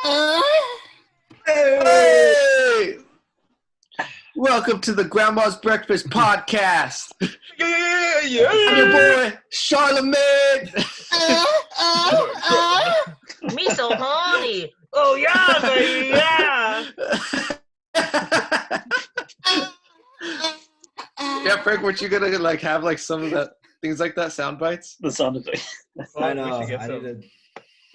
Hey! Welcome to the Grandma's Breakfast Podcast. Yeah. I'm your boy, Charlemagne. Me so horny. Oh yeah, baby, yeah. Yeah, Frank, weren't you gonna have some of that things like that, sound bites? The sound effect. I know. We should get I some. need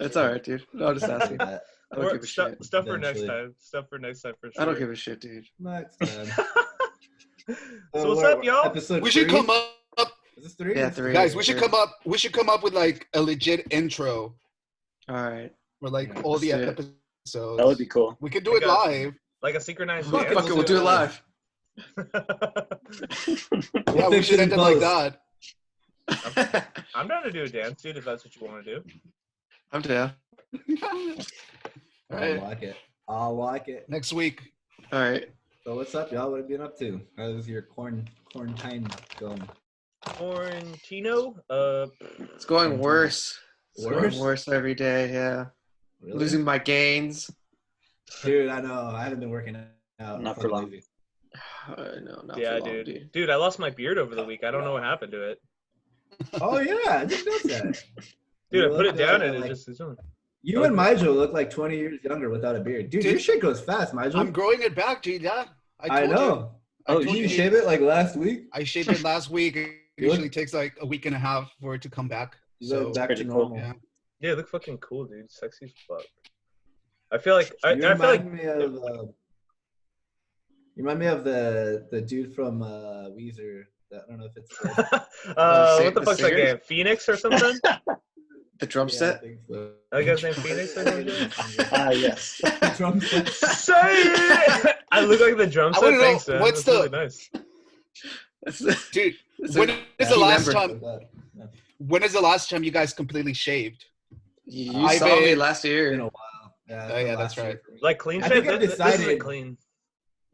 It's all right, dude. No, I'm just asking. to. I don't give a shit. Stuff for next Eventually. time. Stuff for next time for sure. I don't give a shit, dude. Next time. So what's up, y'all? Episode We should 3? come up, Is this 3? Yeah, 3. guys. We should come up. We should come up with like a legit intro All right. for like Yeah, all the let's do it. episodes. That would be cool. We could do it live. Like a synchronized Fuck dance. it, we'll do it live. Yeah, we should end it like that. I'm down to do a dance, dude, if that's what you want to do. I'm down. All I right. like it. I like it. Next week. All right. So what's up, y'all? What have you been up to? How's your quarantine going? Quarantino? It's going worse. It's Worse? going worse every day, yeah. Really? Losing my gains. Dude, I know. I haven't been working out. Not I'm for fucking long. lazy. No, not Yeah, for long, dude. Dude, I lost my beard over the week. I don't know what happened to it. Oh yeah, I didn't know that. Dude, You I put it look, down uh, and like- it's just... You and Mijo look like 20 years younger without a beard. Dude, Dude, your shit goes fast, Mijo. I'm growing it back, G. Yeah. I told know. I Oh, told you you. shave it like last week? I shaved it last week. It You look- usually takes like a week and a half for it to come back. You So look back pretty to cool. normal. yeah. Yeah, look fucking cool, dude. Sexy as fuck. I feel like... You I feel remind like... me of you remind me of the dude from Weezer. I don't know if it's what the the fuck's that singer? game? Phoenix or something? The drum I set? think so. That guy's name Phoenix or something? Yes. Drum set. Say it! I look like the drum I set. wanna know, Thanks, man. what's That's the- really nice. Dude, It's when a is the key last member. time? When is the last time you guys completely shaved? You I saw me bet- last Been a year. while. Yeah, Oh, yeah, last that's year right. for me. Like clean I shave? think I This isn't decided- clean.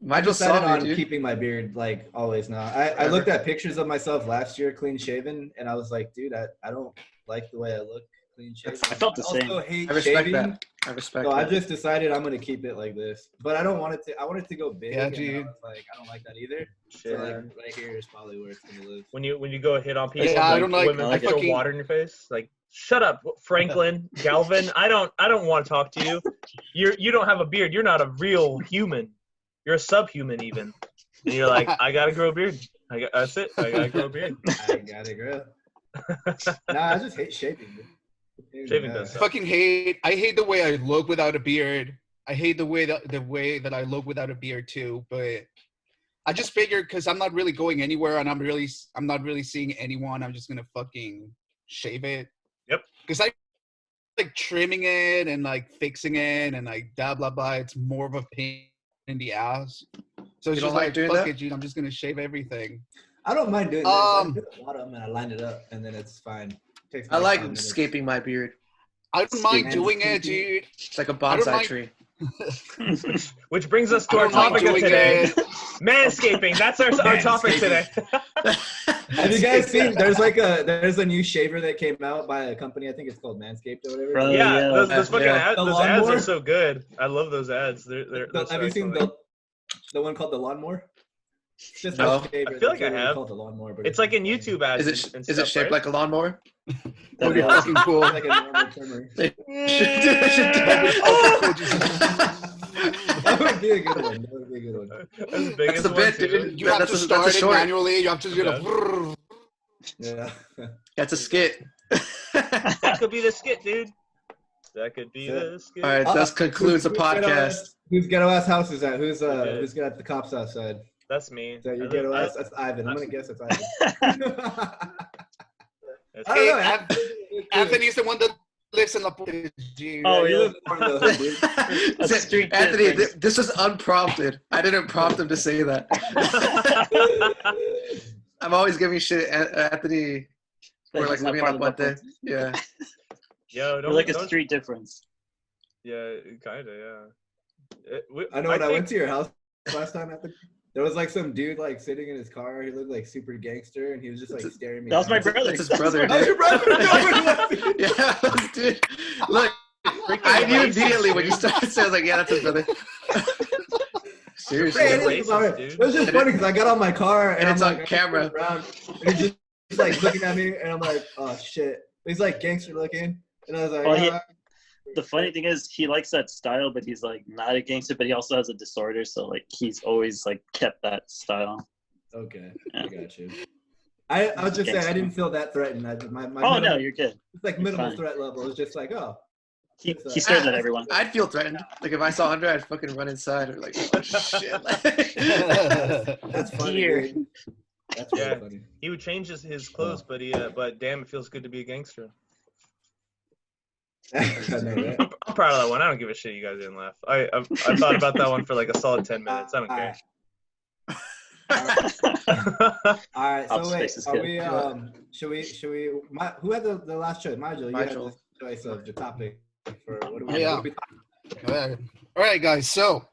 I Michael decided saw on me, dude. keeping my beard like always now. I looked at pictures of myself last year clean shaven, and I was like, dude, I don't like the way I look clean shaven. I felt the also same. hate I respect shaving, that. I respect so I that. just decided I'm gonna keep it like this. But I don't want it to. I want it to go big. Yeah, and I dude. was like, I don't like that either. Shit. So like right here is probably where it's gonna live. When you go hit on people, Yeah, I don't like- women I throw fucking- water in your face. Like, shut up, Franklin, Galvin. I don't want to talk to you. You don't have a beard. You're not a real human. You're a subhuman even. And you're like, I gotta grow a beard. That's it. I gotta grow a beard. I got it, girl. Nah, I just hate shaving. Dude. Shaving does suck. Fucking hate. I hate the way I look without a beard. I hate the way that I look without a beard too. But I just figured because I'm not really going anywhere and I'm not really seeing anyone. I'm just gonna fucking shave it. Yep. Because I like trimming it and like fixing it and like blah blah blah. It's more of a pain in the ass. So it's You don't just like like doing fuck that? it, dude. I'm just gonna shave everything. I don't mind doing this. I Um, do a lot of them and I lined it up, and then it's fine. Takes I me like 5 minutes. scaping my beard. I don't mind Man, doing it, creepy. dude. It's like a I don't bonsai mind- tree. Which brings us to I our don't mind topic of doing today. it. Manscaping. That's our topic today. Have you guys seen? There's a new shaver that came out by a company. I think it's called Manscaped or whatever. Bro, Yeah, yeah. those fucking Yeah. ads, The those ads are lawnmower? so good. I love those ads. They're Have you seen the one called the lawnmower? It's just No. a shaver I feel like that's I literally have. called the lawnmower. But It's like in YouTube ads. Is it and is stuff, it shaped right? like a lawnmower? That'd be fucking cool. It's like a normal trimmer. That would be a good one. That would be a good one. That's the That's the bit, dude. You have That's to a start it short. manually. You have to do the. Yeah. That's a skit. That could be the skit, dude. That could be Yeah. the skit. All right, that concludes the podcast. Whose ghetto ass house is that? Who's Okay. who's got the cops outside? That's me. Is that your I ghetto live- ass? That's Ivan. I'm gonna guess it's Ivan. That's- I don't know. Anthony's the one that lives in La Puta. Oh, you yeah. live more in the hood, dude. That's street Anthony, difference. this was unprompted. I didn't prompt him to say that. I'm always giving shit, Anthony, for like That's not living part up of one the day. Yeah. Yo, We're don't like a don't- street difference. Yeah, kinda. Yeah. I know when I went to your house last time, there was like some dude like sitting in his car. He looked like super gangster, and he was just like staring me. That was my down. brother. That's his brother, That was dude. your brother? No, it wasn't. Yeah, dude. Look, freaking I knew racist, immediately when you dude. started saying, I was like, yeah, that's his brother. Seriously. Man, Racist, it's about it. dude. It was just funny because I got on my car and, And it's I'm on like, camera. around, and he's like looking at me, and I'm like, oh shit. He's like gangster looking, and I was like, Well, the funny thing is, he likes that style, but he's like not a gangster, but he also has a disorder, so like he's always like kept that style. okay, Yeah. I got you. I was just saying I Gangster. didn't feel that threatened. My Oh minimal, no, you're good. it's like you're minimal fine. threat level. It's just like, oh, He stares at everyone. I'd feel threatened. Like if I saw Andre, I'd fucking run inside or like, oh shit. that's funny. Dear. Dude. That's really Yeah. funny. He would change his clothes, but damn, it feels good to be a gangster. I know that. I'm proud of that one. I don't give a shit. You guys didn't laugh. I thought about that one for like a solid 10 minutes. I don't care. All right, so Office wait, Space is are good. we? Should we? Who had the last choice? Nigel, you had Nigel. the choice of the topic for what do we? Oh, yeah. what do All right, guys. So,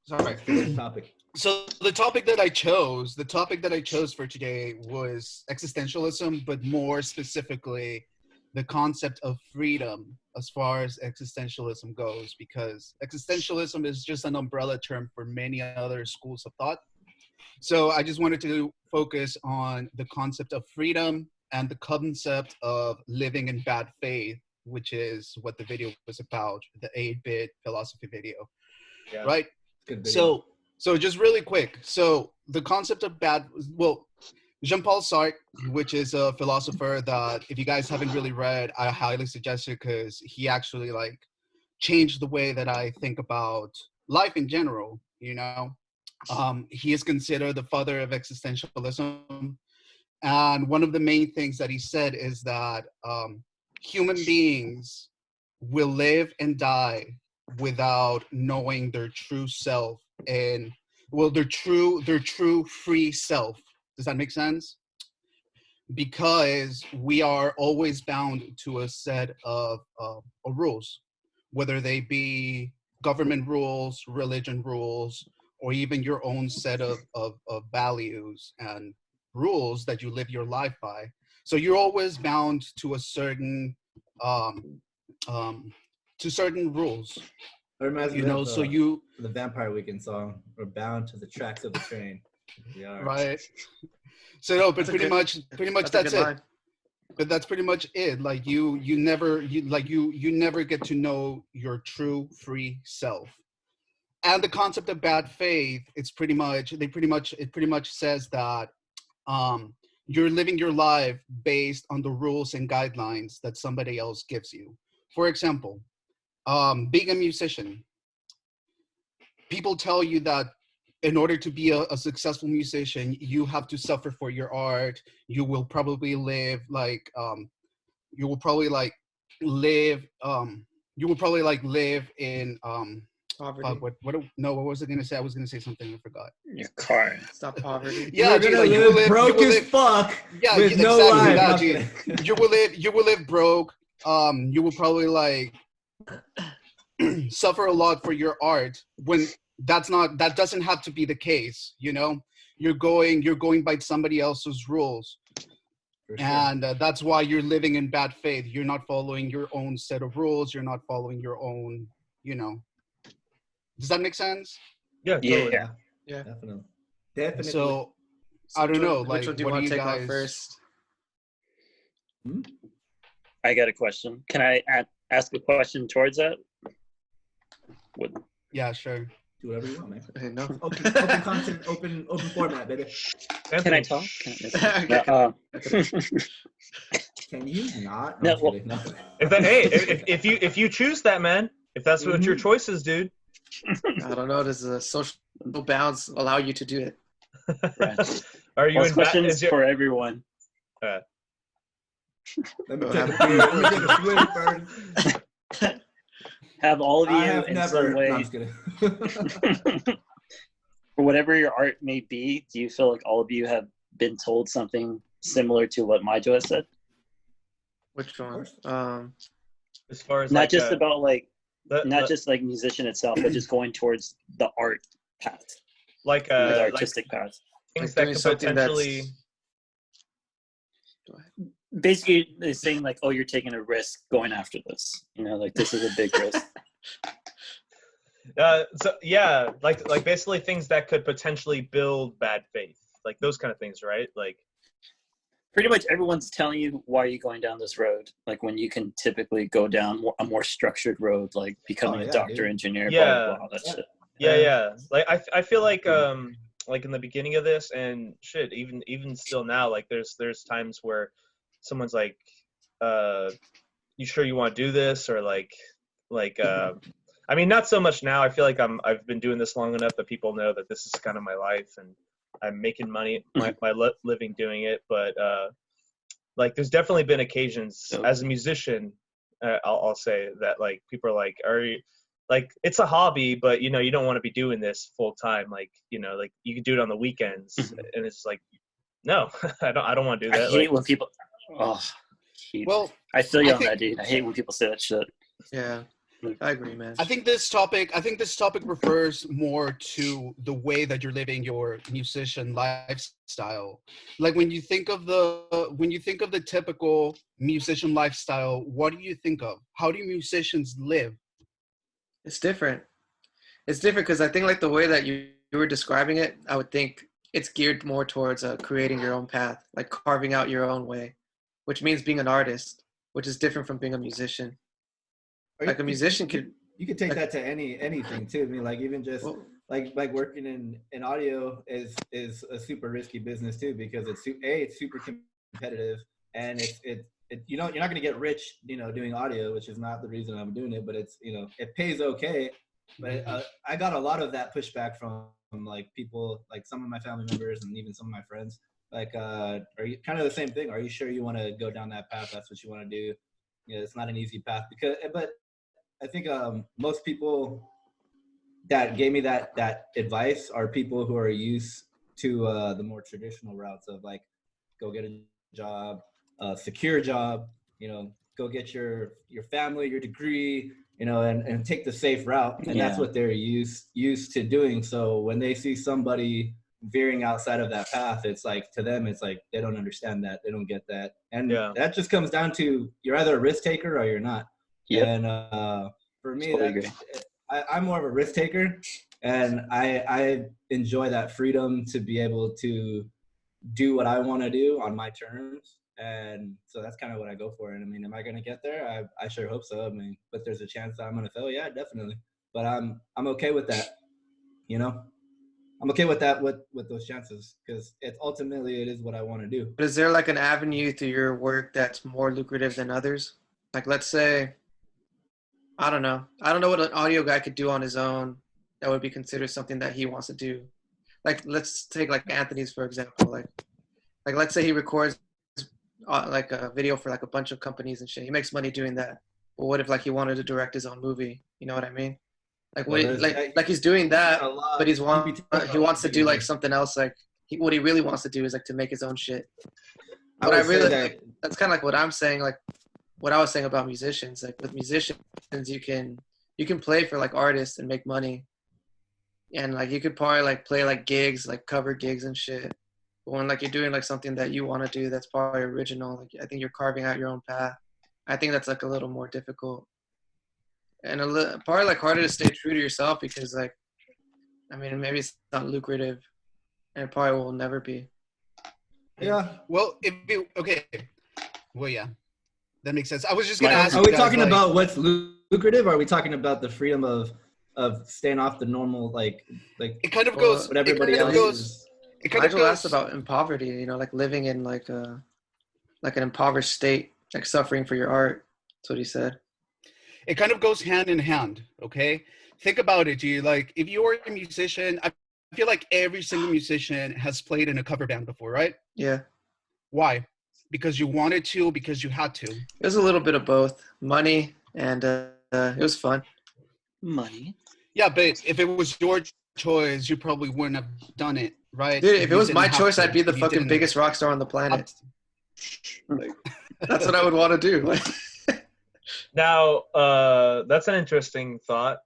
sorry. the topic. So the topic that I chose for today was existentialism, but more specifically, the concept of freedom as far as existentialism goes, because existentialism is just an umbrella term for many other schools of thought. So I just wanted to focus on the concept of freedom and the concept of living in bad faith, which is what the video was about, the 8-bit philosophy video, Yeah. right? Good video. So just really quick. So the concept of Paul Sartre, which is a philosopher that if you guys haven't really read, I highly suggest it because he actually like changed the way that I think about life in general, you know. He is considered the father of existentialism. And one of the main things that he said is that human beings will live and die without knowing their true self and their true free self. Does that make sense? Because we are always bound to a set of rules, whether they be government rules, religion rules, or even your own set of values and rules that you live your life by. So you're always bound to a certain rules. It reminds me You know, of so the Vampire Weekend song. We're bound to the tracks of the train. We are. right. So no, but pretty much that's it. Line. But that's pretty much it. Like you never get to know your true free self. And the concept of bad faith, it pretty much says that you're living your life based on the rules and guidelines that somebody else gives you. For example, being a musician, people tell you that in order to be a successful musician, you have to suffer for your art. You will probably live like in Poverty. what was I gonna say? I was gonna say something, I forgot. Your car. Stop poverty. Yeah, You're dude, gonna like, you live will broke you will as fuck yeah, with yeah, no exactly that, life. dude. You will live broke. You will probably like suffer a lot for your art when that doesn't have to be the case, you know. You're going by somebody else's rules. For sure. And that's why you're living in bad faith. You're not following your own set of rules. You're not following your own, you know. Does that make sense? Yeah, totally. Yeah. Yeah. Definitely. So I don't know. Like, Which one do you what want do to you take out guys first? I got a question. Can I ask a question towards that? Yeah, sure. Do whatever you want, man. Hey, no. Open content, open format, baby. Can I talk? Can you not? No, I'm just kidding. No. If you choose that, man, if that's what your choice is, dude. I don't know. Does the social bounds allow you to do it? Right. Are you Well, in questions for everyone. Let me take a swim first. Have all of I you have in never. some way, No, I'm just kidding. for whatever your art may be, do you feel like all of you have been told something similar to what Majo has said? Which one? As far as Not like, just about like, not just like musician itself, but just going towards the art path, like the artistic path. things Like that doing could something that's- potentially. Go ahead. basically they're saying like, oh, you're taking a risk going after this. You know, like this is a big risk. So yeah, like basically things that could potentially build bad faith, like those kind of things, right? Like Pretty much everyone's telling you, why are you going down this road? Like when you can typically go down a more structured road, like becoming a doctor, engineer, yeah, blah, blah, blah, that shit. Yeah. Like I feel like in the beginning of this and shit, even still now, like there's times where someone's like, you sure you want to do this? Or like I mean, not so much now. I feel like I've been doing this long enough that people know that this is kind of my life and I'm making money, my living doing it. But like, there's definitely been occasions as a musician, I'll say that like people are like, are you, like, it's a hobby, but you know, you don't want to be doing this full time. Like, you know, like you can do it on the weekends, and it's like, no, I don't want to do that. I hate when people. Oh, well, I feel you on that, dude. I hate when people say that shit. Yeah, I agree, man. I think this topic refers more to the way that you're living your musician lifestyle. Like when you think of the typical musician lifestyle, what do you think of? How do musicians live? It's different. It's different because I think like the way that you were describing it, I would think it's geared more towards creating your own path, like carving out your own way, which means being an artist, which is different from being a musician. Like a musician you could take that to anything too. I mean, like even just like working in audio is a super risky business too, because it's super competitive, and it's you're not going to get rich, you know, doing audio, which is not the reason I'm doing it, but it's, you know, it pays okay. But I got a lot of that pushback from like people, like some of my family members and even some of my friends. Like, are you kind of the same thing? Are you sure you want to go down that path? That's what you want to do. You know, it's not an easy path but I think most people that gave me that advice are people who are used to the more traditional routes of like, go get a job, secure job, you know, go get your family, your degree, you know, and take the safe route. And that's what they're used to doing. So when they see somebody veering outside of that path, it's like, to them, it's like, they don't understand that. They don't get that. And that just comes down to, you're either a risk taker or you're not. Yep. And for me, I'm more of a risk taker, and I enjoy that freedom to be able to do what I want to do on my terms. And so that's kind of what I go for. And I mean, am I going to get there? I sure hope so. I mean, but there's a chance that I'm going to fail. Yeah, definitely. But I'm okay with that. You know, I'm okay with that, with those chances, because it is what I want to do. But is there like an avenue through your work that's more lucrative than others? Like, let's say, I don't know what an audio guy could do on his own that would be considered something that he wants to do. Like, let's take like Anthony's, for example. Like let's say he records like a video for like a bunch of companies and shit. He makes money doing that. But what if like he wanted to direct his own movie? You know what I mean? Like like he's doing that, but he wants to do like something else. Like what he really wants to do is like to make his own shit. But I really that's kind of like what I'm saying. Like what I was saying about musicians. Like with musicians, you can play for like artists and make money, and like you could probably like play like gigs, like cover gigs and shit. But when like you're doing like something that you want to do that's probably original, like I think you're carving out your own path. I think that's like a little more difficult. And probably like harder to stay true to yourself, because like, I mean, maybe it's not lucrative, and it probably will never be. Yeah. Well, well, yeah, that makes sense. I was just gonna ask. Are we talking about what's lucrative? Or are we talking about the freedom of staying off the normal, like it kind of goes. What everybody else is. It kind of goes. Asked about in poverty. You know, like living in like an impoverished state, like suffering for your art. That's what he said. It kind of goes hand in hand, okay? Think about it, G. Like, if you are a musician, I feel like every single musician has played in a cover band before, right? Yeah. Why? Because you wanted to, because you had to? It was a little bit of both. Money, and it was fun. Money? Yeah, but if it was your choice, you probably wouldn't have done it, right? Dude, if it was my choice, I'd be the fucking biggest rock star on the planet. Like, that's what I would want to do. Now, that's an interesting thought.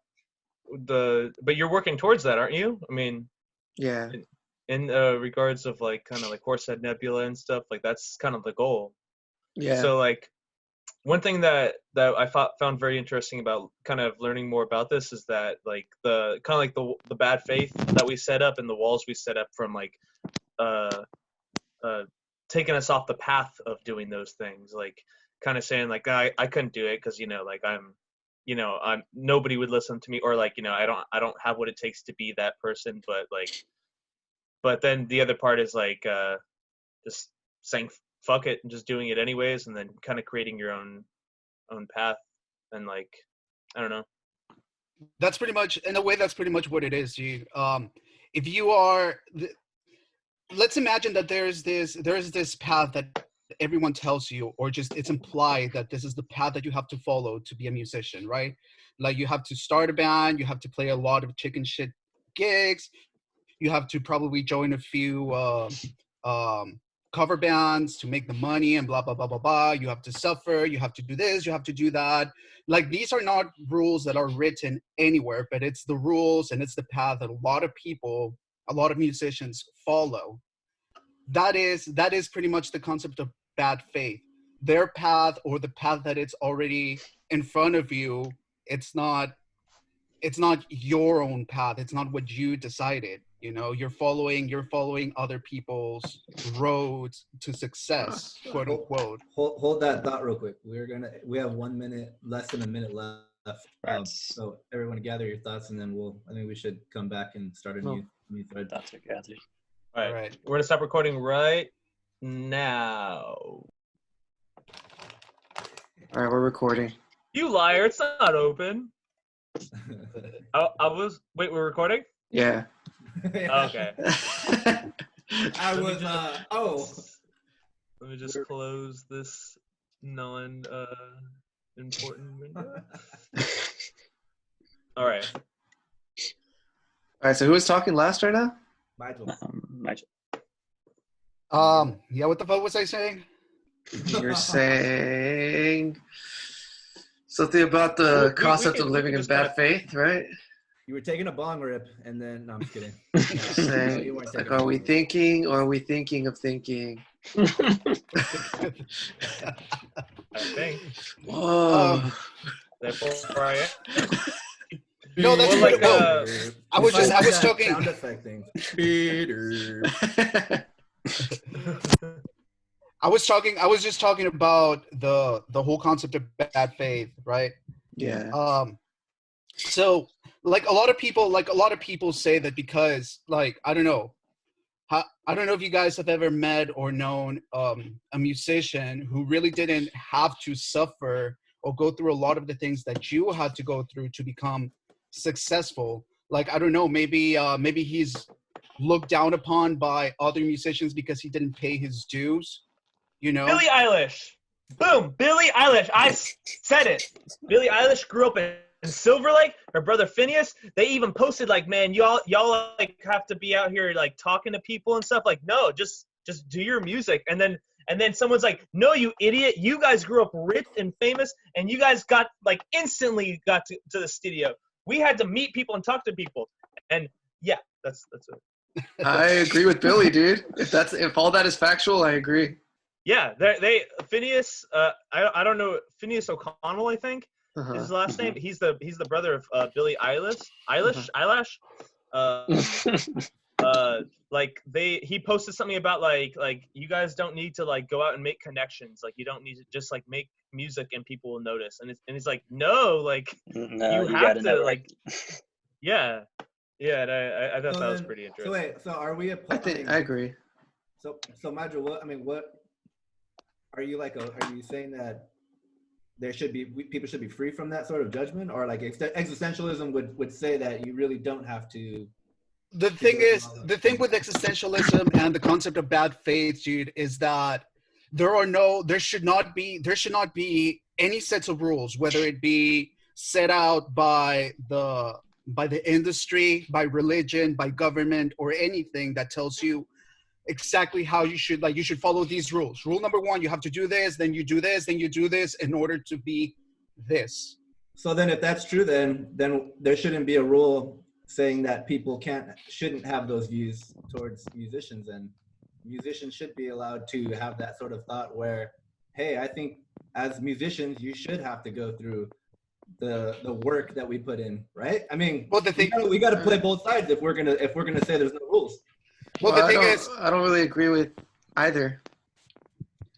But you're working towards that, aren't you? I mean, yeah. In regards of like kind of like Horsehead Nebula and stuff, like that's kind of the goal. Yeah. So like one thing that I found very interesting about kind of learning more about this is that like the kind of like the bad faith that we set up and the walls we set up from like taking us off the path of doing those things, like kind of saying like I couldn't do it because like I'm nobody would listen to me, or like I don't have what it takes to be that person, but then the other part is like just saying fuck it and just doing it anyways, and then kind of creating your own path, and like I don't know. That's pretty much, in a way, that's pretty much what it is, dude. If you are, let's imagine that there's this path that everyone tells you, or just it's implied that this is the path that you have to follow to be a musician, right? Like you have to start a band, you have to play a lot of chicken shit gigs, you have to probably join a few cover bands to make the money and blah, blah, blah, blah, blah. You have to suffer, you have to do this, you have to do that. Like these are not rules that are written anywhere, but it's the rules and it's the path that a lot of people, a lot of musicians follow. That is pretty much the concept of bad faith. Their path, or the path that it's already in front of you, it's not your own path. It's not what you decided. You're following other people's roads to success, quote unquote. Hold that thought real quick. We have 1 minute, less than a minute left. So everyone gather your thoughts, and then I think we should come back and start a new thread. Thoughts are gathered. All right. We're gonna stop recording right now. All right, we're recording. You liar! It's not open. Wait, we're recording? Yeah. Okay. I was Let me just close this important window. All right. All right, so who was talking last right now? Nigel. Yeah, what the fuck was I saying? You're saying something about the concept of living in bad faith, right? You were taking a bong rip, and then no, I'm just kidding. Saying, you weren't like, taking are we thinking, or are we thinking of thinking? I think. Whoa. Therefore, I am. No, that's Well, like, I was talking. Sound effect thing. I was just talking about the whole concept of bad faith, right? Yeah. So like a lot of people say that because, like, I don't know if you guys have ever met or known a musician who really didn't have to suffer or go through a lot of the things that you had to go through to become successful. Like, I don't know, maybe he's looked down upon by other musicians because he didn't pay his dues, Billie Eilish. Boom, Billie Eilish. I said it. Billie Eilish grew up in Silver Lake. Her brother Phineas. They even posted like, man, y'all like have to be out here like talking to people and stuff. Like, no, just do your music. And then someone's like, no, you idiot. You guys grew up rich and famous, and you guys got like instantly got to the studio. We had to meet people and talk to people. And yeah, that's it. I agree with Billy, dude. If all that is factual, I agree. Yeah, they Phineas. I don't know, Phineas O'Connell, I think is his last name. He's the brother of Billie Eilish. Like he posted something about like you guys don't need to like go out and make connections. Like you don't need to just like make music and people will notice. And he's like, no, like no, you have to know, like, yeah. And I thought that was pretty interesting. So are we applying? I agree. So Madra, what are you like? Are you saying that people should be free from that sort of judgment, or like existentialism would say that you really don't have to? The thing with existentialism and the concept of bad faith, dude, is that there should not be any sets of rules, whether it be set out by the industry, by religion, by government, or anything that tells you exactly how you should follow these rules. Rule number 1, you have to do this, then you do this, then you do this in order to be this. So then if that's true, then there shouldn't be a rule saying that people shouldn't have those views towards musicians, and musicians should be allowed to have that sort of thought where hey, I think as musicians, you should have to go through the work that we put in, right? I mean, Well, the thing, we got to play both sides if we're gonna say there's no rules. well, the thing is, I don't really agree with either.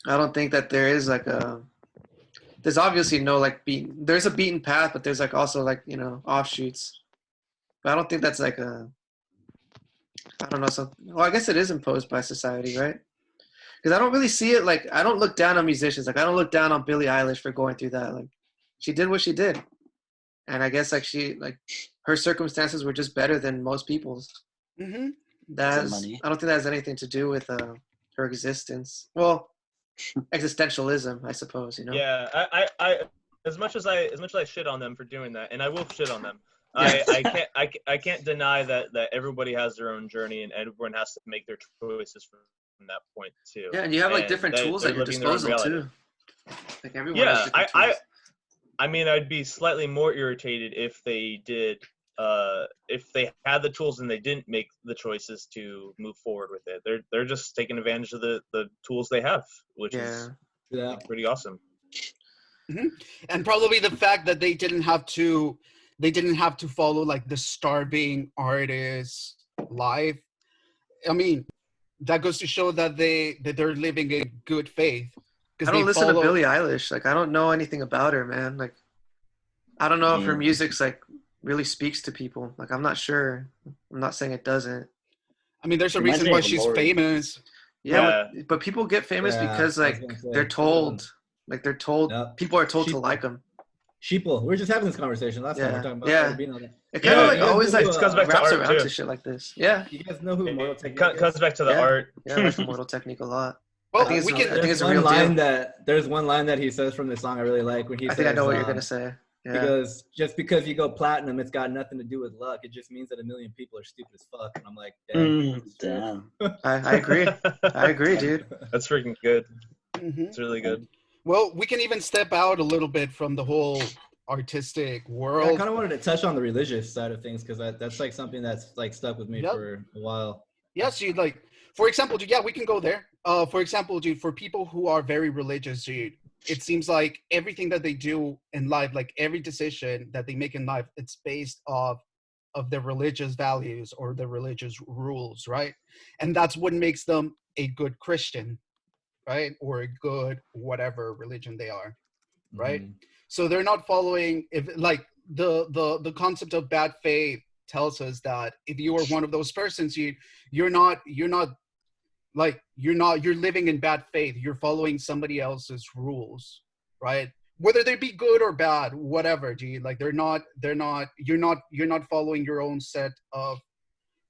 I don't think that there is like a. There's obviously no like there's a beaten path, but there's like also like, you know, offshoots. But I don't think that's like a. I don't know something. Well, I guess it is imposed by society, right? Because I don't really see it like, I don't look down on musicians. Like I don't look down on Billie Eilish for going through that. Like she did what she did, and I guess like her circumstances were just better than most people's. mm-hmm. I don't think that has anything to do with her existence. Well, existentialism, I suppose. You know. Yeah, I as much as I shit on them for doing that, and I will shit on them. Yeah. I can't deny that everybody has their own journey and everyone has to make their choices from that point too. Yeah, and you have like different tools at your disposal too. Like everyone. Yeah, has tools. I mean, I'd be slightly more irritated if they did. If they had the tools and they didn't make the choices to move forward with it. They're just taking advantage of the tools they have, which is pretty awesome. Mm-hmm. And probably the fact that they didn't have to follow like the starving artist life. I mean, that goes to show that they're living in good faith. I don't listen to Billie Eilish. Like I don't know anything about her, man. Like I don't know if her music's like really speaks to people. Like I'm not sure. I'm not saying it doesn't. I mean, there's a reason why she's famous. Yeah. But people get famous because like they're told. Like they're told. People are told to like them. Sheeple. We were just having this conversation last time. We were talking about it kind of like always like comes back to wraps art around too. to shit like this. Yeah. You guys know who Mortal Technique is? Comes back to the art. Yeah, I like Mortal Technique a lot. Well, I think it's a one real line deal. there's one line that he says from the song I really like when he says, I know what you're gonna say. Yeah. Because just because you go platinum, it's got nothing to do with luck. It just means that 1 million people are stupid as fuck. And I'm like, damn. I agree. I agree, dude. That's freaking good. Mm-hmm. It's really good. Well, we can even step out a little bit from the whole artistic world. I kind of wanted to touch on the religious side of things because that's like something that's like stuck with me for a while. Yes, dude. Like, for example, dude, we can go there. For example, dude, for people who are very religious, dude, it seems like everything that they do in life, like every decision that they make in life, it's based off of their religious values or their religious rules, right? And that's what makes them a good Christian, right? Or a good whatever religion they are, right? Mm-hmm. So they're not following, if like the concept of bad faith tells us that if you are one of those persons, you're living in bad faith. You're following somebody else's rules, right? Whether they be good or bad, whatever, dude. Like you're not following your own set of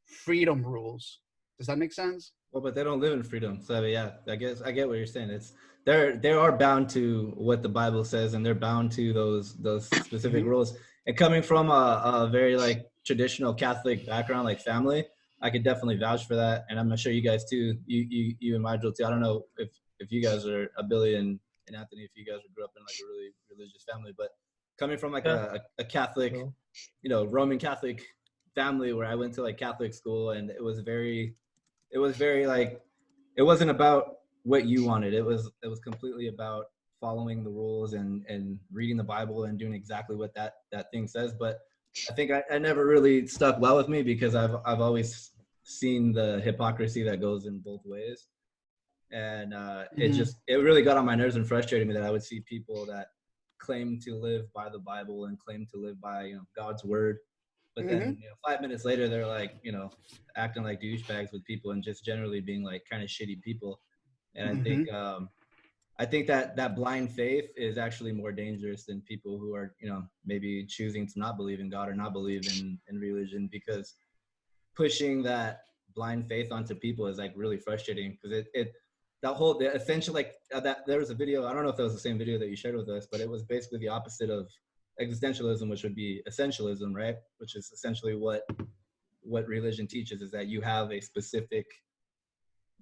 freedom rules. Does that make sense? Well, but they don't live in freedom. So yeah, I guess I get what you're saying. It's they are bound to what the Bible says, and they're bound to those specific rules. And coming from a very like traditional Catholic background, like family, I could definitely vouch for that. And I'm sure you guys too, you and Nigel too. I don't know if you guys are Billy and Anthony, if you guys grew up in like a really religious family, but coming from like a Catholic, Roman Catholic family where I went to like Catholic school, and it was very like, it wasn't about what you wanted. It was completely about following the rules and reading the Bible and doing exactly what that thing says. But I think I never really stuck well with me because I've always seen the hypocrisy that goes in both ways. And it really got on my nerves and frustrated me that I would see people that claim to live by the Bible and claim to live by God's word. But then 5 minutes later, they're like, acting like douchebags with people and just generally being like kind of shitty people. And I think that blind faith is actually more dangerous than people who are, maybe choosing to not believe in God or not believe in religion, because pushing that blind faith onto people is like really frustrating, because there was a video, I don't know if that was the same video that you shared with us, but it was basically the opposite of existentialism, which would be essentialism, right? Which is essentially what religion teaches, is that you have a specific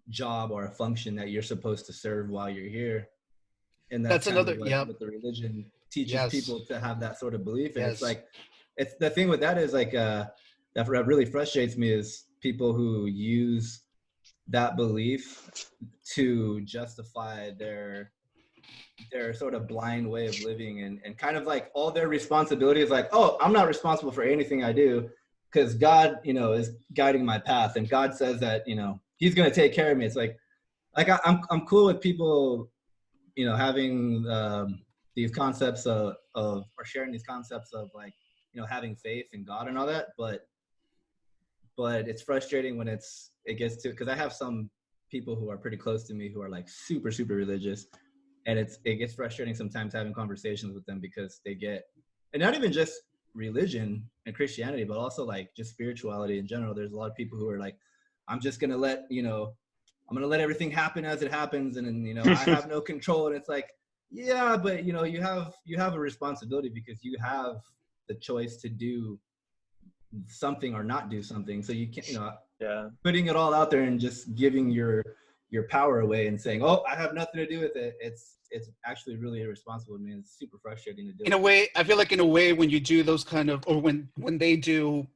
job or a function that you're supposed to serve while you're here. And that's another what the religion teaches people to have that sort of belief. And it's the thing with that is like that really frustrates me is people who use that belief to justify their their sort of blind way of living, and kind of like all their responsibility is like, oh, I'm not responsible for anything I do because God, is guiding my path, and God says that, he's going to take care of me. It's like I'm cool with people, having these concepts of or sharing these concepts of like, having faith in God and all that, but it's frustrating when it gets to, because I have some people who are pretty close to me who are like super, super religious, and it gets frustrating sometimes having conversations with them because they get, and not even just religion and Christianity, but also like just spirituality in general. There's a lot of people who are like, I'm just going to let, I'm going to let everything happen as it happens. And then, I have no control. And it's like, yeah, but you have a responsibility because you have the choice to do something or not do something. So you can't, putting it all out there and just giving your power away and saying, oh, I have nothing to do with it. It's actually really irresponsible. I mean, it's super frustrating to do. In a way, I feel like in a way when you do those kind of, or when they do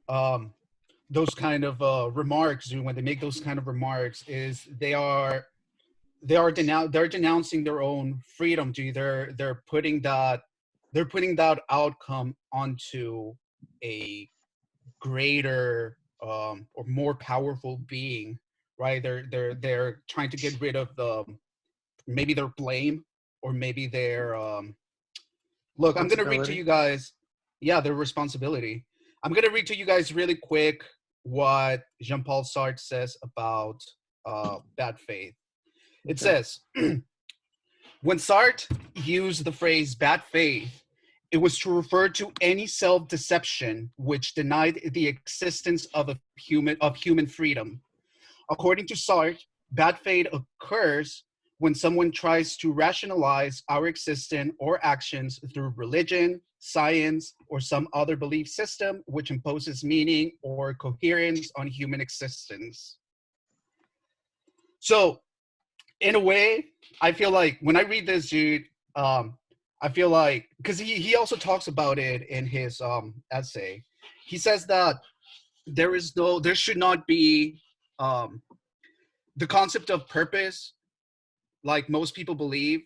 those kind of remarks, when they make those kind of remarks, is they're denouncing their own freedom. They're putting that outcome onto a greater or more powerful being, right? They're trying to get rid of maybe their blame, or maybe their look, I'm going to read to you guys, their responsibility. I'm going to read to you guys really quick what Jean-Paul Sartre says about bad faith. It says, when Sartre used the phrase bad faith, it was to refer to any self-deception which denied the existence of human freedom. According to Sartre, bad faith occurs when someone tries to rationalize our existence or actions through religion, science, or some other belief system which imposes meaning or coherence on human existence. So, in a way, I feel like when I read this, dude, I feel like, because he also talks about it in his essay. He says that there should not be the concept of purpose, like most people believe.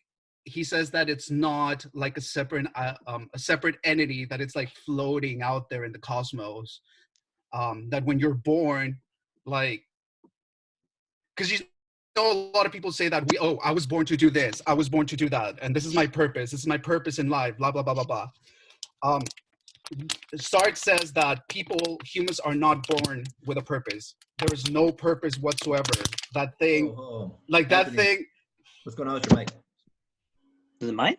He says that it's not like a separate entity, that it's like floating out there in the cosmos. That when you're born, like, because a lot of people say that I was born to do this, I was born to do that, and this is my purpose. This is my purpose in life. Blah blah blah blah blah. Sartre says that humans are not born with a purpose. There is no purpose whatsoever. That thing, that thing. What's going on with your mic? Is it mine?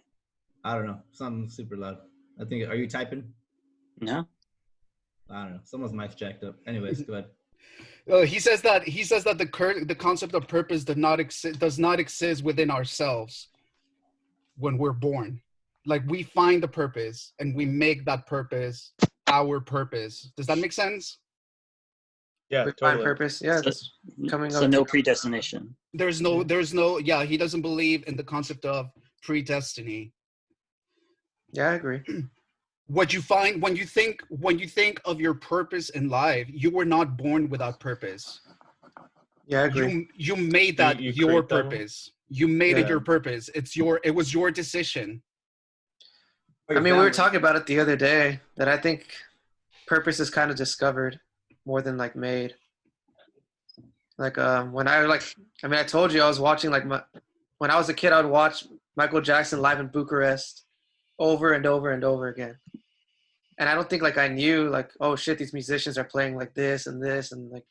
I don't know. Something super loud. I think. Are you typing? No. I don't know. Someone's mic's jacked up. Anyways, go ahead. He says that the concept of purpose does not exist within ourselves when we're born. Like, we find the purpose and we make that purpose our purpose. Does that make sense? Yeah, we totally. find purpose. Yeah, so no predestination. There's no. Yeah, he doesn't believe in the concept of predestiny. Yeah, I agree. What you find when you think of your purpose in life, you were not born without purpose. Yeah, I agree. You made that your purpose. You made it your purpose. It was your decision. I mean, we were talking about it the other day, that I think purpose is kind of discovered more than like made. Like when I told you I was watching when I was a kid, I would watch Michael Jackson live in Bucharest over and over and over again. And I don't think like I knew like, oh shit, these musicians are playing like this and like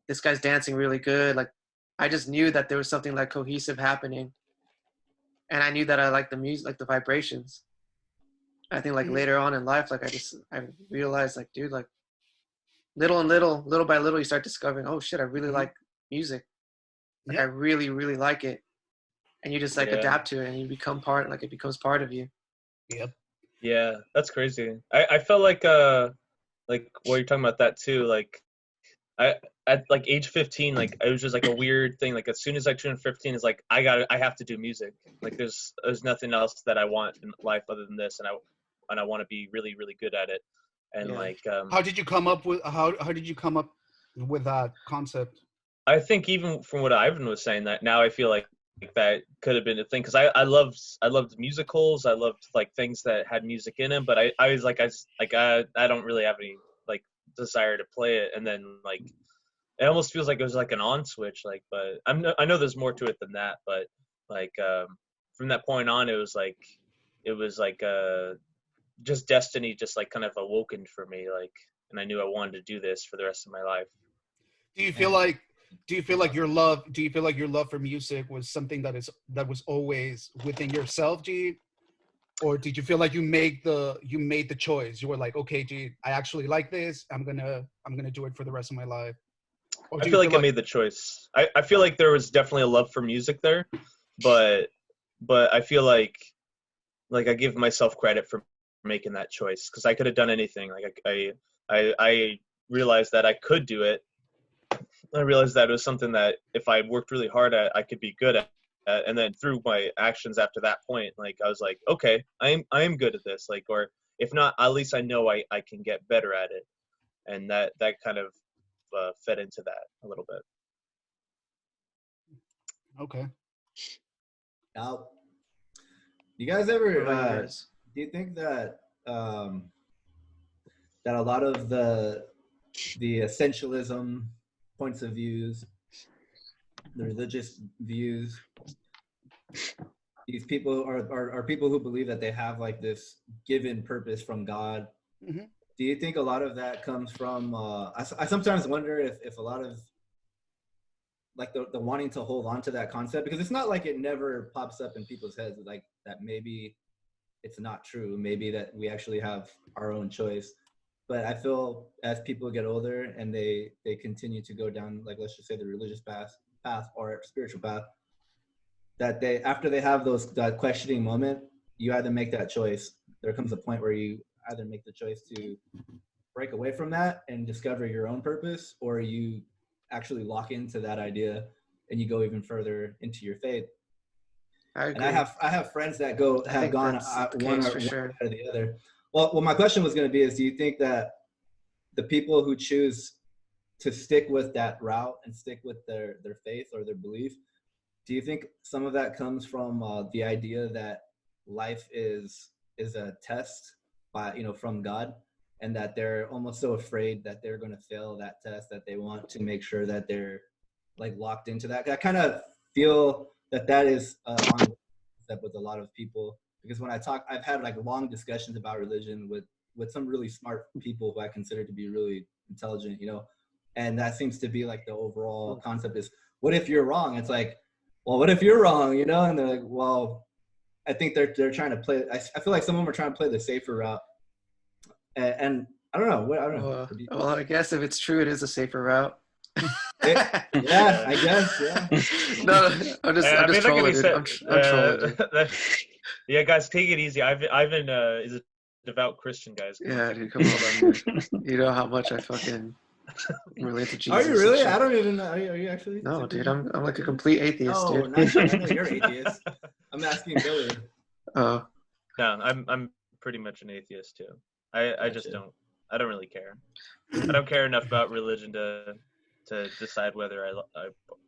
this guy's dancing really good. Like, I just knew that there was something like cohesive happening. And I knew that I liked the music, like the vibrations. I think like later on in life, like I realized like, dude, like little by little, you start discovering, oh shit, I really like music. Like I really, really like it. And you just like adapt to it, and you become it becomes part of you. Yep. Yeah, that's crazy. I felt like what you're talking about that too. Like at like age 15, like it was just like a weird thing. Like as soon as I turned 15, it's like I have to do music. Like there's nothing else that I want in life other than this, and I want to be really, really good at it. And like how did you come up with that concept? I think even from what Ivan was saying, that now I feel like that could have been a thing, because I loved musicals. I loved like things that had music in them, but I was like I don't really have any like desire to play it. And then like it almost feels like it was like an on switch, like, but I know there's more to it than that, but like from that point on, it was like just destiny, just like kind of awoken for me, like, and I knew I wanted to do this for the rest of my life. Do you feel like your love for music was something that was always within yourself, G? Or did you feel like you made the choice? You were like, okay, G, I actually like this. I'm gonna do it for the rest of my life. Or I feel like I made the choice. I feel like there was definitely a love for music there, but I feel like I give myself credit for making that choice, because I could have done anything. Like I realized that I could do it. I realized that it was something that if I worked really hard at, I could be good at. And then through my actions after that point, like I was like, okay, I am good at this. Like, or if not, at least I know I can get better at it. And that kind of fed into that a little bit. Okay. Now, you guys ever do you think that that a lot of the essentialism points of views, the religious views, these people are people who believe that they have like this given purpose from God? Mm-hmm. Do you think a lot of that comes from I sometimes wonder if a lot of like the wanting to hold on to that concept, because it's not like it never pops up in people's heads, like that maybe it's not true, maybe that we actually have our own choice. But I feel as people get older and they continue to go down, like, let's just say the religious path or spiritual path, that they, after they have that questioning moment, you either make that choice. There comes a point where you either make the choice to break away from that and discover your own purpose, or you actually lock into that idea and you go even further into your faith. I agree. And I have friends that have gone one or the other. Well, my question was going to be is, do you think that the people who choose to stick with that route and stick with their faith or their belief, do you think some of that comes from the idea that life is a test from God, and that they're almost so afraid that they're going to fail that test that they want to make sure that they're like locked into that? I kind of feel that is on step with a lot of people, because when I've had like long discussions about religion with some really smart people who I consider to be really intelligent, and that seems to be like the overall concept is, what if you're wrong? It's like, well, what if you're wrong? And they're like, well, I think they're trying to play. I feel like some of them are trying to play the safer route, and I don't know. I don't know. Well, I guess if it's true, it is a safer route. Yeah, I guess. Yeah. No, I'm just trolling, dude. I'm trolling, dude. Yeah, guys, take it easy. Ivan is a devout Christian, guys. Yeah, dude, come on. You know how much I fucking relate to Jesus. Are you really? I don't even know. Are you actually? No, dude, I'm like a complete atheist, dude. No, I know you're atheist. I'm asking Billy. Oh. No, I'm pretty much an atheist too. I just don't really care. I don't care enough about religion to decide whether I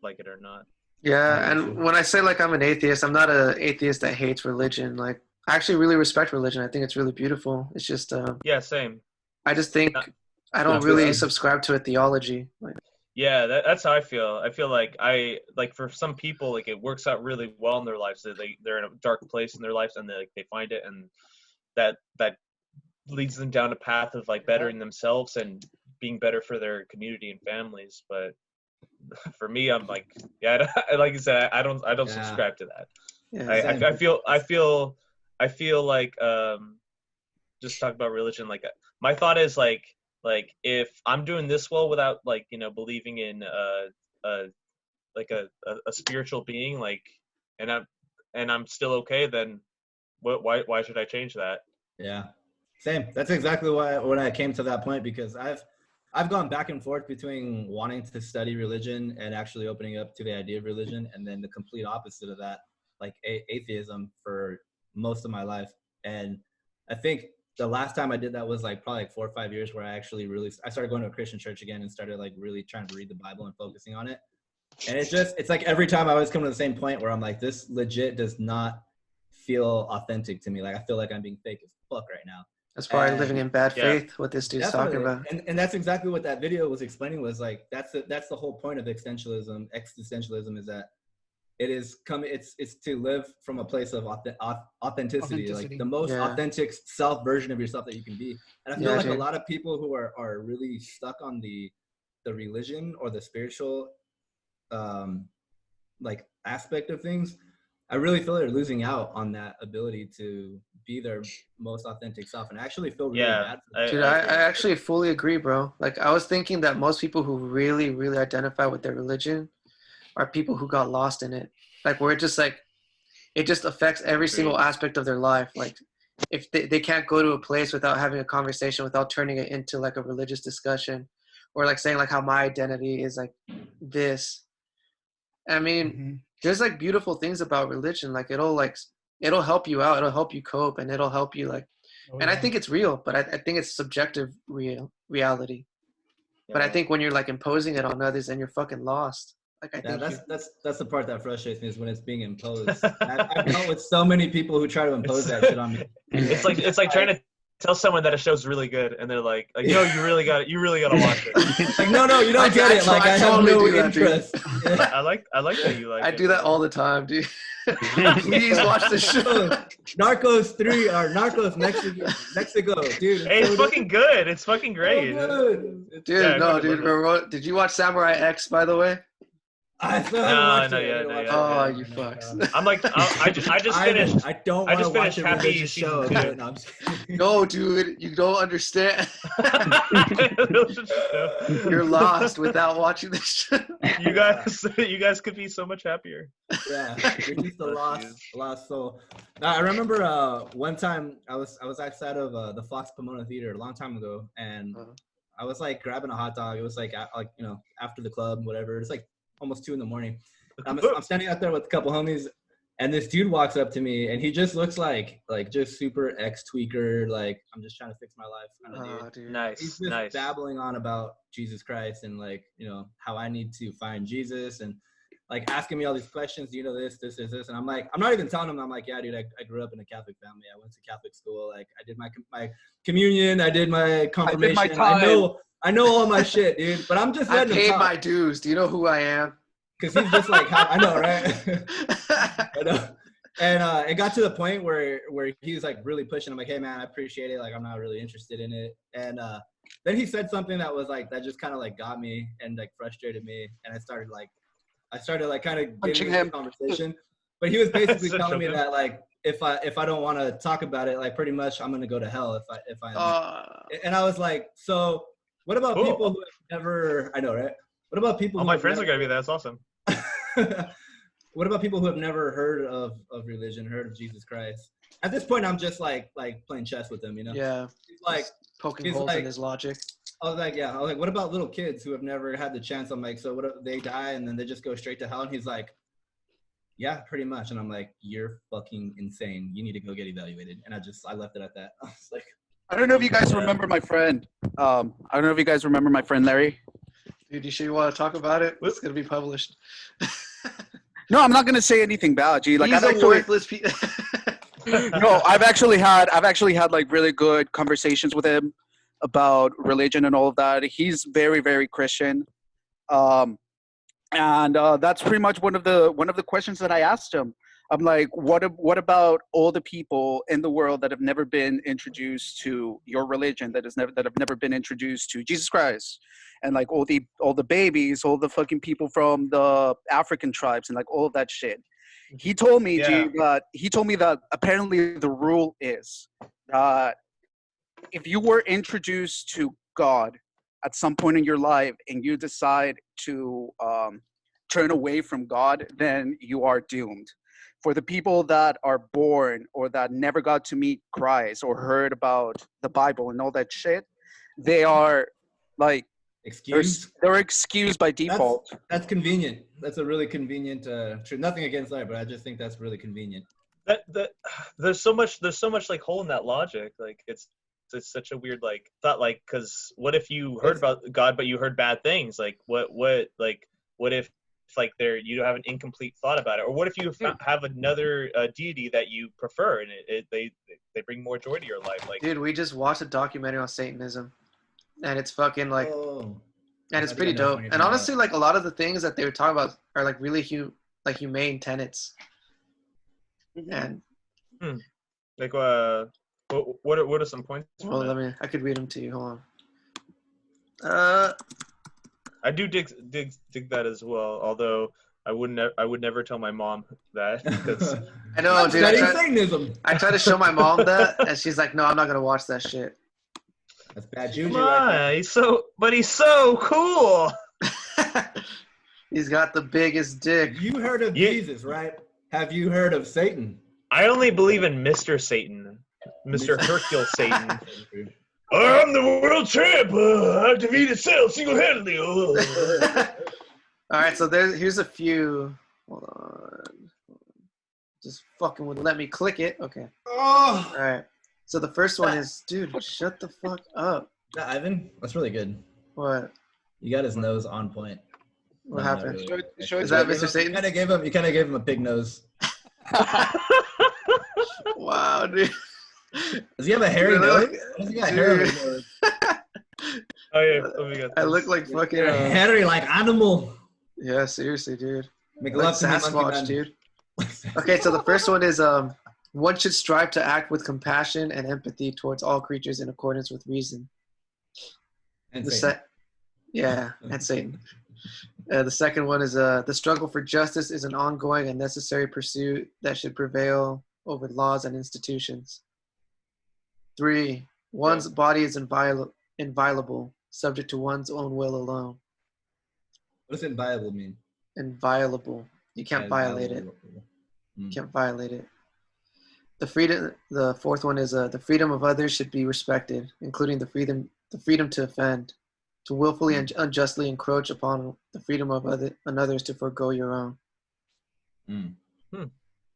like it or not. Yeah, and when I say like I'm an atheist, I'm not an atheist that hates religion. Like, I actually really respect religion. I think it's really beautiful. It's just yeah, same. I just think I don't really subscribe to a theology. Like, yeah, that's how I feel. I feel like for some people, like it works out really well in their lives. That they're in a dark place in their lives and they find it, and that leads them down a path of like bettering themselves and being better for their community and families. But for me, I'm like, yeah, like you said, I don't subscribe to that. Yeah, I feel like just talk about religion. Like my thought is like if I'm doing this well without like believing in a spiritual being, like, and I'm still okay, then why should I change that? Yeah, same. That's exactly why when I came to that point, because I've gone back and forth between wanting to study religion and actually opening up to the idea of religion, and then the complete opposite of that, like atheism for most of my life. And I think the last time I did that was like probably like 4 or 5 years, where I started going to a Christian church again and started like really trying to read the Bible and focusing on it. And it's like every time I always come to the same point where I'm like, this legit does not feel authentic to me. Like I feel like I'm being fake as fuck right now. That's probably living in bad Yeah. faith, what this dude's talking about. And that's exactly what that video was explaining, was like, that's the whole point of existentialism. Existentialism is that it's to live from a place of authenticity, like the most authentic self version of yourself that you can be. And I feel like a lot of people who are really stuck on the religion or the spiritual like aspect of things, I really feel they're losing out on that ability to be their most authentic self, and I actually feel really bad for that. Dude, I actually fully agree, bro. Like I was thinking that most people who really, really identify with their religion are people who got lost in it. Like where it just affects every single aspect of their life. Like if they can't go to a place without having a conversation, without turning it into like a religious discussion, or like saying like how my identity is like this. I mean, there's like beautiful things about religion. Like it'll help you out. It'll help you cope, and it'll help you like. And I think it's real, but I think it's subjective reality. Yeah. But I think when you're like imposing it on others, then you're fucking lost. Like I think that's the part that frustrates me, is when it's being imposed. I've dealt with so many people who try to impose that shit on me. It's like trying to tell someone that a show's really good, and they're like no, you really got to watch it. Like no, you don't get it. Like I have no interest. I like that you like. I do that all the time, dude. Please watch the show. Narcos 3 or Narcos Mexico, dude. Hey, it's fucking good. It's fucking great. So dude, dude. Did you watch Samurai X, by the way? I still haven't watched it. Oh, you fucks. I'm like, I just finished. I don't want to watch a Happy show. No, dude, you don't understand. You're lost without watching this show. You guys could be so much happier. Yeah, you're just a lost soul. I remember one time I was outside of the Fox Pomona Theater a long time ago, and I was like grabbing a hot dog. It was like after the club, whatever. It's like almost 2 a.m. I'm standing out there with a couple homies, and this dude walks up to me, and he just looks like just super ex-tweaker, like I'm just trying to fix my life kind of dude. Nice. He's just babbling on about Jesus Christ and like, how I need to find Jesus, and like asking me all these questions. Do you know this? And I'm like, I'm not even telling him. I'm like, yeah, dude, I grew up in a Catholic family. I went to Catholic school. Like I did my communion. I did my confirmation. I know all my shit, dude. But I'm just letting him talk. I paid my dues. Do you know who I am? Because he's just like, I know, right? I know. And it got to the point where he was like really pushing. I'm like, hey man, I appreciate it. Like I'm not really interested in it. And then he said something that was like, that just kind of like got me and like frustrated me. And I started kind of getting into the conversation. But he was basically telling me that like, if I don't want to talk about it, like pretty much I'm gonna go to hell if I. And I was like, so what about people who have never? I know, right? What about people? All my friends are gonna be there. That's awesome. What about people who have never heard of religion, heard of Jesus Christ? At this point, I'm just like playing chess with them, Yeah. He's like poking holes in his logic. I was like, what about little kids who have never had the chance? I'm like, so what if they die and then they just go straight to hell? And he's like, yeah, pretty much. And I'm like, you're fucking insane. You need to go get evaluated. And I left it at that. I was like, I don't know if you guys remember my friend. I don't know if you guys remember my friend Larry. Dude, you sure you want to talk about it? It's gonna be published. No, I'm not gonna say anything bad, G. Like he's a worthless piece. No, I've actually had like really good conversations with him about religion and all of that. He's very, very Christian. And that's pretty much one of the questions that I asked him. I'm like, what about all the people in the world that have never been introduced to your religion, that have never been introduced to Jesus Christ, and like all the babies, all the fucking people from the African tribes, and like all of that shit. He told me, that apparently the rule is that if you were introduced to God at some point in your life and you decide to turn away from God, then you are doomed. For the people that are born or that never got to meet Christ or heard about the Bible and all that shit, they are like excused. They're excused by default. That's convenient. That's a really convenient truth. Nothing against that, but I just think that's really convenient. There's so much like hole in that logic. Like it's such a weird like thought. Like, because what if you heard about God but you heard bad things? Like what if like you have an incomplete thought about it? Or what if you have another deity that you prefer and they bring more joy to your life? Like, dude, we just watched a documentary on Satanism, and it's fucking like, Oh, and it's I think pretty I know which dope. one you're And talking honestly, like a lot of the things that they were talking about are like really humane tenets. And like what are some points? well, I could read them to you. Hold on. I do dig that as well. Although I would never tell my mom that because I know, dude. Satanism. I tried to show my mom that, and she's like, "No, I'm not gonna watch that shit." That's bad juju. Come right on, there. he's so cool. He's got the biggest dick. You heard of Jesus, right? Have you heard of Satan? I only believe in Mr. Satan, Mr. Hercule Satan. I'm the world champ. I've defeated Cell single-handedly. All right, so here's a few. Hold on. Just fucking would let me click it. Okay. Oh. All right. So the first one is, dude, shut the fuck up. Ivan, that's really good. What? You got his nose on point. What happened? Really. Is that Mr. Satan? You kind of gave him a pig nose. Wow, dude. Does he have a hairy nose? Does he got hair on his Dude. nose? Oh yeah, let me get I this. look like fucking. You're hairy like animal. Yeah, seriously, dude. Make Like love to me, monkey Sasquatch, man. dude. Okay, so the first one is one should strive to act with compassion and empathy towards all creatures in accordance with reason. And The Satan. Yeah, and Satan. The second one is the struggle for justice is an ongoing and necessary pursuit that should prevail over laws and institutions. 3, one's body is inviolable, subject to one's own will alone. What does inviolable mean? Inviolable. You can't violate it. You can't violate it. The fourth one is the freedom of others should be respected, including the freedom to offend, to willfully and unjustly encroach upon the freedom of others to forego your own.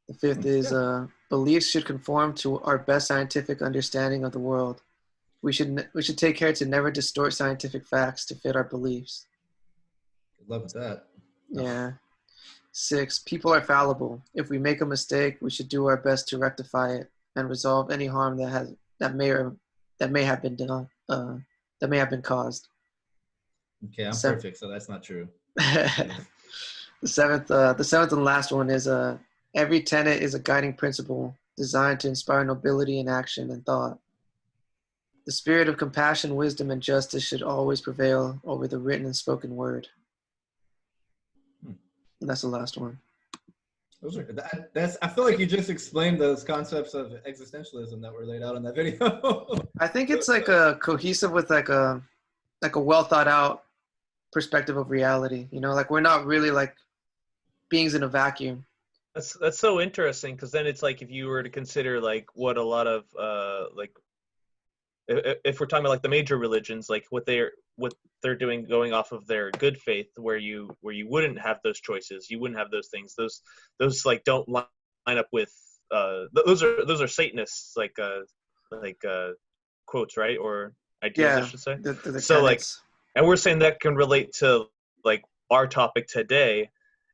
The fifth is beliefs should conform to our best scientific understanding of the world. We should take care to never distort scientific facts to fit our beliefs. Good luck with that. Yeah. 6, people are fallible. If we make a mistake, we should do our best to rectify it and resolve any harm that may have been done, that may have been caused. Okay, I'm perfect, so that's not true. The seventh and last one is every tenet is a guiding principle designed to inspire nobility in action and thought. The spirit of compassion, wisdom, and justice should always prevail over the written and spoken word. And that's the last one. I feel like you just explained those concepts of existentialism that were laid out in that video. I think it's like a cohesive with like a well thought out perspective of reality. You know, like we're not really like beings in a vacuum. That's so interesting because then it's like if you were to consider like what a lot of like if we're talking about like the major religions, like what they're doing going off of their good faith, where you wouldn't have those choices, you wouldn't have those things, those like don't line up with those are Satanists like quotes, right, or ideas, I should say. The so like, tenets. and we're saying that can relate to like our topic today,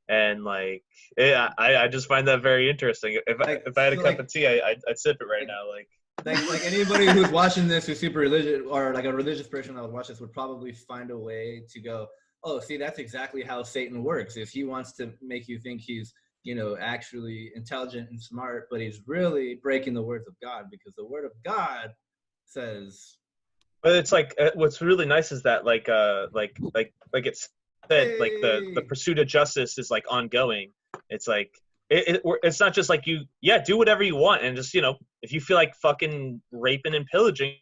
and like I just find that very interesting. If I had a cup of tea, I'd sip it right now, like anybody who's watching this who's super religious or like a religious person that would watch this would probably find a way to go, oh, see, that's exactly how Satan works. If he wants to make you think he's, you know, actually intelligent and smart, but he's really breaking the words of God, because the word of God says. But it's like what's really nice is that like it's said, like the pursuit of justice is like ongoing. It's like it's not just like you do whatever you want and just, you know, if you feel like fucking raping and pillaging,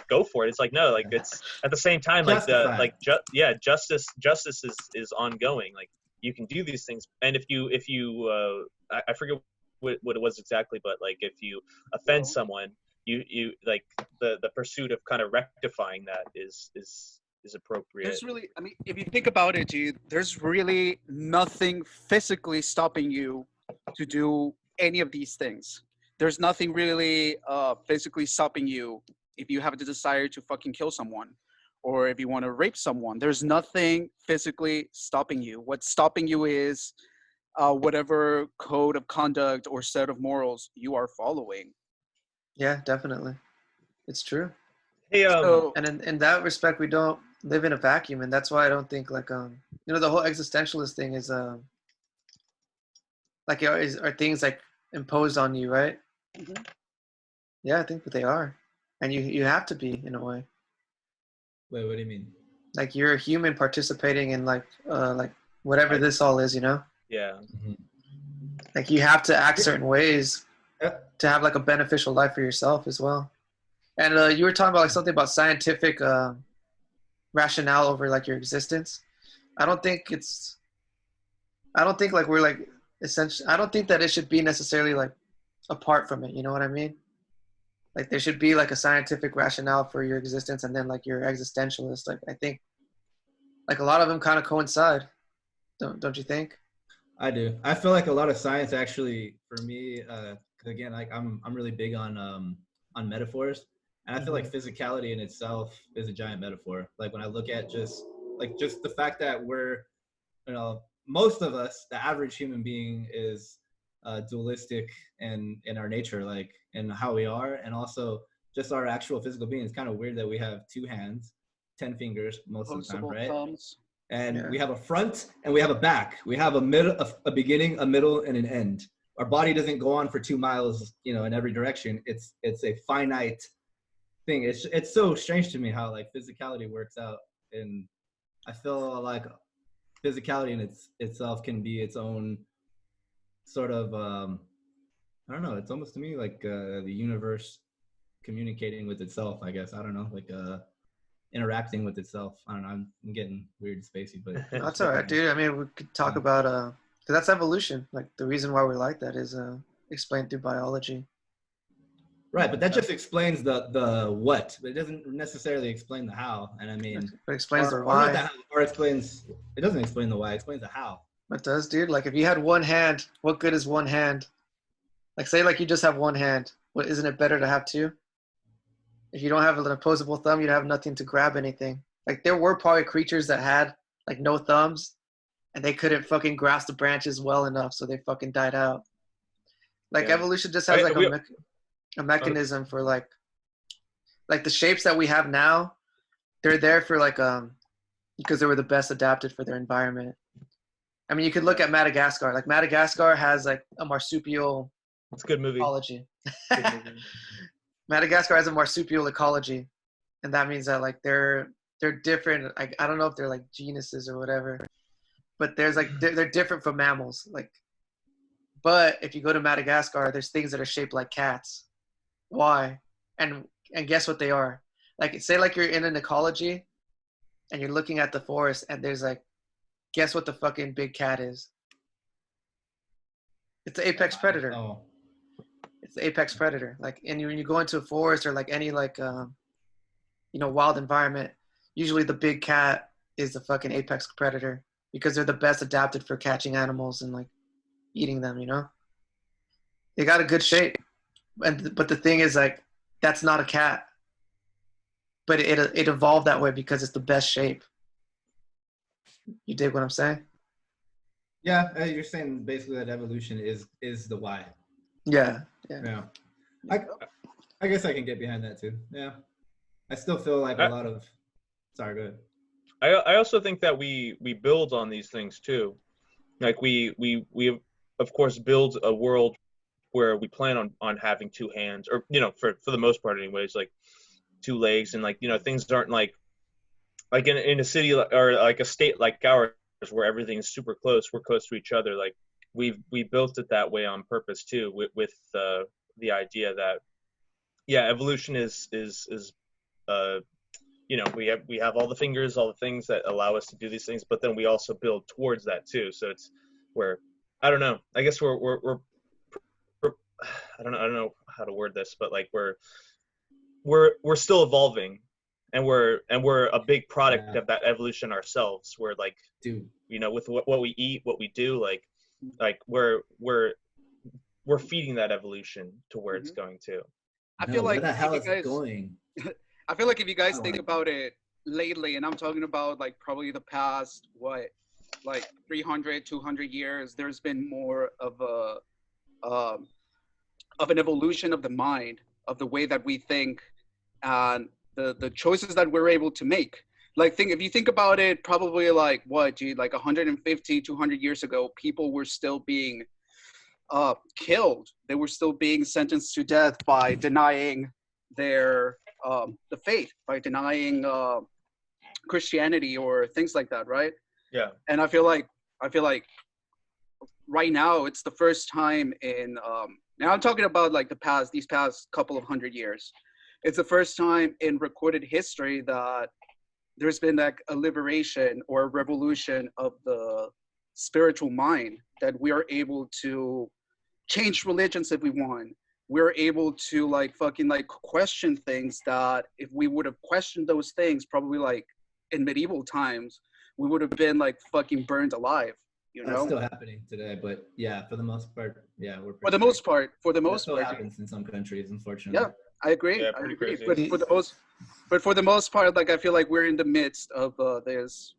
go for it. It's like no, like it's at the same time like justice is ongoing. Like you can do these things, and if you I forget what it was exactly, but like if you offend someone, you like the pursuit of kind of rectifying that is appropriate. There's really, I mean, if you think about it, dude, there's really nothing physically stopping you to do any of these things. There's nothing really physically stopping you if you have the desire to fucking kill someone, or if you want to rape someone. There's nothing physically stopping you. What's stopping you is whatever code of conduct or set of morals you are following. Yeah, definitely. It's true. Hey, So, And in that respect, we don't live in a vacuum, and that's why I don't think like the whole existentialist thing is like are things like imposed on you, right? Mhm. Yeah, I think that they are, and you have to be in a way. Wait, what do you mean? Like you're a human participating in like whatever this all is, yeah. Like you have to act certain ways Yeah. to have like a beneficial life for yourself as well. And you were talking about like something about scientific rationale over like your existence. I don't think like we're like essentially. I don't think that it should be necessarily like apart from it. You know what I mean? Like there should be like a scientific rationale for your existence, and then like your existentialist. Like I think like a lot of them kind of coincide. Don't you think? I do. I feel like a lot of science actually, for me, 'cause again, like I'm really big on metaphors, and I feel like physicality in itself is a giant metaphor. Like when I look at just the fact that we're, most of us, the average human being is dualistic in our nature, like in how we are, and also just our actual physical being. It's kind of weird that we have 2 hands, 10 fingers most of the time, opposable right? thumbs. And Yeah. we have a front and we have a back. We have a middle, a beginning, a middle, and an end. Our body doesn't go on for 2 miles, in every direction. It's a finite thing. It's so strange to me how like physicality works out, and I feel like physicality in itself can be its own sort of I don't know. It's almost to me like the universe communicating with itself. I guess I don't know, like interacting with itself. I don't know. I'm getting weird and spacey, but That's all right, dude. I mean, we could talk about 'cause that's evolution. Like the reason why we're like that is explained through biology. right. But that just explains the what, but it doesn't necessarily explain the how. And I mean, It explains the or not why. the how, or explains. It doesn't explain the why. It explains the how. It does, dude. Like if you had one hand, what good is one hand? Like say like you just have one hand. What isn't it better to have two? If you don't have an opposable thumb, you'd have nothing to grab anything. Like there were probably creatures that had like no thumbs and they couldn't fucking grasp the branches well enough, so they fucking died out. Like Yeah. evolution just has like a mechanism for like the shapes that we have now. They're there for like because they were the best adapted for their environment. I mean, you could look at Madagascar. Like Madagascar has like a marsupial It's a good movie. ecology. Good movie. Madagascar has a marsupial ecology, and that means that like they're different. Like I don't know if they're like genuses or whatever, but there's like they're different from mammals. Like, but if you go to Madagascar, there's things that are shaped like cats. Why? And guess what they are? Like say like you're in an ecology, and you're looking at the forest, and there's like, guess what the fucking big cat is? It's the apex predator. Oh. It's the apex predator. Like, and when you go into a forest or like any like wild environment, usually the big cat is the fucking apex predator because they're the best adapted for catching animals and like eating them. They got a good shape, but the thing is like that's not a cat, but it evolved that way because it's the best shape. You dig what I'm saying? Yeah, you're saying basically that evolution is the why. Yeah. I guess I can get behind that too. Yeah, I still feel like a lot of. Sorry, go ahead. I also think that we build on these things too. Like we of course build a world where we plan on having 2 hands, or for the most part anyways, like 2 legs, and like things aren't like in a city or like a state like ours where everything is super close. We're close to each other. Like we built it that way on purpose too, with the idea that evolution is we have all the fingers, all the things that allow us to do these things, but then we also build towards that too. So it's where I don't know. I guess we're I don't know how to word this, but like we're still evolving, and we're a big product of that evolution ourselves. We're like, dude, with what we eat, what we do, like we're feeding that evolution to where it's going to. I feel like where the hell is it going? I feel like if you guys think about it lately, and I'm talking about like probably the past, like 300, 200 years, there's been more um, of an evolution of the mind, of the way that we think, and the choices that we're able to make. Like, if you think about it, probably like like 150, 200 years ago, people were still being killed. They were still being sentenced to death by denying their the faith, by denying Christianity or things like that, right? Yeah. And I feel like right now it's the first time in now I'm talking about like these past couple of 100 years. It's the first time in recorded history that there's been like a liberation or a revolution of the spiritual mind, that we are able to change religions if we want. We're able to like fucking like question things that if we would have questioned those things probably like in medieval times, we would have been like fucking burned alive. You know, that's still happening today, but yeah, for the most part, yeah, we're for the most part, that still happens in some countries, unfortunately. Yeah, I agree. Yeah, I pretty agree. crazy. But for the most part, like I feel like we're in the midst of this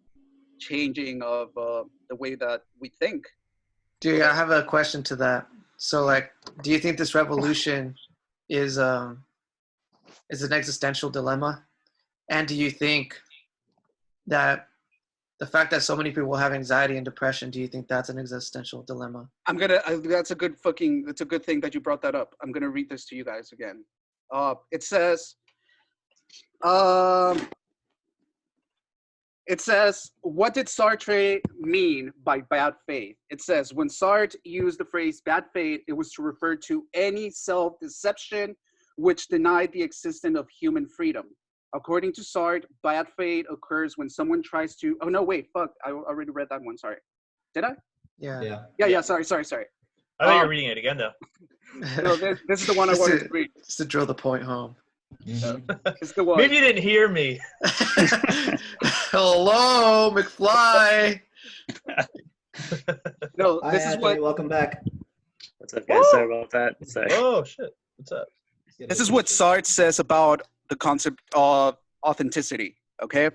changing of the way that we think. Dude, I have a question to that. So, like, do you think this revolution is an existential dilemma? And do you think that the fact that so many people have anxiety and depression, do you think that's an existential dilemma? That's a good thing that you brought that up. I'm gonna read this to you guys again. It says, what did Sartre mean by bad faith? It says, when Sartre used the phrase bad faith, it was to refer to any self-deception which denied the existence of human freedom. According to Sartre, bad faith occurs when someone tries to, oh no, wait, fuck, I already read that one, sorry. Did I? Yeah. Yeah, sorry. I thought you were reading it again, though. No, this is the one I wanted to read. Just to drill the point home. Mm-hmm. It's the one. Maybe you didn't hear me. Hello, McFly. No, Hi, this is what. welcome back. What's up, guys? Sorry about that. Sorry. Oh shit! What's up? This is what Sartre says about the concept of authenticity. Okay.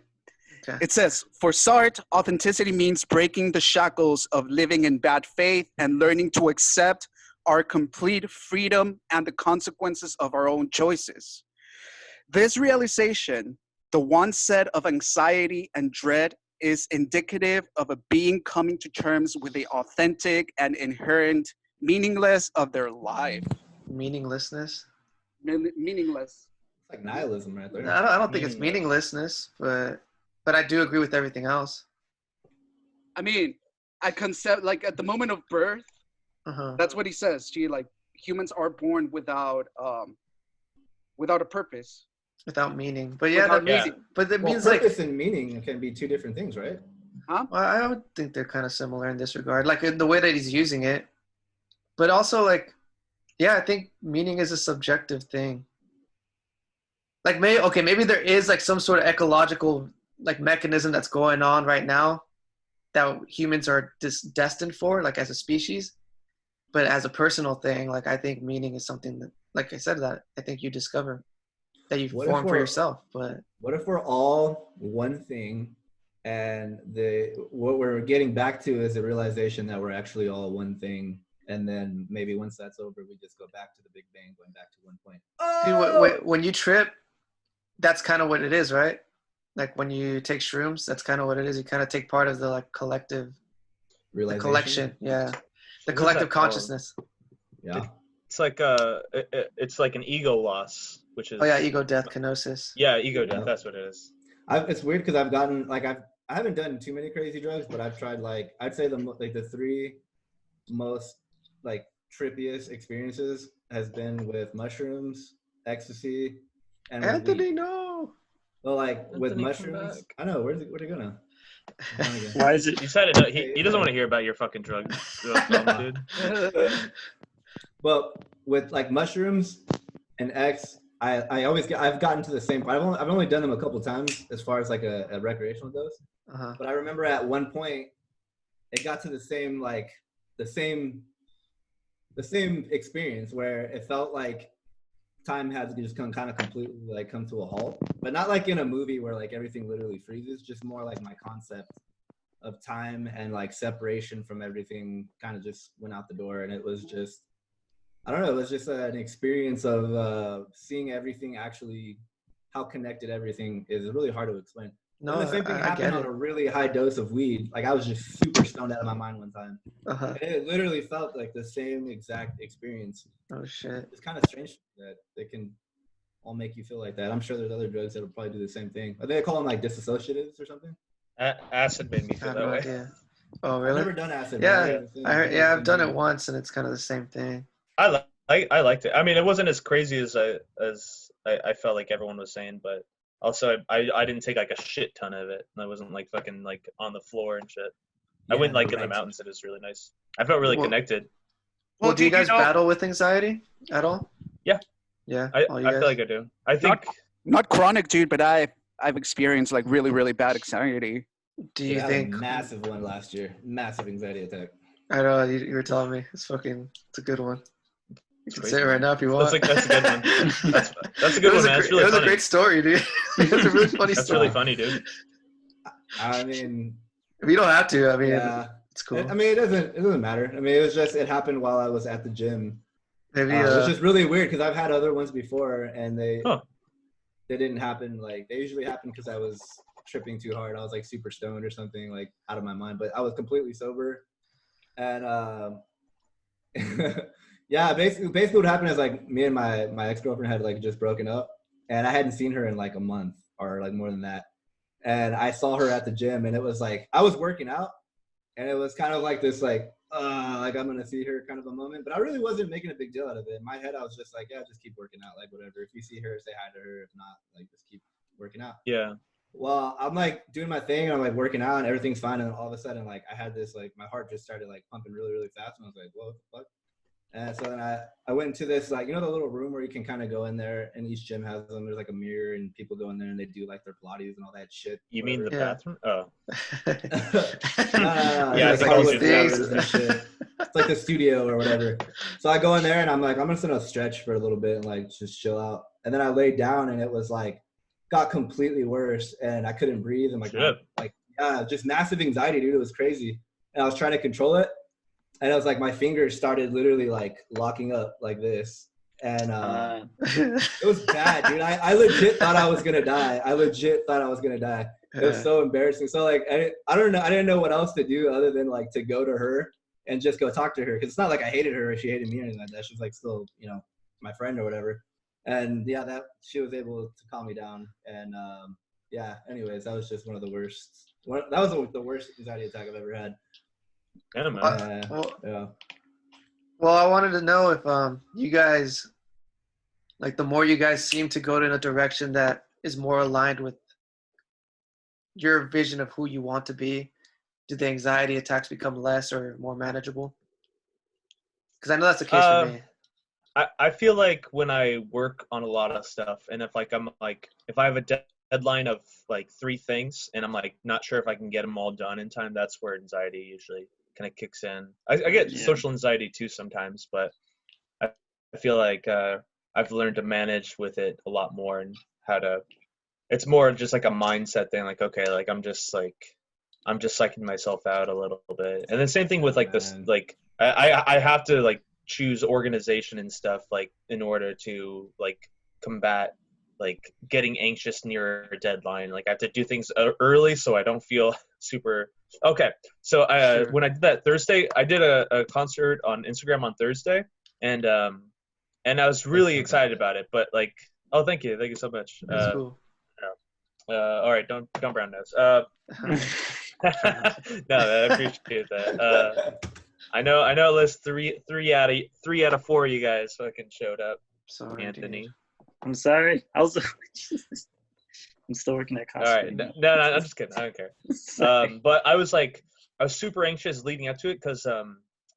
It says, for Sartre, authenticity means breaking the shackles of living in bad faith and learning to accept our complete freedom and the consequences of our own choices. This realization, the onset of anxiety and dread, is indicative of a being coming to terms with the authentic and inherent meaningless of their life. Meaninglessness? Meaningless. It's like nihilism right there. I don't think it's meaninglessness, but I do agree with everything else. I mean, like at the moment of birth, that's what he says. Like humans are born without a purpose, without meaning. But yeah, but it means purpose and meaning can be two different things, right? Huh? Well, I would think they're kind of similar in this regard, like in the way that he's using it. But also, like, yeah, I think meaning is a subjective thing. Like, maybe there is like some sort of ecological like mechanism that's going on right now that humans are destined for, like as a species. But as a personal thing, like I think meaning is something that, like I said, that I think you discover, that you form for yourself. But what if we're all one thing, and what we're getting back to is the realization that we're actually all one thing, and then maybe once that's over, we just go back to the Big Bang, going back to one point. Dude, when you trip, that's kind of what it is, right? Like when you take shrooms, that's kind of what it is. You kind of take part of the like collective, the collection, yeah, the collective consciousness. Yeah, it's like it's like an ego loss, which is ego death, kenosis. Yeah, ego death. That's what it is. It's weird because I've gotten like I haven't done too many crazy drugs, but I've tried like I'd say the three most like trippiest experiences has been with mushrooms, ecstasy, and Anthony, no. Well, like with mushrooms, I know where'd he go now? Why is it? You said it. He doesn't want to hear about your fucking drug dude. Well, with like mushrooms and X, I've gotten to the same point. I've only done them a couple times as far as like a recreational dose. But I remember at one point it got to the same experience where it felt like time has just kind of completely like come to a halt, but not like in a movie where like everything literally freezes, just more like my concept of time and like separation from everything kind of just went out the door. And it was just, I don't know, it was just an experience of seeing everything actually, how connected everything is. It's really hard to explain. No, and the same thing I happened get on it. a really high dose of weed. Like I was just super stoned out of my mind one time. Uh-huh. And it literally felt like the same exact experience. Oh shit. It's kind of strange that they can all make you feel like that. I'm sure there's other drugs that will probably do the same thing. Are they call them like disassociatives or something? Acid made me I feel have that no way. idea. Oh I've really? never done acid. Yeah, but I've done it once, and it's kind of the same thing. I liked it. I mean, it wasn't as crazy as I felt like everyone was saying, but also I didn't take like a shit ton of it. I wasn't like fucking like on the floor and shit. I went like in the mountains. It was really nice. I felt really connected. Well, do you guys battle with anxiety at all? Yeah. Yeah. I feel like I do. I think not chronic, dude, but I've experienced like really, really bad anxiety. Do you think a massive one last year? Massive anxiety attack. I know you were telling me it's a good one. You can say it right now if you want. That's a good one. That's a good one, man. It's really funny. It was a great story, dude. It was a really funny story. That's really funny, dude. I mean, if you don't have to, I mean, yeah, it's cool. I mean, it doesn't matter. I mean, it happened while I was at the gym. Maybe it's just really weird because I've had other ones before and they didn't happen. Like they usually happen because I was tripping too hard. I was like super stoned or something, like out of my mind, but I was completely sober. And yeah, basically what happened is like me and my ex-girlfriend had like just broken up and I hadn't seen her in like a month or like more than that. And I saw her at the gym and it was like I was working out and it was kind of like this like I'm gonna see her kind of a moment, but I really wasn't making a big deal out of it. In my head I was just like, yeah, just keep working out, like whatever. If you see her, say hi to her. If not, like just keep working out. Yeah. Well, I'm like doing my thing and I'm like working out and everything's fine. And all of a sudden, like I had this, like my heart just started like pumping really, really fast. And I was like, what the fuck? And so then I went into this, like, you know, the little room where you can kind of go in there and each gym has them. There's like a mirror and people go in there and they do like their Pilates and all that shit. You mean the bathroom? Oh. Yeah, I think I was and shit. It's like the studio or whatever. So I go in there and I'm like, I'm just gonna stretch for a little bit and like just chill out. And then I laid down and it was like, got completely worse and I couldn't breathe and just massive anxiety, dude. It was crazy. And I was trying to control it. And it was like my fingers started literally like locking up like this. And it was bad, dude. I legit thought I was gonna die. It was so embarrassing. So like I don't know. I didn't know what else to do other than like to go to her and just go talk to her. Cause it's not like I hated her or she hated me or anything like that. She's like still, you know, my friend or whatever. And yeah, that she was able to calm me down. And yeah, anyways, that was just one of the worst. That was the worst anxiety attack I've ever had. Yeah, man. Yeah. Well, I wanted to know if you guys, like, the more you guys seem to go in a direction that is more aligned with your vision of who you want to be, do the anxiety attacks become less or more manageable? Because I know that's the case for me. I feel like when I work on a lot of stuff, and if I have a deadline of like 3 things, and I'm like not sure if I can get them all done in time, that's where anxiety usually kind of kicks in. I get social anxiety too sometimes, but I feel like I've learned to manage with it a lot more and how to. It's more just like a mindset thing. Like, okay, like I'm just psyching myself out a little bit, and the same thing with like this. Like I have to like choose organization and stuff like in order to like combat like getting anxious near a deadline. Like I have to do things early so I don't feel super okay. So when I did that Thursday, I did a concert on Instagram on Thursday, and I was really excited about it. But like, oh, thank you so much. That's cool. All right, don't brown nose. No, I appreciate that. I know. List three out of 4 of you guys fucking showed up. Sorry, Anthony. Dude. I'm sorry. I'm still working at Costco. All right, no, I'm just kidding. I don't care. But I was super anxious leading up to it because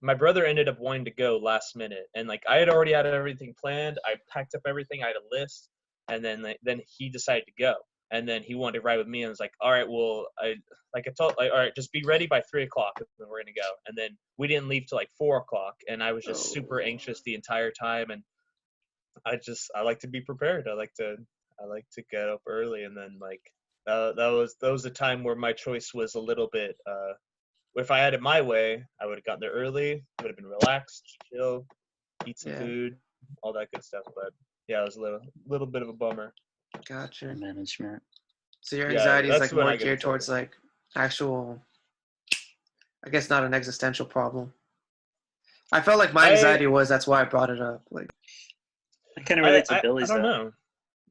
my brother ended up wanting to go last minute, and like I had already had everything planned. I packed up everything. I had a list, and then he decided to go. And then he wanted to ride with me, and was like, "All right, well, I told, like, all right, just be ready by 3:00, and then we're gonna go." And then we didn't leave till like 4:00, and I was just super anxious the entire time. And I like to be prepared. I like to get up early, and then like that was a time where my choice was a little bit. If I had it my way, I would have gotten there early. Would have been relaxed, chill, eat some food, all that good stuff. But yeah, it was a little bit of a bummer. Gotcha. Management. So your anxiety is like when more I get geared towards like actual, I guess not an existential problem. I felt like my anxiety was, that's why I brought it up. Like, I kind of relate to Billy's. I don't know.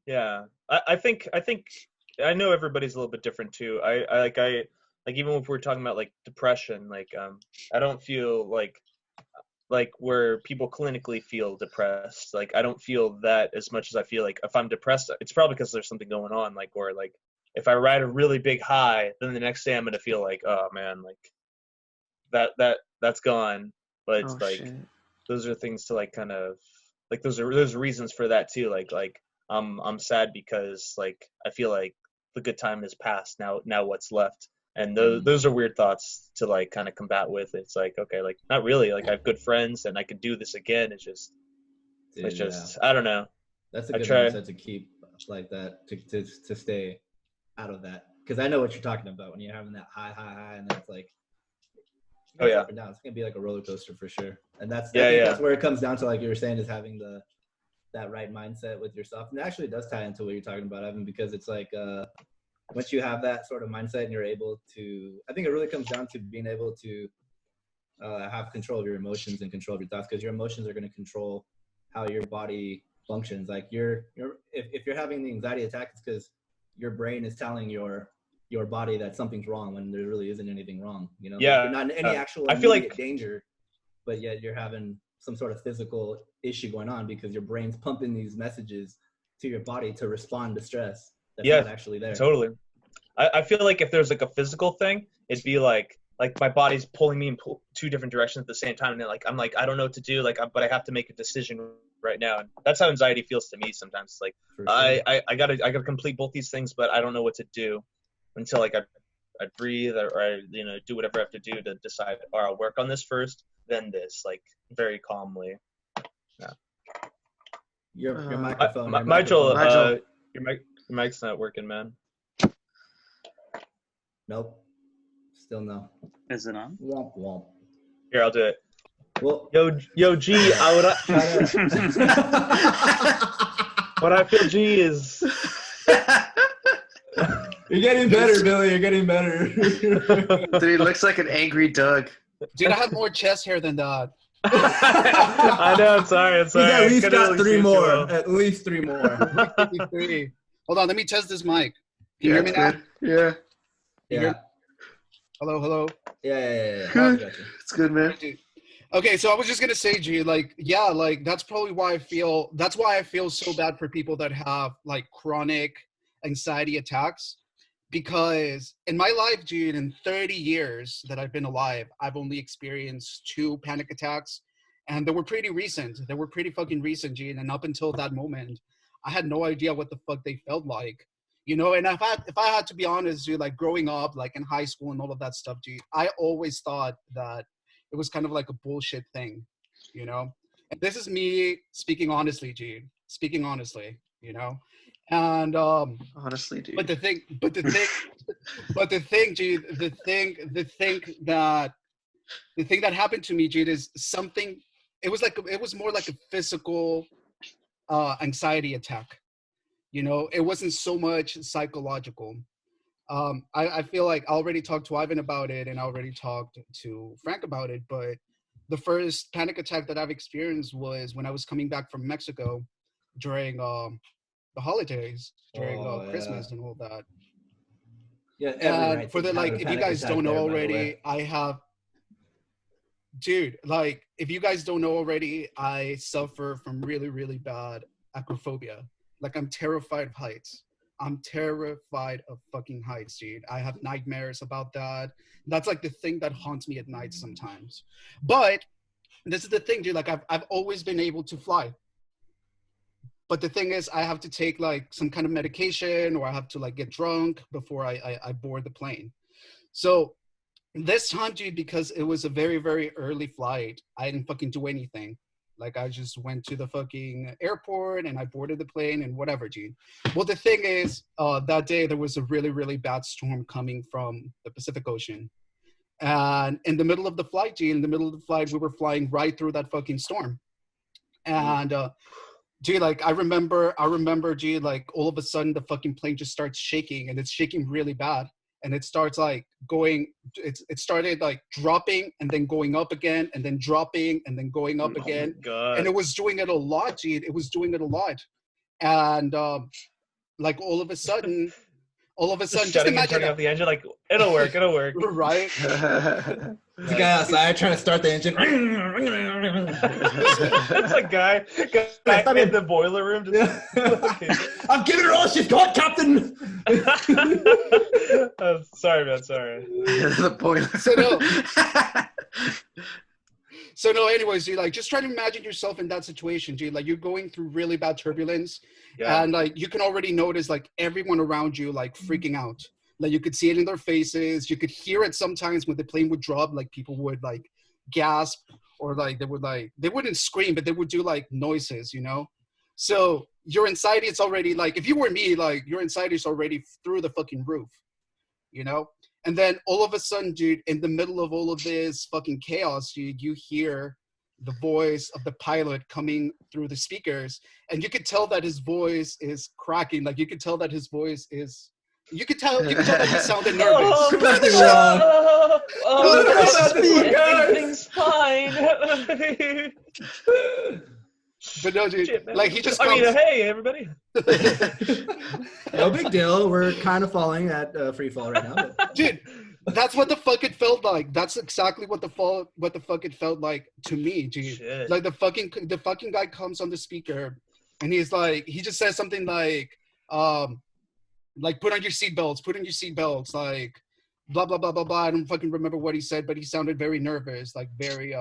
Yeah, I think I know everybody's a little bit different too. I like even if we're talking about like depression, like I don't feel like where people clinically feel depressed. Like I don't feel that as much as I feel like if I'm depressed, it's probably because there's something going on. Like, or like if I ride a really big high, then the next day I'm gonna feel like, oh man, like that's gone. But it's shit. Those are things to like kind of like there's reasons for that too. Like I'm sad because like I feel like the good time has passed. Now what's left? And those are weird thoughts to like kind of combat with. It's like, okay, like not really. Like I have good friends and I could do this again. It's just I don't know. That's a good mindset to keep like that to stay out of that, because I know what you're talking about when you're having that high and then it's like up and down. It's gonna be like a roller coaster for sure. And that's that's where it comes down to, like you were saying, is having that right mindset with yourself. And it actually does tie into what you're talking about, Evan, because it's like once you have that sort of mindset and you're able to, I think it really comes down to being able to have control of your emotions and control of your thoughts, because your emotions are going to control how your body functions. Like if you're having the anxiety attack, it's because your brain is telling your body that something's wrong when there really isn't anything wrong. You know, yeah, you're not in any actual I feel like danger, but yet you're having some sort of physical issue going on because your brain's pumping these messages to your body to respond to stress that's not actually there. Totally. I feel like if there's like a physical thing, it'd be like my body's pulling me in two different directions at the same time, and then like I'm like I don't know what to do, like but I have to make a decision right now. And that's how anxiety feels to me sometimes. It's like sure. I gotta complete both these things, but I don't know what to do until like I breathe or I do whatever I have to do to decide. Or I'll work on this first, then this, like very calmly. Yeah. Your microphone. Nigel, your mic's not working, man. Nope. Still no. Is it on? Womp womp. Here, I'll do it. Well, yo, G, what I feel, G, is... You're getting better, Billy. You're getting better. Dude, he looks like an angry Doug. Dude, I have more chest hair than that. I know, I'm sorry. He's at least got three more. At least three more. Three. Hold on, let me test this mic. Can you hear me now? Yeah. Yeah. Hello. Yeah. Good. It's good, man. Okay, so I was just gonna say, G, like that's probably why I feel so bad for people that have like chronic anxiety attacks, because in my life, G, in 30 years that I've been alive, I've only experienced 2 panic attacks, and they were pretty recent. They were pretty fucking recent, G, and up until that moment, I had no idea what the fuck they felt like. You know, and if I had to be honest, dude, like growing up, like in high school and all of that stuff, G, I always thought that it was kind of like a bullshit thing, you know? And this is me speaking honestly, G, you know? And honestly, dude. But the thing, G, the thing that happened to me, G, is something. It was more like a physical anxiety attack. You know, it wasn't so much psychological. I feel like I already talked to Ivan about it and I already talked to Frank about it, but the first panic attack that I've experienced was when I was coming back from Mexico during the holidays, during Christmas and all that. Yeah, and for the, like, if you guys don't know already, I have, dude, like, if you guys don't know already, I suffer from really, really bad acrophobia. Like, I'm terrified of heights. I'm terrified of fucking heights, dude. I have nightmares about that. That's like the thing that haunts me at night sometimes. But this is the thing, dude. Like, I've always been able to fly. But the thing is, I have to take like some kind of medication, or I have to like get drunk before I board the plane. So this time, dude, because it was a very, very early flight, I didn't fucking do anything. Like I just went to the fucking airport and I boarded the plane and whatever, G. Well, the thing is, that day there was a really, really bad storm coming from the Pacific Ocean. And in the middle of the flight, G, in the middle of the flight, we were flying right through that fucking storm. And G, like I remember, G, like all of a sudden the fucking plane just starts shaking, and it's shaking really bad. And it starts like going, it started like dropping and then going up again and then dropping and then going up again. God. And it was doing it a lot, G. It was doing it a lot. And like all of a sudden, just imagine turning off the engine, like it'll work. Right? There's a guy outside trying to start the engine. That's a guy in the boiler room. I'm giving her all she's got, Captain. Sorry, man. Sorry. The boiler. So no, anyways, dude, like just try to imagine yourself in that situation, dude. Like you're going through really bad turbulence, and like you can already notice like everyone around you like freaking out. Like you could see it in their faces. You could hear it sometimes when the plane would drop. Like people would like gasp, or like they wouldn't scream, but they would do like noises, you know. So your anxiety is already like, if you were me, like your anxiety is already through the fucking roof, you know. And then all of a sudden, dude, in the middle of all of this fucking chaos, dude, you hear the voice of the pilot coming through the speakers, and you could tell that his voice is cracking. Like you could tell that his voice is. You could tell that he sounded nervous. Everything's fine. But no, dude, Shit, like he just. I mean, hey, everybody. No big deal. We're kind of falling at free fall right now. But. Dude, that's what the fuck it felt like. That's exactly what the fuck it felt like to me, dude. Shit. Like the fucking guy comes on the speaker, and he's like, he just says something like put on your seatbelts, like blah blah blah blah blah. I don't fucking remember what he said, but he sounded very nervous, like very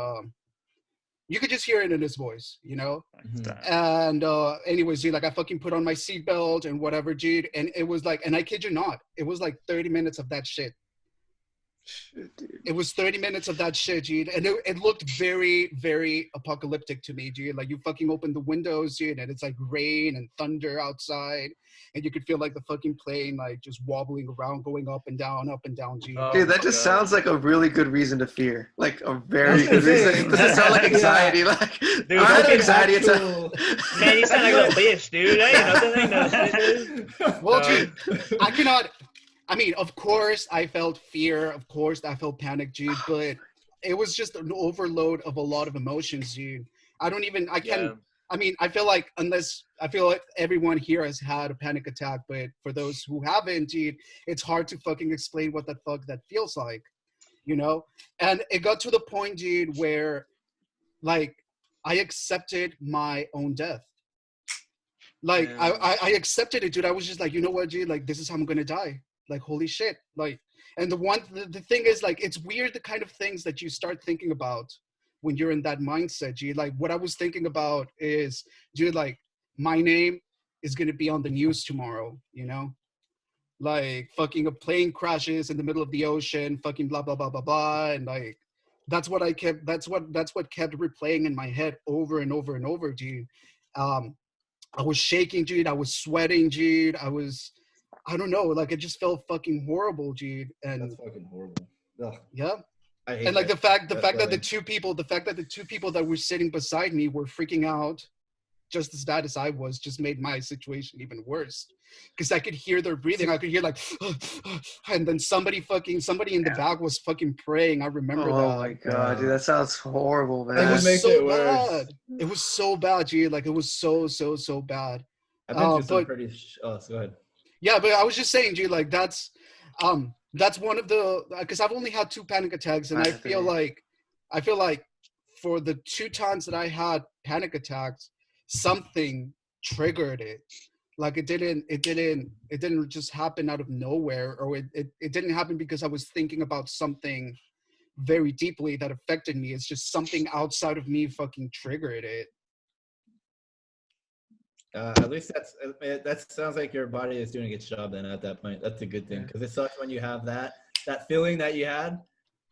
you could just hear it in his voice, you know? And anyways, dude, like I fucking put on my seatbelt and whatever, dude. And it was like, and I kid you not, it was like 30 minutes of that shit. Shit, dude. It was 30 minutes of that shit, dude. And it looked very, very apocalyptic to me, dude. Like you fucking open the windows, dude, and it's like rain and thunder outside. And you could feel like the fucking plane like just wobbling around, going up and down, dude. Dude, that just sounds like a really good reason to fear. Like a very good reason. It doesn't sound like anxiety. Like, dude, I have anxiety attack. Man, you sound like a little bitch, dude. Ain't nothing. Well, dude, I mean, of course I felt fear. Of course I felt panic, dude. But it was just an overload of a lot of emotions, dude. I mean, I feel like everyone here has had a panic attack, but for those who haven't, dude, it's hard to fucking explain what the fuck that feels like, you know? And it got to the point, dude, where like I accepted my own death. Like I accepted it, dude. I was just like, you know what, dude, like this is how I'm gonna die. Like, holy shit. Like, and the thing is, like, it's weird the kind of things that you start thinking about when you're in that mindset, G. Like, what I was thinking about is, dude, like, my name is going to be on the news tomorrow, you know? Like, fucking a plane crashes in the middle of the ocean, fucking blah, blah, blah, blah, blah. And, like, that's what kept replaying in my head over and over and over, dude. I was shaking, dude. I was sweating, dude. I don't know, like, it just felt fucking horrible, dude. And that's fucking horrible. Ugh. Yeah. I hate and like that. the fact that the two people that were sitting beside me were freaking out just as bad as I was just made my situation even worse. Because I could hear their breathing. I could hear like, and then somebody in the back was fucking praying. I remember that. Oh my god, dude, that sounds horrible, man. It was makes so it worse. bad. It was so bad, dude. Like it was so bad. I've been through some pretty. So go ahead. Yeah, but I was just saying, dude, like that's one of the, because I've only had 2 panic attacks, and I feel like for the 2 times that I had panic attacks, something triggered it. Like it didn't just happen out of nowhere, or it didn't happen because I was thinking about something very deeply that affected me. It's just something outside of me fucking triggered it. At least that sounds like your body is doing its job then at that point. That's a good thing, because it sucks when you have that feeling that you had,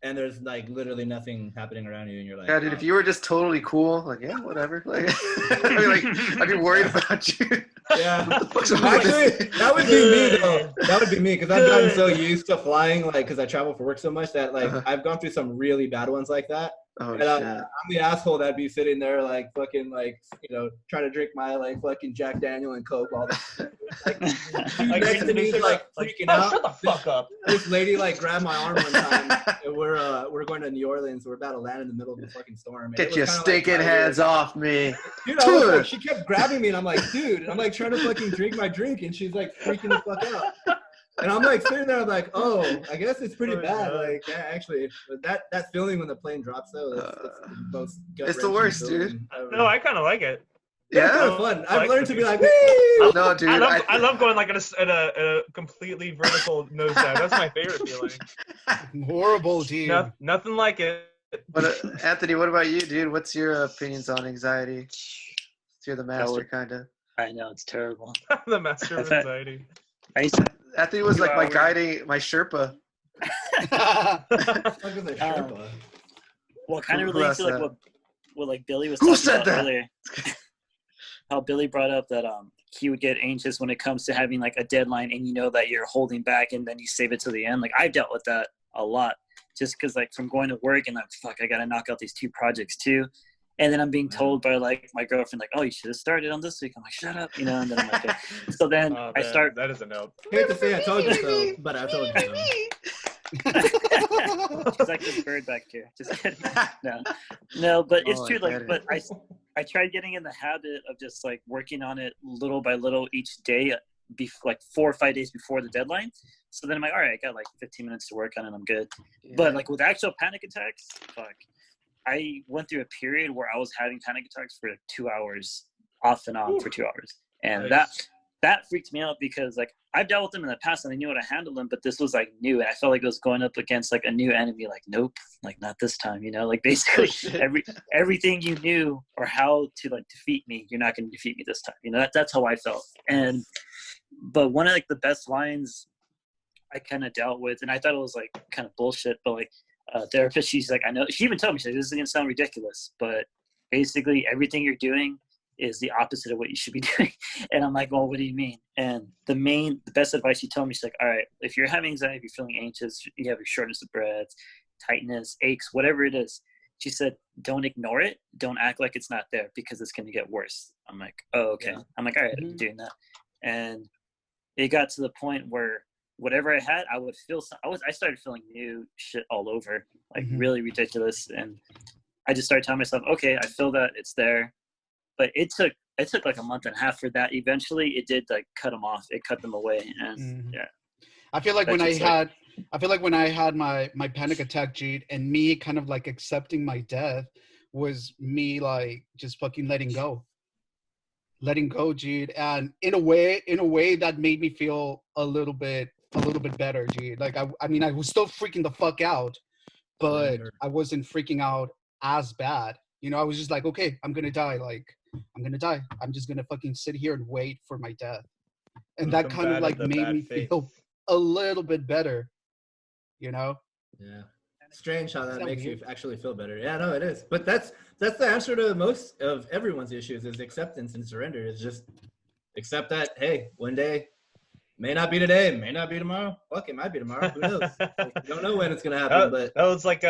and there's like literally nothing happening around you, and you're like, Yeah, dude, if you were just totally cool, like, yeah, whatever. Like, I'd be worried about you. Yeah. What the fuck's wrong with Actually, this? that would be me though. That would be me because I've gotten so used to flying, like, because I travel for work so much that like I've gone through some really bad ones like that. Oh, And I'm the asshole that'd be sitting there like fucking like, you know, trying to drink my like fucking Jack Daniel and Coke all the like, dude next to me like freaking out. Shut the fuck up. This lady like grabbed my arm one time. And we're going to New Orleans. We're about to land in the middle of the fucking storm. Get your stinking hands off me. Dude, I was like, she kept grabbing me and I'm like, dude, and I'm like trying to fucking drink my drink and she's like freaking the fuck out. And I'm like sitting there, I'm like, oh, I guess it's pretty bad. Like, yeah, actually, but that feeling when the plane drops, though, that's the most it's the worst, dude. No, I kind of like it. Yeah, it's kind of fun. I've learned to be like, wee! No, dude. I love going like at a completely vertical nosedive. That's my favorite feeling. Horrible, dude. Nothing like it. But Anthony, what about you, dude? What's your opinions on anxiety? You're the master, kind of. I know, it's terrible. The master of anxiety. Anthony was like my guiding, my Sherpa. Well, kind of relates to like what like Billy was talking about earlier. How Billy brought up that he would get anxious when it comes to having like a deadline and you know that you're holding back and then you save it to the end. Like I've dealt with that a lot just because like from going to work and like fuck I gotta knock out these 2 projects too. And then I'm being told by like my girlfriend, like, oh, you should have started on this week. I'm like, shut up, you know. And then I'm like, okay. So then I start. That is a no. I hate to say I told you so, but I told you so. She's like this bird back here. Just kidding. No, but it's true. Like, but I tried getting in the habit of just like working on it little by little each day, like 4 or 5 days before the deadline. So then I'm like, all right, I got like 15 minutes to work on it. I'm good. Yeah. But like with actual panic attacks, fuck. I went through a period where I was having panic attacks for 2 hours, off and on for 2 hours. And nice. that freaked me out because like I've dealt with them in the past and I knew how to handle them, but this was like new. And I felt like it was going up against like a new enemy. Like, nope, like not this time, you know, like basically everything you knew or how to like defeat me, you're not going to defeat me this time. You know, that's how I felt. But one of like the best lines I kind of dealt with, and I thought it was like kind of bullshit, but like, therapist, she's like, I know, she even told me, she's like, this is going to sound ridiculous, but basically everything you're doing is the opposite of what you should be doing. And I'm like, well, what do you mean? And the best advice she told me, she's like, all right, if you're having anxiety, if you're feeling anxious, you have your shortness of breath, tightness, aches, whatever it is, she said, don't ignore it. Don't act like it's not there because it's going to get worse. I'm like, oh, okay. Yeah. I'm like, all right, I'm doing that. And it got to the point where whatever I had, I would feel. I started feeling new shit all over, like really ridiculous. And I just started telling myself, okay, I feel that it's there. But it took like a month and a half for that. Eventually, it did like cut them off. It cut them away, and yeah. I feel like when I had my panic attack, Jude, and me kind of like accepting my death was me like just fucking letting go, Jude. And in a way that made me feel a little bit better, Jude. Like I mean, I was still freaking the fuck out, but I wasn't freaking out as bad. You know, I was just like, okay, I'm gonna die. Like, I'm gonna die. I'm just gonna fucking sit here and wait for my death. And that kind of like made me feel a little bit better, you know? Yeah. Strange how that makes you actually feel better. Yeah, no, it is. But that's the answer to most of everyone's issues is acceptance and surrender. Is just accept that, hey, one day may not be today, may not be tomorrow. Fuck, it might be tomorrow. Who knows? Like, you don't know when it's gonna happen. But that was like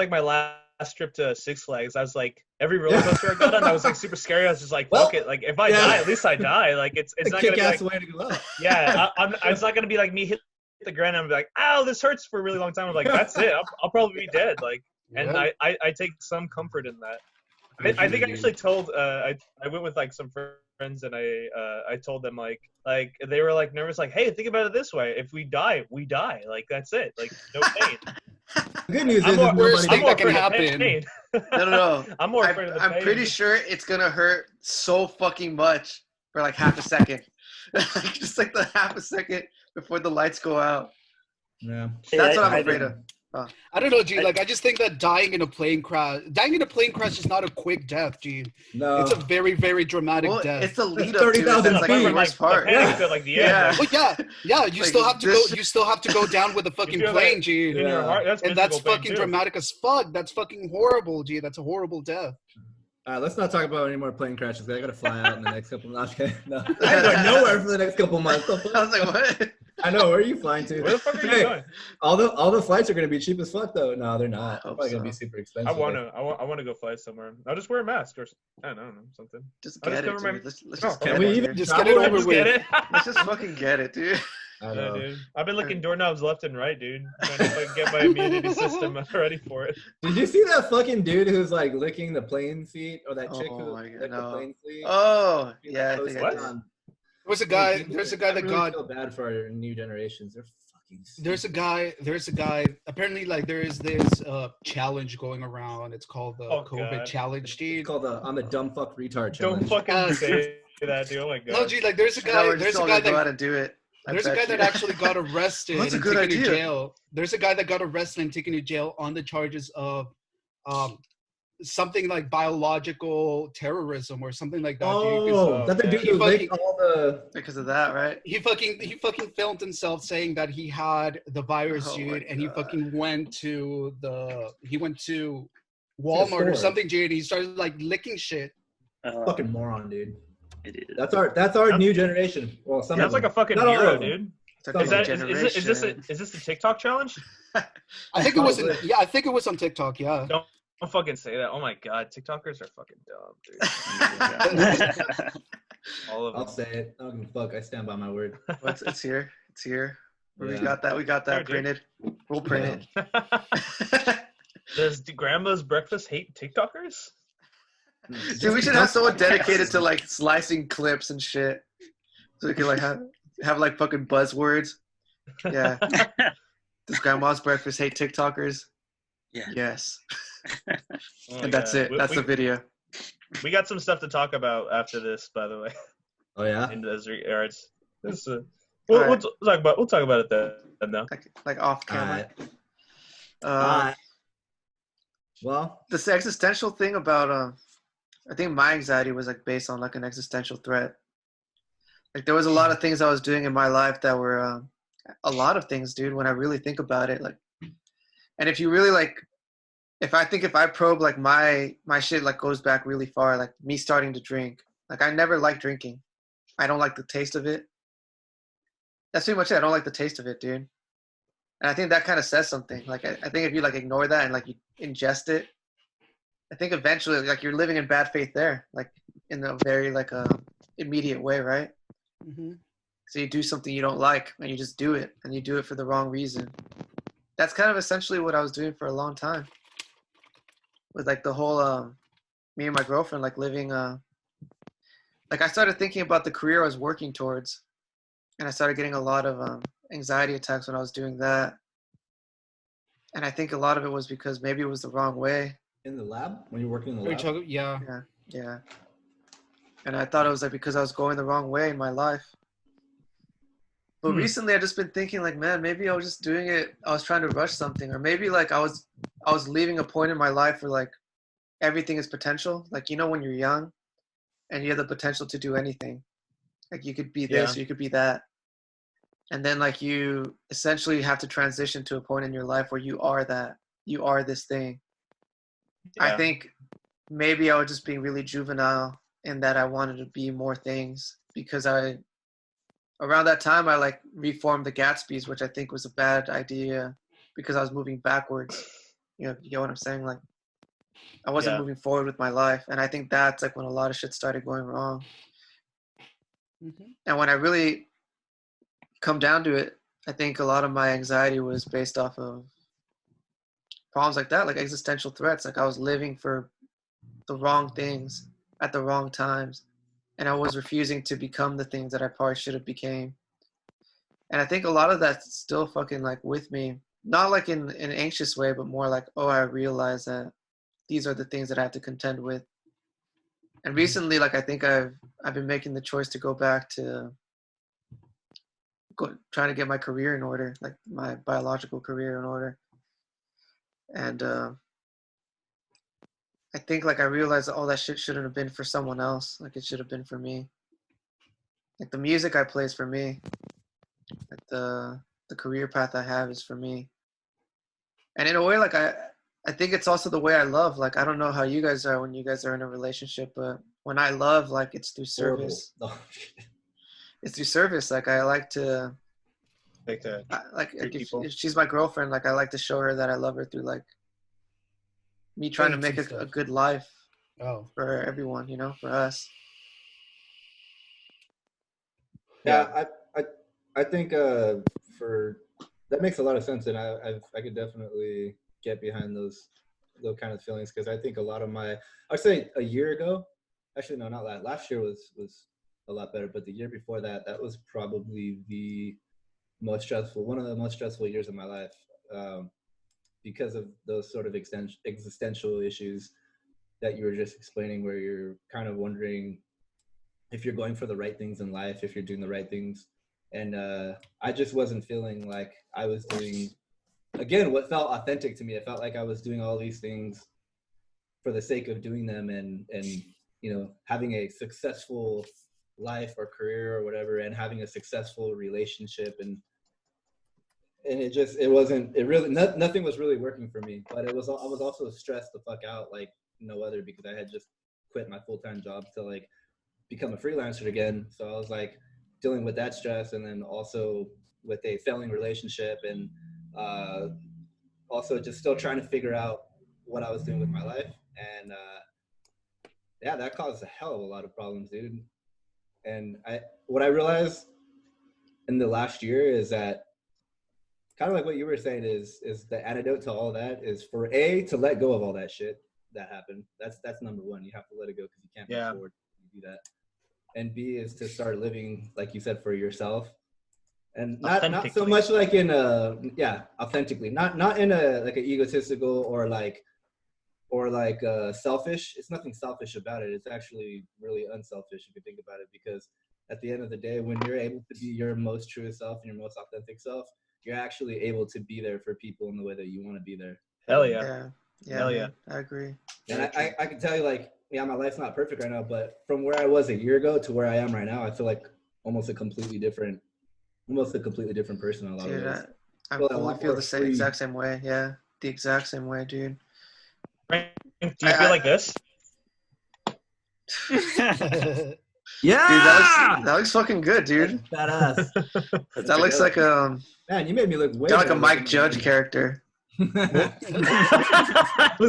my last trip to Six Flags. I was like, every roller coaster I got on, I was like super scary. I was just like, fuck it. Like if I die, at least I die. Like it's not gonna be like, way to go. Yeah, it's not gonna be like me hit the ground and I'm like, ow, this hurts for a really long time. I'm like, that's it. I'll probably be dead. Like, and I take some comfort in that. I think I actually told I went with like some friends and I told them like they were like nervous, like, hey, think about it this way: if we die, we die. Like that's it. Like no pain. Good news is the worst thing that can happen. No. I'm more afraid of the pain. I'm pretty sure it's gonna hurt so fucking much for like half a second. Just like the half a second before the lights go out. Yeah. That's what I'm afraid of. I don't know, G. Like, I just think that dying in a plane crash is not a quick death, G. No. It's a very, very dramatic Well, death. it's the lead up to it. 30,000 That's like feet. the worst part. The panic's at like the end. Yeah. Like, Well, yeah. You Like, still have to this- go. You still have to go down with a fucking feel plane, that G. in your heart, that's And that's physical pain, fucking too. dramatic as fuck. That's fucking horrible, G. That's a horrible death. All right, let's not talk about any more plane crashes. I gotta fly out in the next couple months. No, I ain't going nowhere for the next couple months. I was like, what? I know. Where are you flying to? Where the fuck are Hey, you going? all the flights are gonna be cheap as fuck though. No, they're not. They're hope probably gonna so. be super expensive. I wanna go fly somewhere. I'll just wear a mask or I don't know something. Just I'll get just it, cover dude. my- Let's No, just can get we it, even dude. Just travel? get it over Just with. get it. Let's just fucking get it, dude. I Yeah, know. dude. I've been licking doorknobs left and right, dude. Trying to like, get my immunity system ready for it. Did you see that fucking dude who's like licking the plane seat, or that chick Oh who my God, licked the no. plane seat? Oh, He, yeah, I posted think I What? did. on- There's a guy I that really got. feel bad for our new generations. They're fucking. There's a guy. Apparently, like there is this challenge going around. It's called the Oh, COVID God. challenge, It's G. called the I'm a dumb fuck retard Don't challenge. fucking say that, dude. Oh my god. No, G. Like there's a No, guy. we're There's just a all guy gonna go out that. and do it. There's a guy that actually got arrested That's a and good taken to idea. jail. There's a guy that got arrested and taken to jail on the charges of something like biological terrorism or something like that. G, 'cause, Oh, that's the dude he who licked fucking- all the. because of that, right? he fucking filmed himself saying that he had the virus, Oh, dude, my and he God. fucking went to Walmart or store. something, dude. And he started like licking shit. Fucking moron, dude. It is. That's our new generation. Well, some of Sounds like them. a fucking Not all hero, of them. dude. It's our Is Is fucking that is this the TikTok challenge? I think it was. Probably. I think it was on TikTok. Yeah. Don't fucking say that. Oh my god, TikTokers are fucking dumb, dude. All of I'll them. say it. I don't give a fuck. I stand by my word. Well, it's here. It's here. We Yeah. got that. We got that There, dude. printed. We'll print Does Grandma's breakfast hate TikTokers? it. Dude, we should have someone dedicated to like slicing clips and shit, so we can like have like fucking buzzwords. Yeah. Does Grandma's breakfast hate TikTokers? Yeah. Yes. Oh my And that's God. it. That's the video. We got some stuff to talk about after this, by the way. Oh yeah. In those regards, this, All we'll right. talk about it then. Though. Like off camera. Alright. Well, This existential thing about I think my anxiety was like based on like an existential threat. Like there was a lot of things I was doing in my life that were a lot of things, dude, when I really think about it. Like, and if you really like, if I probe like my shit like goes back really far, like me starting to drink. Like I never liked drinking. I don't like the taste of it. That's pretty much it. I don't like the taste of it, dude. And I think that kind of says something. Like I think if you like ignore that and like you ingest it, I think eventually like you're living in bad faith there, like in a very like immediate way, right? Mm-hmm. So you do something you don't like and you just do it, and you do it for the wrong reason. That's kind of essentially what I was doing for a long time. With like the whole me and my girlfriend like living like I started thinking about the career I was working towards, and I started getting a lot of anxiety attacks when I was doing that. And I think a lot of it was because maybe it was the wrong way. in the lab when you're working in the Are you lab. talking? Yeah. Yeah. And I thought it was like because I was going the wrong way in my life. But recently I just been thinking like, man, maybe I was just doing it. I was trying to rush something, or maybe like I was leaving a point in my life where like everything is potential. Like, you know, when you're young and you have the potential to do anything, like you could be this, or you could be that. And then like you essentially have to transition to a point in your life where you are that, you are this thing. Yeah. I think maybe I was just being really juvenile in that I wanted to be more things, because around that time I like reformed the Gatsby's, which I think was a bad idea because I was moving backwards. You know what I'm saying? Like I wasn't moving forward with my life. And I think that's like when a lot of shit started going wrong. Mm-hmm. And when I really come down to it, I think a lot of my anxiety was based off of problems like that, like existential threats. Like I was living for the wrong things at the wrong times, and I was refusing to become the things that I probably should have became. And I think a lot of that's still fucking like with me, not like in an anxious way, but more like, oh, I realize that these are the things that I have to contend with. And recently, like I think I've been making the choice to go back to trying to get my career in order, like my biological career in order. And I think like I realized that all that shit shouldn't have been for someone else. Like it should have been for me. Like the music I play is for me. Like the career path I have is for me. And in a way, like I think it's also the way I love. Like I don't know how you guys are when you guys are in a relationship, but when I love, like it's through service. It's through service. Like I like to if she's my girlfriend, like I like to show her that I love her through like me trying to make a good life for everyone, you know, for us. Yeah, I think for that makes a lot of sense, and I could definitely get behind those kind of feelings, because I think a lot of I'd say a year ago, actually no, not last year was a lot better, but the year before that was probably one of the most stressful years of my life, because of those sort of existential issues that you were just explaining, where you're kind of wondering if you're going for the right things in life, if you're doing the right things. And I just wasn't feeling like I was doing, again, what felt authentic to me. It felt like I was doing all these things for the sake of doing them, and you know, having a successful life or career or whatever, and having a successful relationship, and nothing was really working for me. But I was also stressed the fuck out like no other, because I had just quit my full-time job to like become a freelancer again. So I was like dealing with that stress, and then also with a failing relationship, and also just still trying to figure out what I was doing with my life. And yeah, that caused a hell of a lot of problems, dude. And what I realized in the last year is that, kind of like what you were saying, is the antidote to all that is to let go of all that shit that happened. That's number one. You have to let it go, because you can't afford to do that. And B is to start living, like you said, for yourself, and not so much like in authentically, not in a like an egotistical or like selfish. It's nothing selfish about it. It's actually really unselfish if you think about it, because at the end of the day, when you're able to be your most truest self and your most authentic self, you're actually able to be there for people in the way that you want to be there. Hell yeah. Hell yeah. I agree. And I can tell you, like, yeah, my life's not perfect right now, but from where I was a year ago to where I am right now, I feel like almost a completely different person in a lot of ways. I fully feel the exact same way. Yeah, the exact same way, dude. Do you feel like this? Yeah, dude, that looks fucking good, dude. Badass. That looks like man, you made me look way like a Mike Judge character. Looks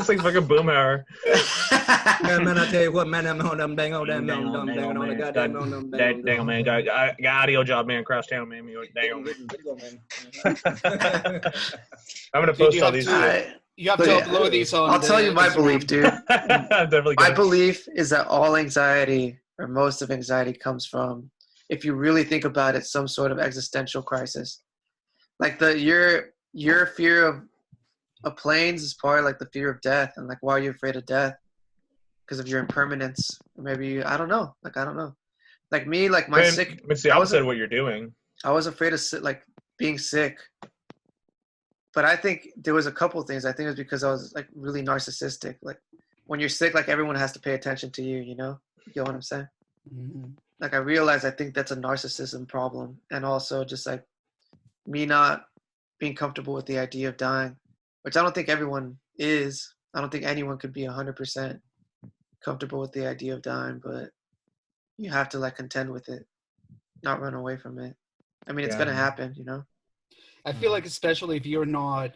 like fucking Boomhauer. Yeah, man, I tell you what, man, I'm on them dang on them on the goddamn on them dang man, got audio job, man, across town, man. Dang I'm gonna post all these. You have to upload these on. I'll tell you my belief, dude. Definitely. My belief is that all anxiety, or most of anxiety, comes from, if you really think about it, some sort of existential crisis. Like your fear of planes is probably like the fear of death, and like, why are you afraid of death? Because of your impermanence, or maybe I don't know. Like me, like my sick. It's the opposite of what you're doing. I was afraid of like being sick. But I think there was a couple of things. I think it was because I was like really narcissistic. Like when you're sick, like everyone has to pay attention to you, you know? You know what I'm saying? Mm-hmm. Like I realized I think that's a narcissism problem. And also just like me not being comfortable with the idea of dying, which I don't think everyone is. I don't think anyone could be 100% comfortable with the idea of dying, but you have to like contend with it, not run away from it. I mean, it's going to happen, you know? I feel like, especially if you're not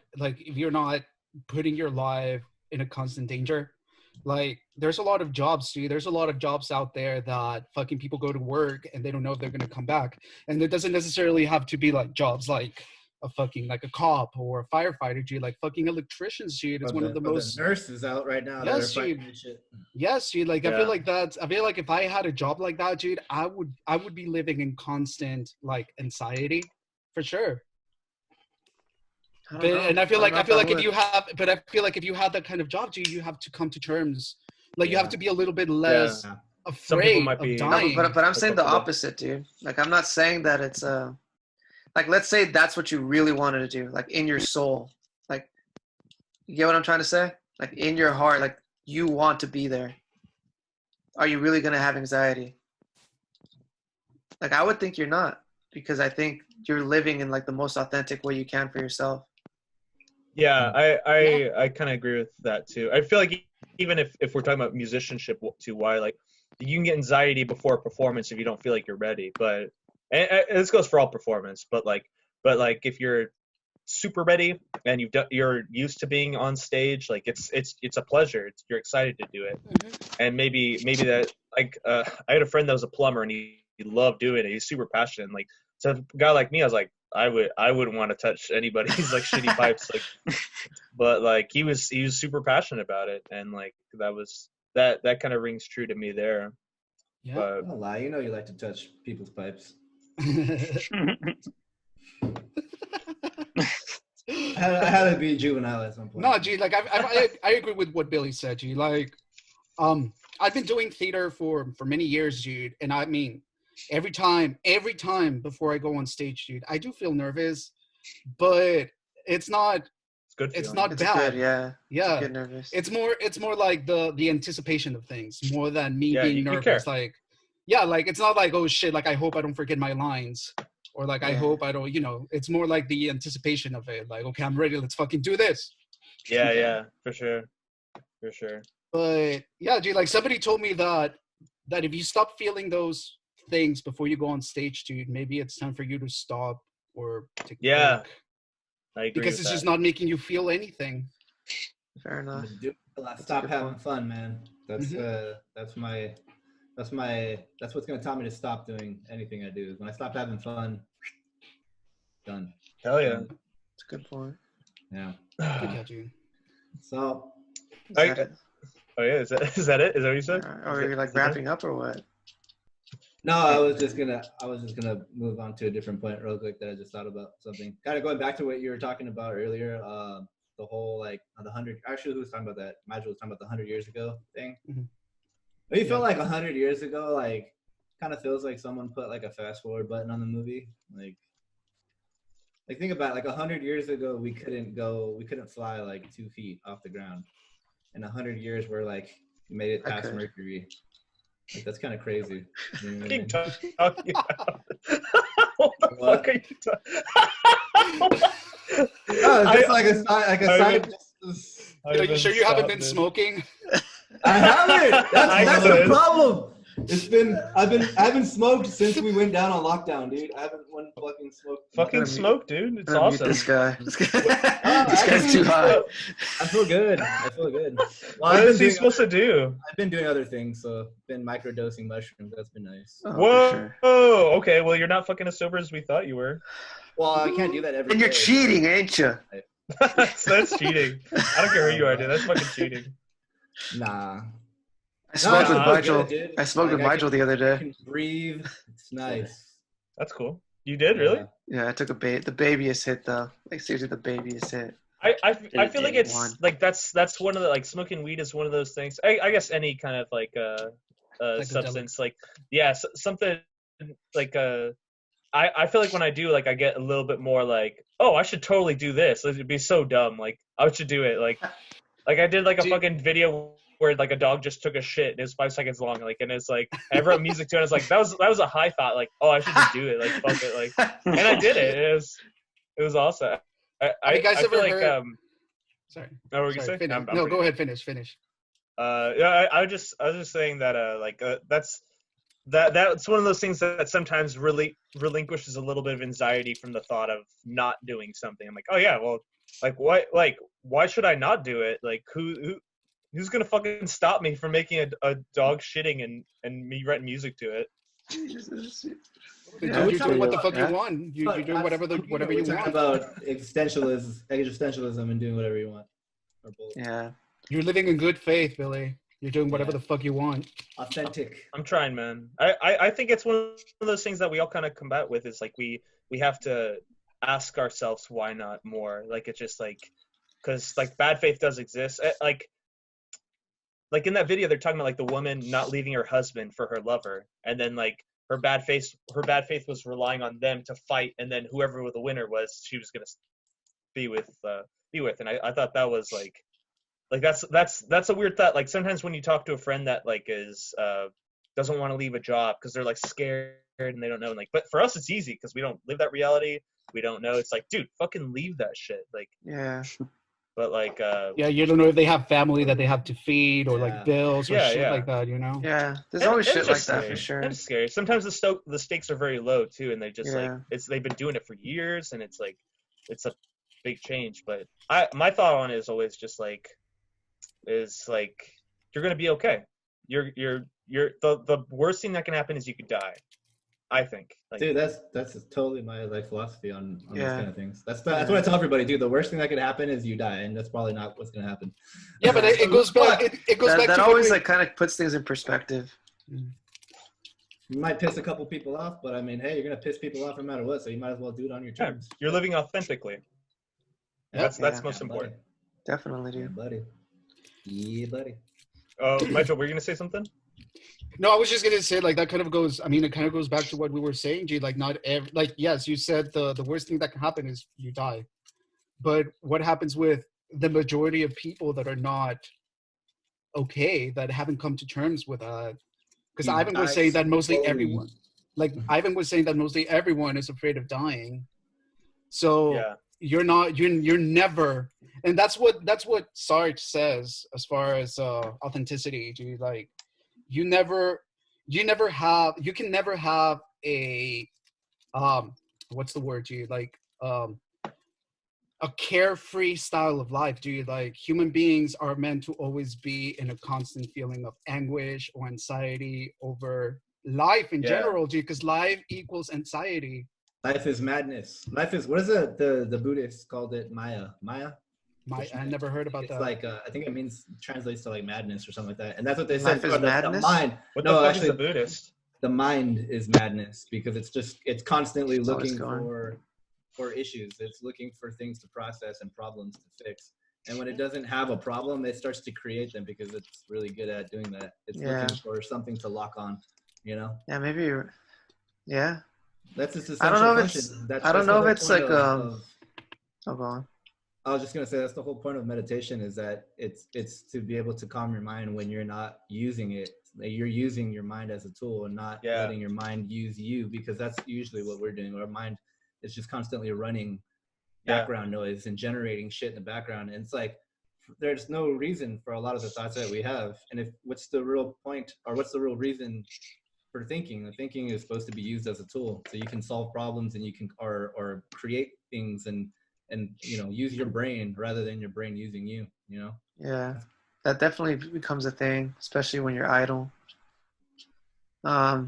putting your life in a constant danger, like there's a lot of jobs, dude. There's a lot of jobs out there that fucking people go to work and they don't know if they're going to come back. And it doesn't necessarily have to be like jobs like a cop or a firefighter, dude. Like fucking electricians, dude. It's one of the most. The nurses out right now. Yes, dude. Yes, dude. Like I feel like if I had a job like that, dude, I would be living in constant like anxiety, for sure. I feel like if you have that kind of job, dude, you have to come to terms. Like you have to be a little bit less afraid of dying. No, but I'm saying the opposite, dude. Like I'm not saying that it's like let's say that's what you really wanted to do, like in your soul. Like You get what I'm trying to say? Like in your heart, like you want to be there. Are you really gonna have anxiety? Like I would think you're not, because I think you're living in like the most authentic way you can for yourself. Yeah, I kind of agree with that too. I feel like even if we're talking about musicianship too, why like you can get anxiety before a performance if you don't feel like you're ready. But and this goes for all performance. But like if you're super ready and you're used to being on stage, like it's a pleasure. You're excited to do it. And maybe that like I had a friend that was a plumber and he loved doing it. He's super passionate. Like to a guy like me, I was like, I wouldn't want to touch anybody's like shitty pipes, like, but like he was super passionate about it, and like that kind of rings true to me there. Yeah, but, don't lie. You know you like to touch people's pipes. I had to be juvenile at some point. No, G, like I agree with what Billy said, G. Like, I've been doing theater for many years, dude, and I mean, every time before I go on stage, dude, I do feel nervous, but it's not. Good it's feeling. not bad. Good, yeah. Yeah. Get nervous. It's more like the anticipation of things more than me being you nervous. care. Like, yeah, like it's not like, oh shit, like I hope I don't forget my lines, or like I hope I don't, it's more like the anticipation of it. Like, okay, I'm ready. Let's fucking do this. Yeah, for sure. But yeah, dude, like somebody told me that if you stop feeling those things before you go on stage, dude, maybe it's time for you to stop or take a break. I agree because with it's that. just not making you feel anything. Fair enough. Stop having fun, man. That's what's gonna tell me to stop doing anything I do. When I stop having fun, done. Hell yeah. It's a good point. Yeah. Good catch, dude. So Is that it? Oh yeah, is that it? Is that what you said? Are you like wrapping up or what? no, I was just gonna move on to a different point real quick that I just thought about something. Kind of going back to what you were talking about earlier, the whole like the 100. Actually, who was talking about that? Nigel was talking about the 100 years ago thing. Mm-hmm. Do you feel like 100 years ago, like, kind of feels like someone put like a fast forward button on the movie? Like think about it, like 100 years ago, we couldn't fly like 2 feet off the ground. In 100 years, we're like, we made it past Mercury. Like, that's kind of crazy. You know what I mean? What the fuck are you talking? No, it's just like a scientist. Are you sure you haven't been smoking? I haven't. That's the problem. I haven't smoked since we went down on lockdown, dude. I haven't fucking smoked. Fucking smoke, dude. It's awesome. This guy's too hot. I feel good. Well, what is he supposed to do? I've been doing other things, so been microdosing mushrooms. That's been nice. Oh, Whoa. sure. Oh, okay. Well, you're not fucking as sober as we thought you were. Well, I can't do that every day. And you're cheating, ain't you? That's cheating. I don't care who you are, dude. That's fucking cheating. Nah. I smoked with Nigel. Good, I smoked with Nigel the other I day. can breathe. It's nice. That's cool. You did, really? Yeah, I took the babyest hit though. Like seriously, the babyest hit. I feel like it's like that's one of the, like, smoking weed is one of those things. I guess any kind of like substance, like something like I feel like when I do, like, I get a little bit more like, oh, I should totally do this. It'd be so dumb. Like, I should do it. Like I did like a fucking video where like a dog just took a shit and it was 5 seconds long. Like, and it's like I wrote music to it. And it's like that was a high thought. Like, oh, I should just do it. Like, fuck it. Like, and I did it. It was awesome. I feel like Sorry. No, what were you saying? No, go ahead. Finish. Yeah, I was just saying that that's one of those things that sometimes really relinquishes a little bit of anxiety from the thought of not doing something. I'm like, oh yeah, well, like why should I not do it? Like who's gonna fucking stop me from making a dog shitting and me writing music to it? You're doing what the fuck you want. You're doing whatever you want. About existentialism and doing whatever you want. Or both. Yeah. You're living in good faith, Billy. You're doing whatever the fuck you want. Authentic. I'm trying, man. I think it's one of those things that we all kind of combat with is like we have to ask ourselves why not more. Like, it's just like, because like bad faith does exist. Like in that video, they're talking about like the woman not leaving her husband for her lover, and then like her bad faith was relying on them to fight, and then whoever the winner was, she was gonna be with. And I thought that was like that's a weird thought. Like sometimes when you talk to a friend that like is doesn't want to leave a job because they're like scared and they don't know. And like, but for us it's easy because we don't live that reality. We don't know. It's like, dude, fucking leave that shit. Like, Yeah. But like, yeah, you don't know if they have family that they have to feed or like bills or Yeah, shit yeah. like that, you know? Yeah. There's always and shit it's like just that scary. for sure. It's scary. Sometimes the stakes are very low too, and they just like Yeah. they've been doing it for years, and it's like it's a big change. But my thought on it is always just like you're gonna be okay. You're the worst thing that can happen is you could die. I think. Like, dude, that's totally my like philosophy on these Yeah. kind of things. That's what I tell everybody, dude. The worst thing that could happen is you die, and that's probably not what's gonna happen. Yeah, but it goes back. It goes back That to always like kind of puts things in perspective. You might piss a couple people off, but I mean, hey, you're gonna piss people off no matter what, so you might as well do it on your terms. you're living authentically. That's most important. Definitely, Yeah, dude. buddy. Yeah, buddy. Michael, were you gonna say something? No, I was just gonna say like that kind of goes. I mean, it kind of goes back to what we were saying, G. Like not every, like yes, you said the worst thing that can happen is you die, but what happens with the majority of people that are not okay, that haven't come to terms with that? Because Ivan was saying that mostly everyone, like Ivan was saying that mostly everyone is afraid of dying. So Yeah. you're never, and that's what Sartre says as far as authenticity, dude. Like you can never have a what's the word, dude? Like a carefree style of life, dude. Like human beings are meant to always be in a constant feeling of anguish or anxiety over life in general, dude, because life equals anxiety. Life is madness. Life is, what is it? The Buddhists called it Maya. I never heard about it's that. like I think it means translates to like madness or something like that. And that's what they Life said. is madness? The mind. What no, the fuck actually, is a Buddhist? the mind is madness because it's constantly always looking going. for issues. It's looking for things to process and problems to fix. And when it doesn't have a problem, it starts to create them because it's really good at doing that. It's looking for something to lock on, you know? Yeah, maybe you're. Yeah. That's its I don't essential know if function. it's. I don't know if it's like Oh, go on. I was just gonna say that's the whole point of meditation is that it's to be able to calm your mind when you're not using it. You're using your mind as a tool and not letting your mind use you, because that's usually what we're doing. Our mind is just constantly running background noise and generating shit in the background. And it's like there's no reason for a lot of the thoughts that we have. And what's the real point, or what's the real reason for thinking? The thinking is supposed to be used as a tool, so you can solve problems and you can or create things and you know, use your brain rather than your brain using you, you know? Yeah, that definitely becomes a thing, especially when you're idle. I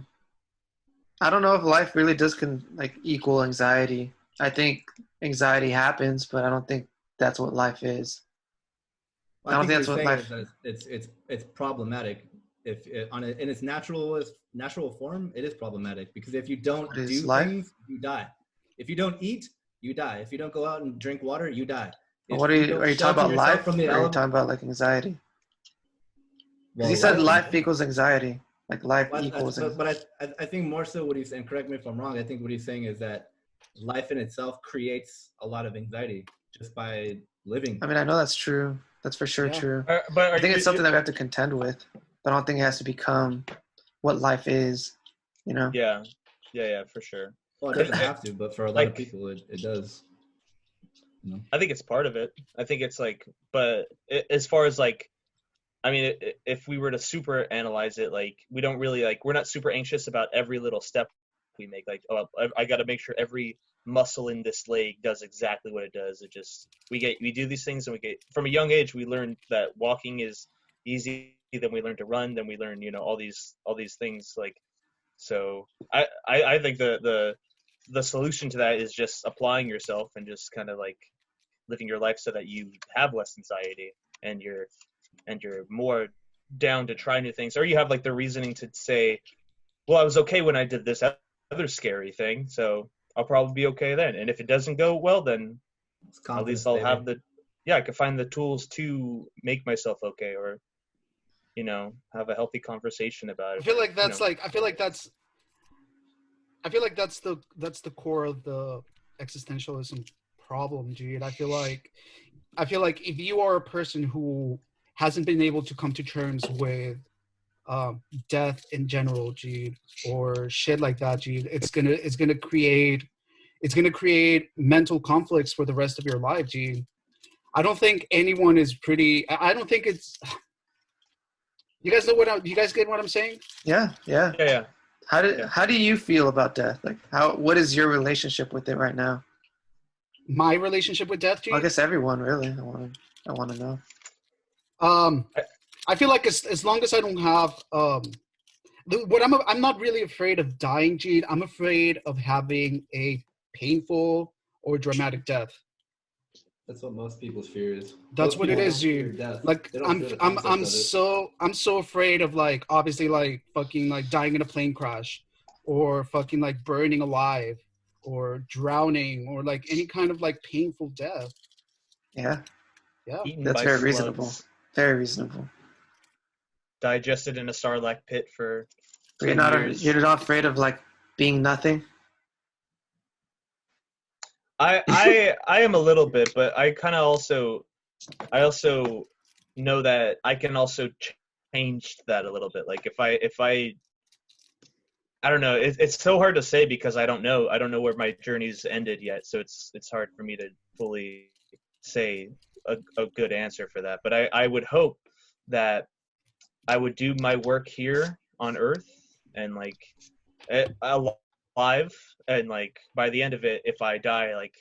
don't know if life really does like equal anxiety. I think anxiety happens, but I don't think that's what life is. Well, I don't think that's what life. It's problematic. If in its natural form, it is problematic because if you don't do things, you die. If you don't eat, you die. If you don't go out and drink water, you die. What are you talking about, life, or are you talking about like anxiety? Because he said life equals anxiety, like life equals. But I think more so what he's saying, correct me if I'm wrong, I think what he's saying is that life in itself creates a lot of anxiety just by living. I mean, I know that's true. That's for sure true. But I think it's something that we have to contend with. But I don't think it has to become what life is, you know? Yeah, for sure. Well, it doesn't have to, but for a lot of people, it does. You know? I think it's part of it. I think it's like, but as far as like, I mean, if we were to super analyze it, like we don't really like, we're not super anxious about every little step we make. Like, oh, I got to make sure every muscle in this leg does exactly what it does. It just, we do these things, and from a young age, we learn that walking is easy. Then we learn to run. Then we learn, you know, all these things. Like, so I think the solution to that is just applying yourself and just kind of like living your life so that you have less anxiety and you're more down to try new things, or you have like the reasoning to say, well, I was okay when I did this other scary thing, so I'll probably be okay then. And if it doesn't go well, then at least I'll have I can find the tools to make myself okay, or, you know, have a healthy conversation about it. I feel like that's I feel like that's the core of the existentialism problem, dude. I feel like if you are a person who hasn't been able to come to terms with death in general, dude, or shit like that, dude, it's gonna create mental conflicts for the rest of your life, dude. I don't think anyone is pretty. I don't think it's. You guys know you guys get what I'm saying? Yeah. Yeah. How do you feel about death? Like what is your relationship with it right now? My relationship with death, dude? I guess everyone really. I want to know. I feel like as long as I don't have I'm not really afraid of dying, dude. I'm afraid of having a painful or dramatic death. That's what most people's fear is. That's Most what it people is, don't fear dude. death. Like They don't fear the concept of it. I'm so afraid of, like, obviously, like, fucking, like, dying in a plane crash, or fucking, like, burning alive, or drowning, or like any kind of like painful death. Yeah. Eaten That's by very slugs, reasonable. Very reasonable. digested in a Sarlacc pit for But 10 years. You're not afraid of like being nothing. I am a little bit, but I also know that I can also change that a little bit. Like if I don't know. It's so hard to say because I don't know where my journey's ended yet. So it's hard for me to fully say a good answer for that. But I would hope that I would do my work here on Earth and like alive, and like by the end of it, if I die, like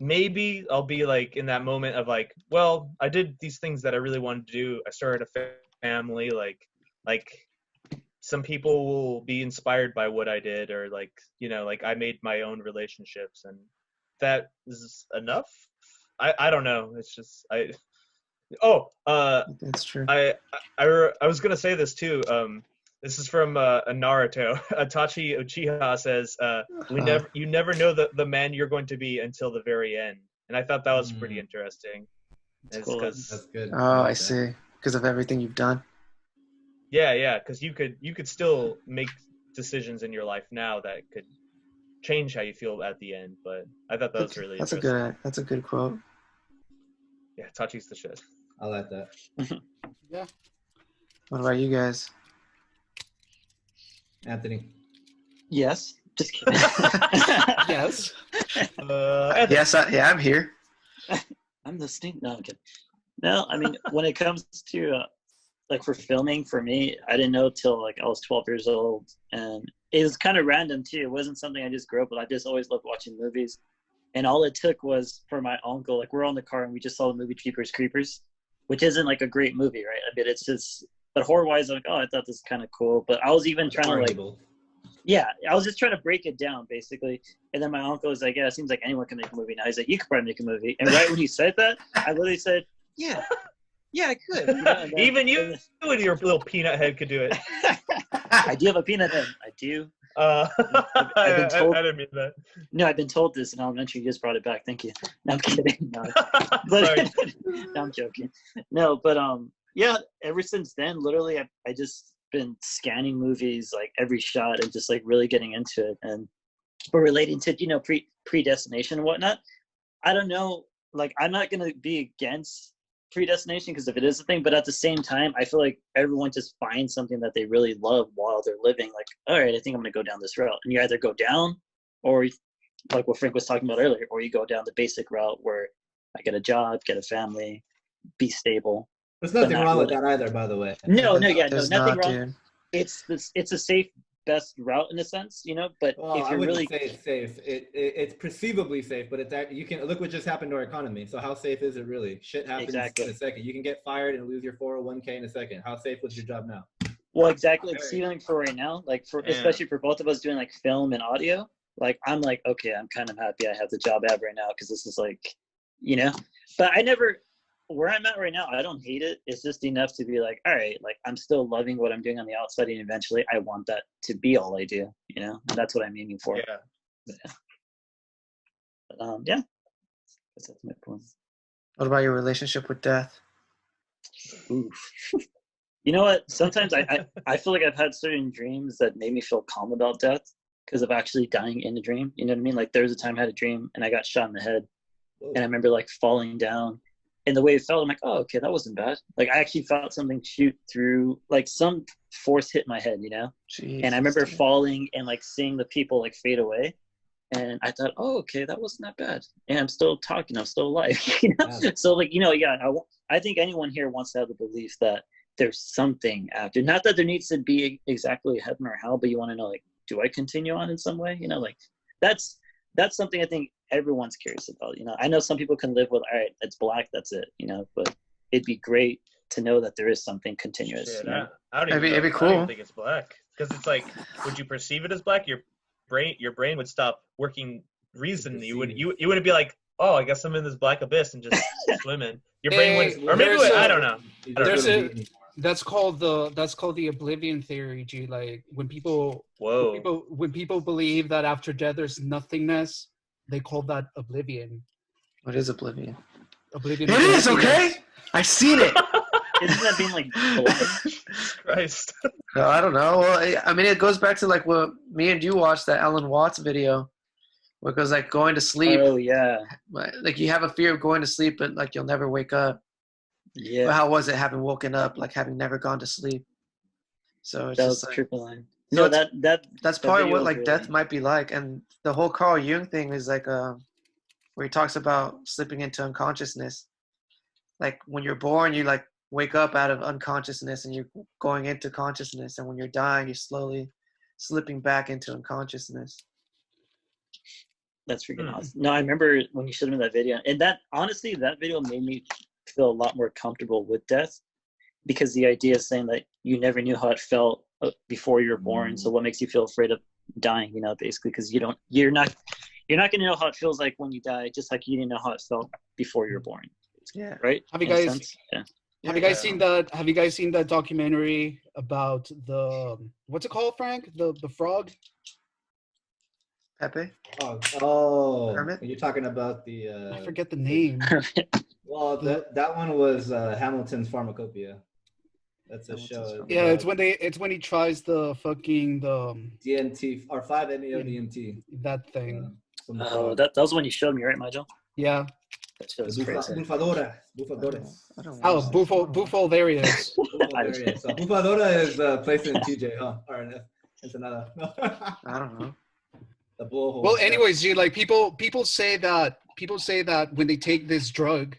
maybe I'll be like in that moment of like, well, I did these things that I really wanted to do. I started a family, like some people will be inspired by what I did, or like, you know, like I made my own relationships, and that is enough. I don't know. It's just That's true. I was gonna say this too. This is from a Naruto. Itachi Uchiha says, you never know the man you're going to be until the very end. And I thought that was pretty interesting. Cool. That's good. Oh, I see. Because of everything you've done. Yeah, because you could still make decisions in your life now that could change how you feel at the end. But I thought that was really interesting. That's a good quote. Yeah, Itachi's the shit. I like that. Yeah. What about you guys? Anthony. Yes. Just kidding. Yes. Yes, I'm here. I'm listening. No, I'm kidding. No, I mean, when it comes to like for filming, for me, I didn't know till like I was 12 years old, and it was kind of random too. It wasn't something I just grew up with. I just always loved watching movies, and all it took was for my uncle. Like we're on the car and we just saw the movie Jeepers Creepers, which isn't like a great movie, right? I mean, it's just, but horror-wise, I'm like, oh, I thought this was kind of cool. But I was even trying to like, yeah, I was just trying to break it down basically. And then my uncle was like, yeah, it seems like anyone can make a movie now. He's like, you could probably make a movie. And right when he said that, I literally said, yeah, I could. You know, Even you and your little peanut head could do it. I do have a peanut head. I do. I've been told, I didn't mean that. No, I've been told this in elementary. You just brought it back. Thank you. No, I'm kidding. No, Sorry. no, I'm joking. No, but yeah. Ever since then, literally, I just been scanning movies like every shot and just like really getting into it. And but relating to predestination and whatnot, I don't know. Like I'm not gonna be against predestination because if it is a thing, but at the same time, I feel like everyone just finds something that they really love while they're living. Like, all right, I think I'm gonna go down this route, and you either go down, or like what Frank was talking about earlier, or you go down the basic route where I get a job, get a family, be stable. There's nothing wrong with that either, by the way. Nothing wrong. Dude. It's a safe, best route in a sense, you know. But well, if you're I wouldn't really say it's safe. It's perceivably safe, but you can look what just happened to our economy. So how safe is it really? Shit happens in a second. You can get fired and lose your 401k in a second. How safe was your job now? Well, exactly. It's even for right now, like especially for both of us doing like film and audio. Like I'm like, okay, I'm kind of happy I have the job I have right now because this is like, you know. But I never. Where I'm at right now, I don't hate it. It's just enough to be like, all right, like I'm still loving what I'm doing on the outside, and eventually I want that to be all I do, you know? And that's what I'm aiming for. Yeah. But, yeah. That's my point. What about your relationship with death? Oof. You know what? Sometimes I feel like I've had certain dreams that made me feel calm about death, because of actually dying in a dream. You know what I mean? Like there was a time I had a dream and I got shot in the head, and I remember like falling down, and the way it felt, I'm like, oh, okay, that wasn't bad. Like I actually felt something shoot through, like some force hit my head, you know? Jesus, and I remember dude. falling and like seeing the people like fade away. And I thought, oh, okay, that wasn't that bad. And I'm still talking, I'm still alive. You know? Yeah. So like, you know, yeah, I think anyone here wants to have the belief that there's something after. Not that there needs to be exactly heaven or hell, but you want to know, like, do I continue on in some way? You know, like that's something I think everyone's curious about. You know, I know some people can live with, all right, it's black, that's it, you know, but it'd be great to know that there is something continuous. Shit, You know? I don't even It'd be know. I don't even cool. think it's black, because it's like, would you perceive it as black? Your brain would stop working reason. You wouldn't be like, oh, I guess I'm in this black abyss and just swimming. Your brain would, or maybe it would, I don't know. That's called the oblivion theory, G. Like when people believe that after death there's nothingness, they call that oblivion. What is oblivion? Oblivion. It is okay. I've seen it. Isn't that being like blind? Christ. No, I don't know. Well, I mean, it goes back to like what me and you watched, that Alan Watts video, where it goes like going to sleep. Oh yeah. Like you have a fear of going to sleep, but like you'll never wake up. Yeah. But how was it having woken up, like having never gone to sleep? So it's That just was like, triple line. So No, that's probably video what is like really- death might be like. And the whole Carl Jung thing is like where he talks about slipping into unconsciousness. Like when you're born, you like wake up out of unconsciousness and you're going into consciousness, and when you're dying, you're slowly slipping back into unconsciousness. That's freaking awesome. No, I remember when you showed me that video, and that honestly, that video made me feel a lot more comfortable with death, because the idea is saying that you never knew how it felt before you were born. So what makes you feel afraid of dying? You know, basically, because you're not going to know how it feels like when you die, just like you didn't know how it felt before you were born. Yeah. Right. Have you guys? Yeah. Have you guys seen that? Have you guys seen that documentary about the what's it called, Frank? The frog? Pepe? Oh, Kermit? you're talking about the. I forget the name. Well, that one was Hamilton's Pharmacopoeia. That's a show. Yeah, it's when he tries the fucking DMT or 5-MeO DMT. That thing. Oh, that was when you showed me, right, Michael? Yeah. That show was crazy. Bufadora. Oh, Bufo, there he is. Bufadora. So Bufadora is a place in TJ, huh? Or in Ensenada. I don't know. The bullhole. Well, anyways, G, like people say that when they take this drug,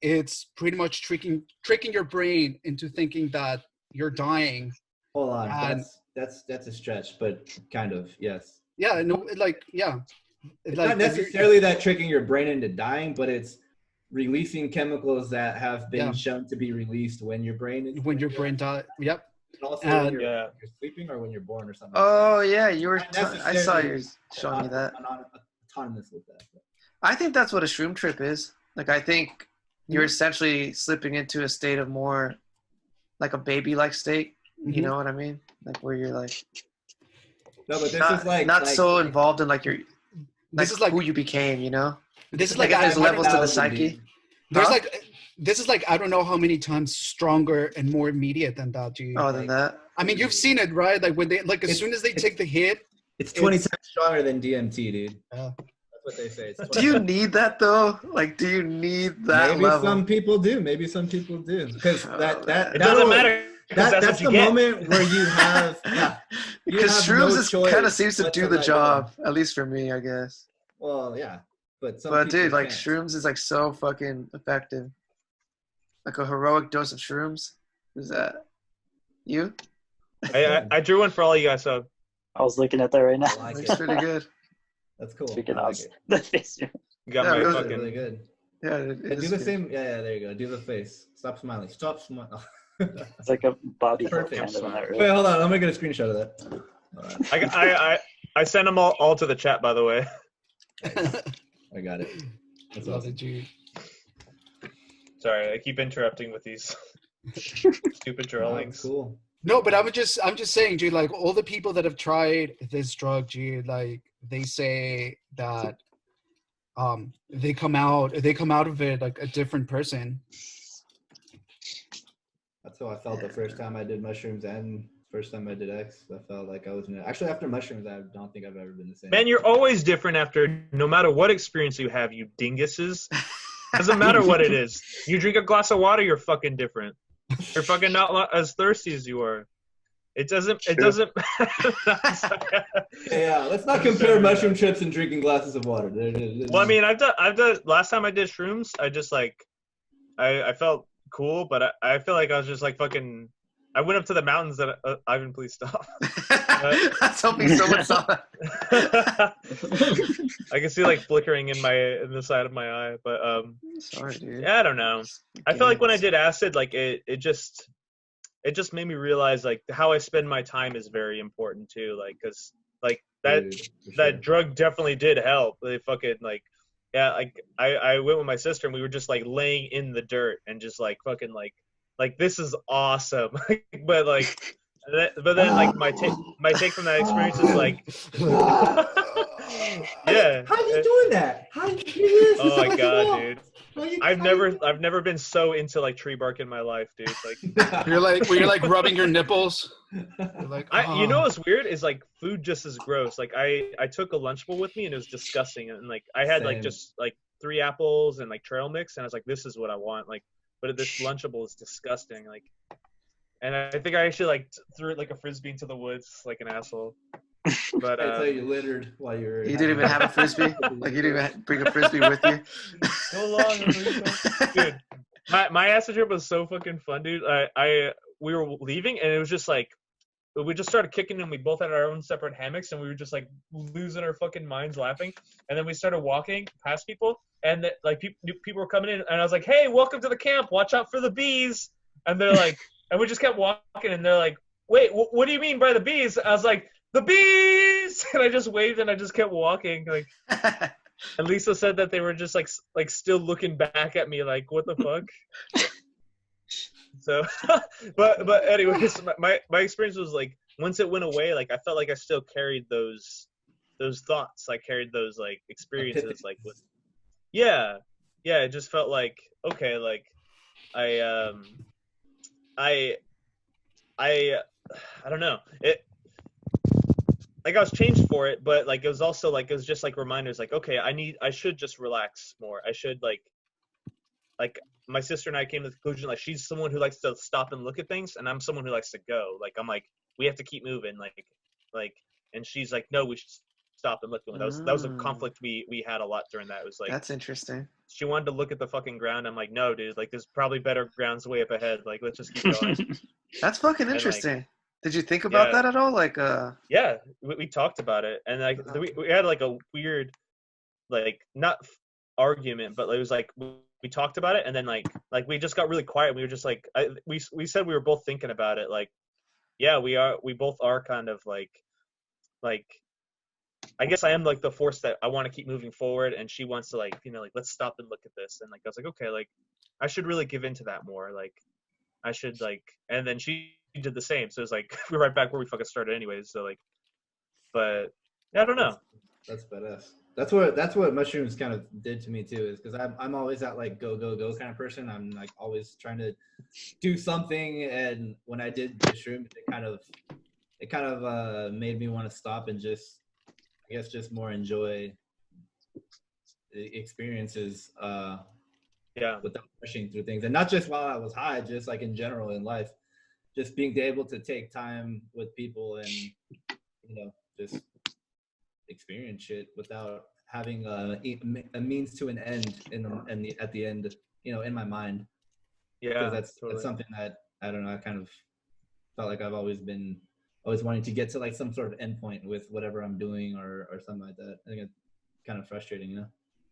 it's pretty much tricking your brain into thinking that you're dying. Hold on, that's a stretch, but kind of, yes. Yeah, no, like yeah. It's like, not necessarily that tricking your brain into dying, but it's releasing chemicals that have been shown to be released when your brain dies. Yep. And also when you're sleeping or when you're born or something. Oh yeah, you were. I saw you showing me that. Autonomous with that. I think that's what a shroom trip is. Like I think you're essentially slipping into a state of more like a baby-like state. You know what I mean? Like where you're like. No, but this is like not so involved in like your. This is like who you became, you know. This is like there's levels to the psyche. There's this is like I don't know how many times stronger and more immediate than that. Than that. I mean, you've seen it, right? Like when they as soon as they take the hit, it's 20 times stronger than DMT, dude. That's what they say. Do you need that though? Like, do you need that? Maybe level? some people do. Because it doesn't matter. That's the moment where you have because shrooms kind of seems to do the job, at least for me, I guess. Well, yeah, but dude, like shrooms is like so fucking effective. Like a heroic dose of shrooms. Who's that? You? I drew one for all you guys. So I was looking at that right now. It's pretty good. That's cool. Freaking awesome. The face. You got my fucking really good. Yeah, do the good. Same. Yeah, there you go. Do the face. Stop smiling. It's like a body perfect. Kind of in that, right? Wait, hold on. I'm gonna get a screenshot of that. Right. I sent them all to the chat, by the way. I got it. That's awesome. Sorry, I keep interrupting with these stupid drawings. Oh, cool. No, but I'm just saying, G, like all the people that have tried this drug, G, like they say that they come out of it like a different person. That's how I felt the first time I did mushrooms and First time I did X, I felt like I was actually after mushrooms. I don't think I've ever been the same. Man, you're always different after no matter what experience you have, you dinguses. Doesn't matter what it is. You drink a glass of water, you're fucking different. You're fucking not as thirsty as you are. It doesn't Yeah, let's not compare mushroom chips and drinking glasses of water. Well, I mean, I've done last time I did shrooms, I just like I felt cool, but I feel like I was just like fucking I went up to the mountains that Ivan, please stop. I was hoping someone saw that. I can see like flickering in the side of my eye, but sorry, dude. Yeah, I don't know. I feel like when I did acid, like it just made me realize like how I spend my time is very important too. Like, cause like that drug definitely did help. They fucking like, yeah, like I went with my sister and we were just like laying in the dirt and just like fucking like this is awesome. but then like my take from that experience is like, yeah. How are you doing that? How you do this? Oh my god, dude. I've never been so into like tree bark in my life, dude. Like you're like rubbing your nipples. You're like, oh. You know what's weird is like food just is gross. Like I took a Lunchable with me and it was disgusting. And like I had like just like 3 apples and like trail mix and I was like, this is what I want. Like, but this Lunchable is disgusting. Like, and I think I actually like threw it like a frisbee into the woods like an asshole. But I tell you littered while you were. You didn't even have a frisbee. Like you didn't even bring a frisbee with you. So long, dude. My acid trip was so fucking fun, dude. We were leaving and it was just like we just started kicking and we both had our own separate hammocks and we were just like losing our fucking minds laughing. And then we started walking past people and like people were coming in and I was like, hey, welcome to the camp. Watch out for the bees. And they're like, and we just kept walking and they're like, wait, what do you mean by the bees? I was like, the bees! And I just waved and I just kept walking. Like, and Lisa said that they were just like still looking back at me like, what the fuck? So, but anyways, my experience was like once it went away, like I felt like I still carried those thoughts. I carried those like experiences, like with, yeah. It just felt like okay, like I don't know it. Like I was changed for it, but like it was also like it was just like reminders like okay, I should just relax more. I should like my sister and I came to the conclusion like she's someone who likes to stop and look at things and I'm someone who likes to go. Like I'm like we have to keep moving like and she's like no, we should stop and look. That was a conflict we had a lot during that. It was like that's interesting. She wanted to look at the fucking ground. I'm like no, dude, like there's probably better grounds way up ahead. Like let's just keep going. That's fucking interesting. And, like, did you think about that at all? Like, yeah, we talked about it, and like we had like a weird, like not argument, but it was like we talked about it, and then like we just got really quiet. We were just like, we said we were both thinking about it. Like, yeah, we both are kind of like, I guess I am like the force that I want to keep moving forward, and she wants to like, you know, like let's stop and look at this, and like I was like, okay, like I should really give into that more. Like, I should like, and then she did the same, so it's like we're right back where we fucking started anyways. So like, but yeah, I don't know. That's badass. That's what mushrooms kind of did to me too. Is because I'm always that like go kind of person. I'm like always trying to do something, and when I did the shrooms, it kind of made me want to stop and just I guess just more enjoy the experiences. Without pushing through things, and not just while I was high, just like in general in life. Just being able to take time with people and, you know, just experience shit without having a means to an end at the end, you know, in my mind. Yeah, that's something that I don't know. I kind of felt like I've always wanting to get to like some sort of endpoint with whatever I'm doing or something like that. I think it's kind of frustrating, you know.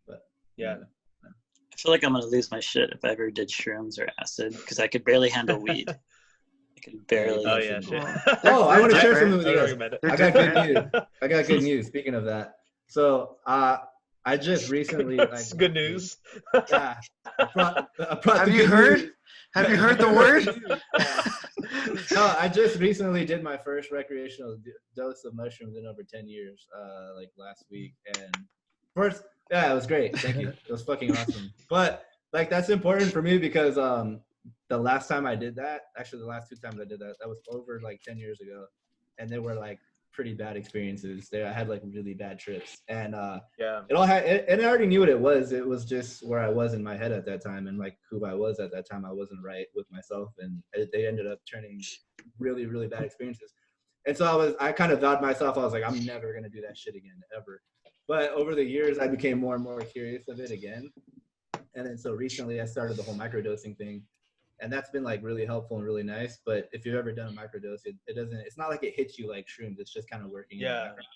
But yeah. I feel like I'm gonna lose my shit if I ever did shrooms or acid because I could barely handle weed. I could barely. Oh yeah, shit. Oh, I want to share something with you guys. I got good news. I got good news. Speaking of that, so I just recently That's good news. Yeah. Have you heard? Have you heard the word? No, I just recently did my first recreational dose of mushrooms in over 10 years, like last week. And first, yeah, it was great. Thank you. It was fucking awesome. But like that's important for me because the last time I did that, actually the last 2 times I did that, that was over like 10 years ago, and they were like pretty bad experiences. I had like really bad trips, and it all had, and I already knew what it was. It was just where I was in my head at that time, and like who I was at that time. I wasn't right with myself, and they ended up turning really, really bad experiences. And so I kind of vowed myself, I was like, I'm never gonna do that shit again, ever. But over the years, I became more and more curious of it again. And then so recently I started the whole microdosing thing. And that's been like really helpful and really nice. But if you've ever done a microdose, it's not like it hits you like shrooms. It's just kind of working in the background.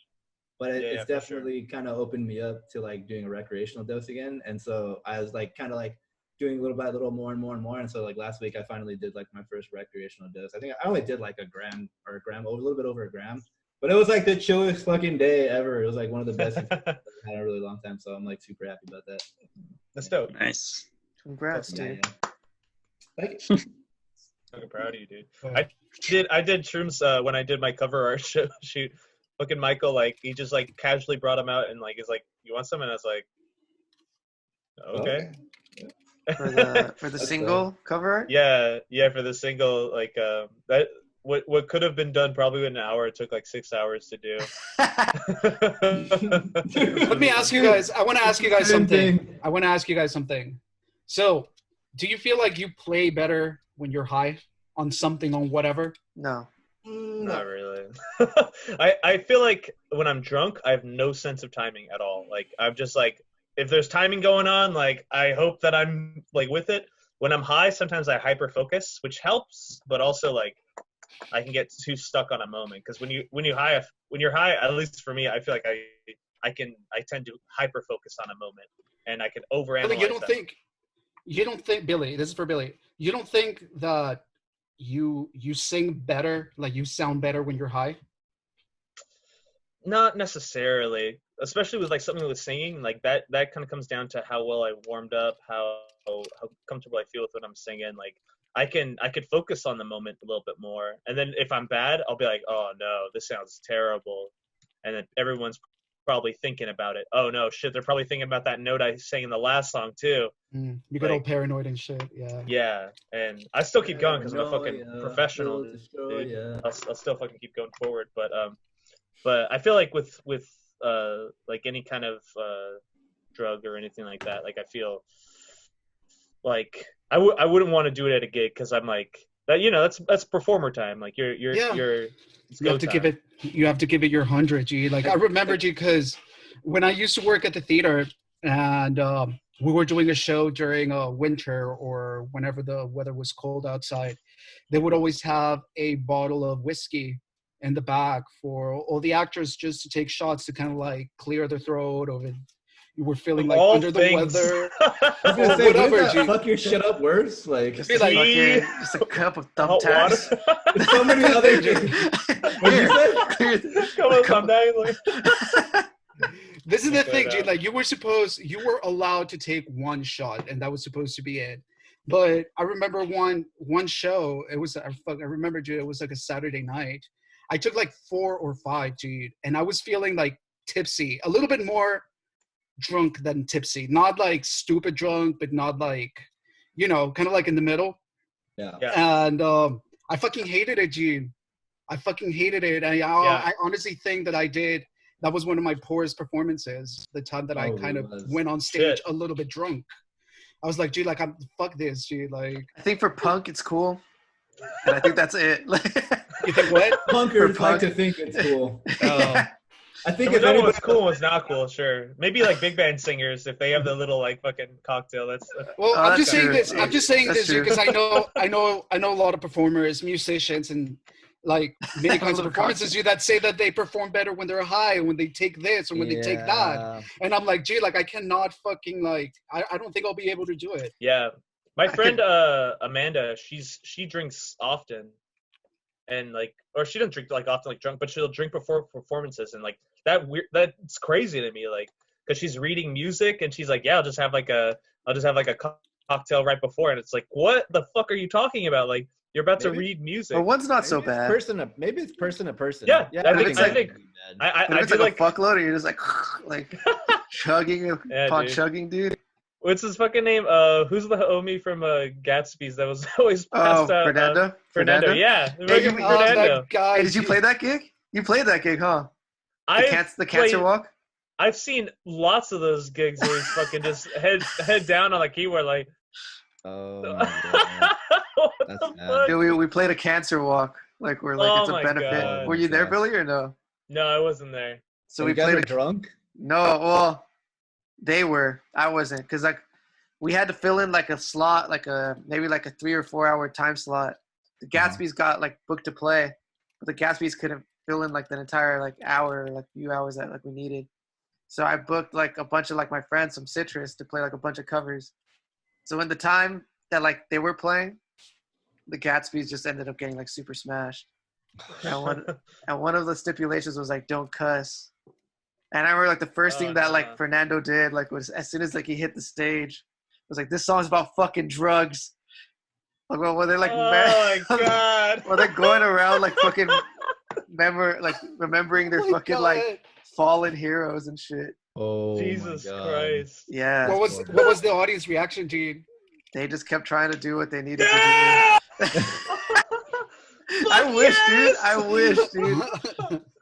But it's definitely kind of opened me up to like doing a recreational dose again. And so I was like kind of like doing little by little more and more and more. And so like last week I finally did like my first recreational dose. I think I only did like a gram, a little bit over a gram. But it was like the chillest fucking day ever. It was like one of the best I've had in a really long time. So I'm like super happy about that. That's dope. Nice. Congrats, dude. Thank you. I'm proud of you, dude. I did shrooms when I did my cover art shoot. Fucking Michael, like he just like casually brought them out and like is like, "You want some?" And I was like, "Okay." For the single cover art? Yeah, for the single, like that. What could have been done probably in an hour, it took like 6 hours to do. Let me ask you guys. I want to ask you guys something. So, do you feel like you play better when you're high on something, on whatever? No. Not really. I feel like when I'm drunk, I have no sense of timing at all. Like I'm just like, if there's timing going on, like I hope that I'm like with it. When I'm high, sometimes I hyper focus, which helps, but also like I can get too stuck on a moment. Because when you're high, at least for me, I feel like I tend to hyper focus on a moment, and I can overanalyze. Billy, you don't think, Billy? This is for Billy. You don't think that you sing better, like you sound better when you're high? Not necessarily, especially with like something with singing. Like that kind of comes down to how well I warmed up, how comfortable I feel with what I'm singing. Like I could focus on the moment a little bit more, and then if I'm bad, I'll be like, oh no, this sounds terrible, and then everyone's probably thinking about it. Oh no, shit, they're probably thinking about that note I sang in the last song too. You get all paranoid and shit. Yeah, and I still keep going because I'm a fucking professional, dude. I'll still fucking keep going forward, but I feel like with like any kind of drug or anything like that, like I feel like I wouldn't want to do it at a gig because I'm like that, you know, that's performer time. Like you're you have to give it your 100, G. Like I remember, G, because when I used to work at the theater and we were doing a show during winter or whenever the weather was cold outside, they would always have a bottle of whiskey in the back for all the actors just to take shots to kind of like clear their throat, or you were feeling like under the weather. I was gonna say, whatever, fuck your shit up worse. Like just a cup of thumbtacks. There's so many other drinks. This is the thing, G. Like you were allowed to take one shot, and that was supposed to be it. But I remember one show. I remember, G. It was like a Saturday night. I took like 4 or 5, G, and I was feeling like tipsy, a little bit more drunk than tipsy. Not like stupid drunk, but not like, you know, kind of like in the middle. Yeah. And I fucking hated it, G. I fucking hated it. I honestly think that was one of my poorest performances. The time that I kind of went on stage a little bit drunk. I was like, G, like fuck this, G. Like I think for punk it's cool. And I think that's it. You think what? Punkers like to think it's cool. I think if what's cool and what's not cool, sure. Maybe like big band singers, if they have the little like fucking cocktail. Well, I'm just saying this. I'm just saying this because I know a lot of performers, musicians, and like many kinds of performances that say that they perform better when they're high, and when they take this, or when they take that. And I'm like, gee, like I cannot fucking like. I don't think I'll be able to do it. Yeah, my friend Amanda, she drinks often. And like, or she doesn't drink like often, like drunk, but she'll drink before performances, and like that's crazy to me, like, because she's reading music and she's like, yeah, I'll just have like a cocktail right before, and it's like, what the fuck are you talking about? Like, you're about to read music. But one's not so bad. Maybe it's person to person. Yeah, I think I it's do like a fuckload, or you're just like chugging, chugging, dude. What's his fucking name? Who's the homie from Gatsby's that was always Oh, passed out? Fernando. Fernando. Yeah, Yeah, fucking Fernando. that guy. Hey, did you play that gig? You played that gig, huh? The cancer walk. I've seen lots of those gigs where he's fucking just head down on the keyboard like. Oh my God. What That's the sad. fuck? Dude, we played a cancer walk. Like we're like Oh it's a my benefit. God. Were you there, Yeah. Billy, or no? No, I wasn't there. So you we guys played were a drunk? No, well, they were. I wasn't, cause like we had to fill in like a slot, maybe like a 3 or 4 hour time slot. The Gatsby's got like booked to play, but the Gatsby's couldn't fill in like the entire like hour, like few hours that like we needed. So I booked like a bunch of like my friends, some Citrus, to play like a bunch of covers. So in the time that like they were playing, the Gatsby's just ended up getting like super smashed. And one of the stipulations was like don't cuss. And I remember like the first thing that like Fernando did like was as soon as like he hit the stage, was like this song's about fucking drugs. Like well they're like my God. well they're going around like fucking remembering their fucking God. like fallen heroes and shit. Oh Jesus my God. Christ. Yeah. What was the audience reaction, dude? They just kept trying to do what they needed to do. I wish, dude.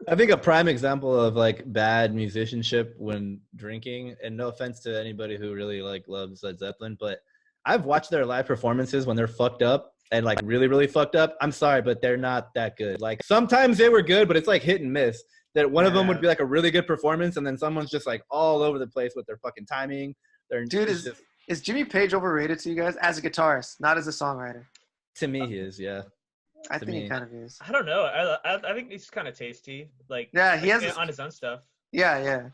I think a prime example of like bad musicianship when drinking, and no offense to anybody who really like loves Led Zeppelin, but I've watched their live performances when they're fucked up and like really, really fucked up. I'm sorry, but they're not that good. Like sometimes they were good, but it's like hit and miss. That one of them would be like a really good performance, and then someone's just like all over the place with their fucking timing. Dude, is Jimmy Page overrated to you guys as a guitarist, not as a songwriter? To me, he is, yeah. I think he kind of is. I don't know. I think he's kind of tasty. Like yeah, he has on his own stuff. Yeah.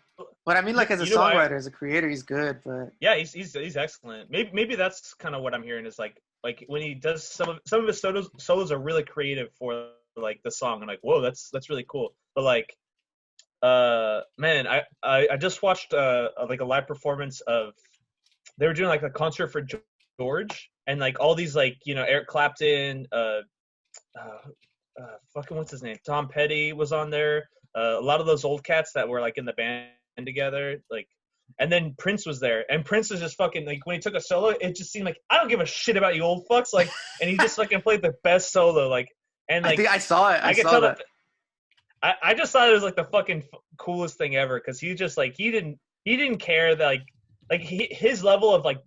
But I mean, like as a songwriter, as a creator, he's good. But yeah, he's excellent. Maybe that's kind of what I'm hearing is like when he does some of his solos are really creative for like the song. I'm like, whoa, that's really cool. But like, man, I just watched like a live performance of they were doing like a concert for George and like all these like Eric Clapton, fucking what's his name? Tom Petty was on there. A lot of those old cats that were like in the band together, like, and then Prince was there, and Prince was just fucking like when he took a solo, it just seemed like I don't give a shit about you old fucks, like, and he just fucking played the best solo, like, and like I think I saw it. I saw that. I just thought it was like the fucking coolest thing ever because he just like he didn't care that like his level of like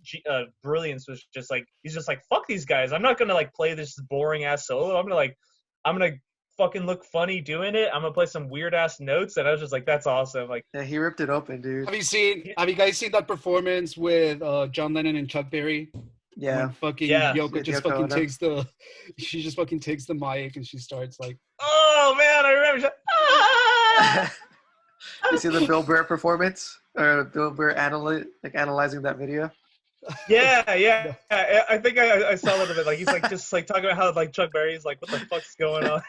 brilliance was just like he's just like fuck these guys. I'm not gonna like play this boring ass solo. I'm gonna fucking look funny doing it. I'm gonna play some weird ass notes, and I was just like, that's awesome. Like, yeah, he ripped it open, dude. Have you guys seen that performance with John Lennon and Chuck Berry? Yeah. When fucking Yeah. Yoko just Yoko fucking she just fucking takes the mic and she starts like, oh man, I remember. You see the Bill Burr performance or Bill Burr analyzing that video? Yeah. I think I saw a little bit. Like he's like just like talking about how like Chuck Berry's like, what the fuck's going on?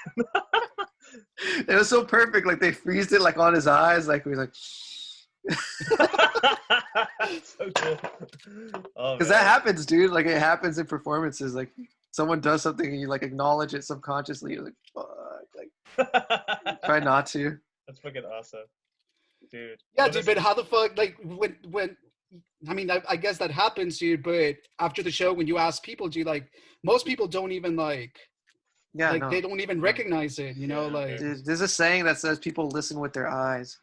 It was so perfect. Like they freezed it like on his eyes. Like he was like. So cool. Because that happens, dude. Like it happens in performances. Like someone does something and you like acknowledge it subconsciously. You're like, fuck. Like try not to. That's fucking awesome, dude. yeah, dude. But how the fuck? Like when I mean, I guess that happens, dude. But after the show, when you ask people, dude, like most people don't even like. Yeah, like no. they don't even recognize it, like. Dude, there's a saying that says people listen with their eyes.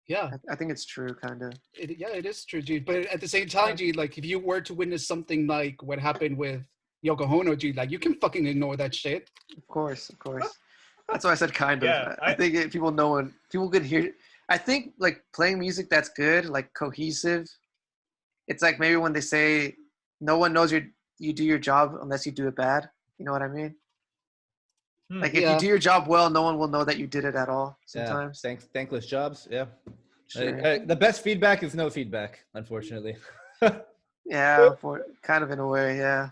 Yeah, I think it's true, kind of. It is true, dude. But at the same time, dude, like if you were to witness something like what happened with Yoko Ono, dude, like you can fucking ignore that shit. Of course. That's why I said kind of. Yeah, I think people know when people could hear. I think like playing music that's good, like cohesive. It's like maybe when they say no one knows you do your job unless you do it bad. You know what I mean? Like if you do your job well, no one will know that you did it at all. Sometimes. Yeah. Thankless jobs. Yeah. Sure. The best feedback is no feedback, unfortunately. Yeah, kind of in a way, yeah.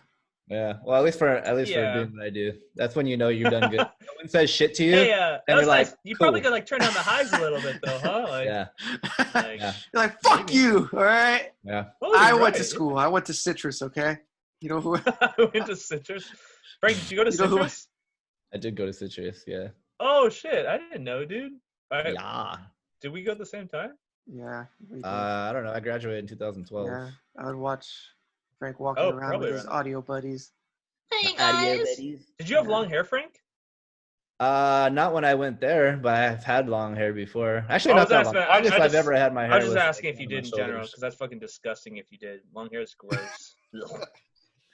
Yeah. Well, at least for doing what I do, that's when you know you've done good. No one says shit to you. Hey, and that's you're nice. like, You cool. probably could like turn down the highs a little bit though, huh? Like, Yeah. Like, Yeah. You're like, fuck you, all right? Yeah. well, I you're went to right. school. I went to Citrus, okay? You know who? I went to Citrus. Frank, did you go to You know who- Citrus? I did go to Citrus. Yeah. Oh shit, I didn't know, dude. All right. Yeah. Did we go at the same time? Yeah. We did. I don't know. I graduated in 2012. Yeah. I would watch Frank walking Oh, around probably with his around audio buddies. Hey Audio guys. buddies. Did you have Yeah. long hair, Frank? Not when I went there, but I've had long hair before. Actually, I not was that long. asking. Longest I've ever had my I hair was just was asking like, if you down to my did in general, shoulders. because that's fucking disgusting if you did. Long hair is gross. Ugh.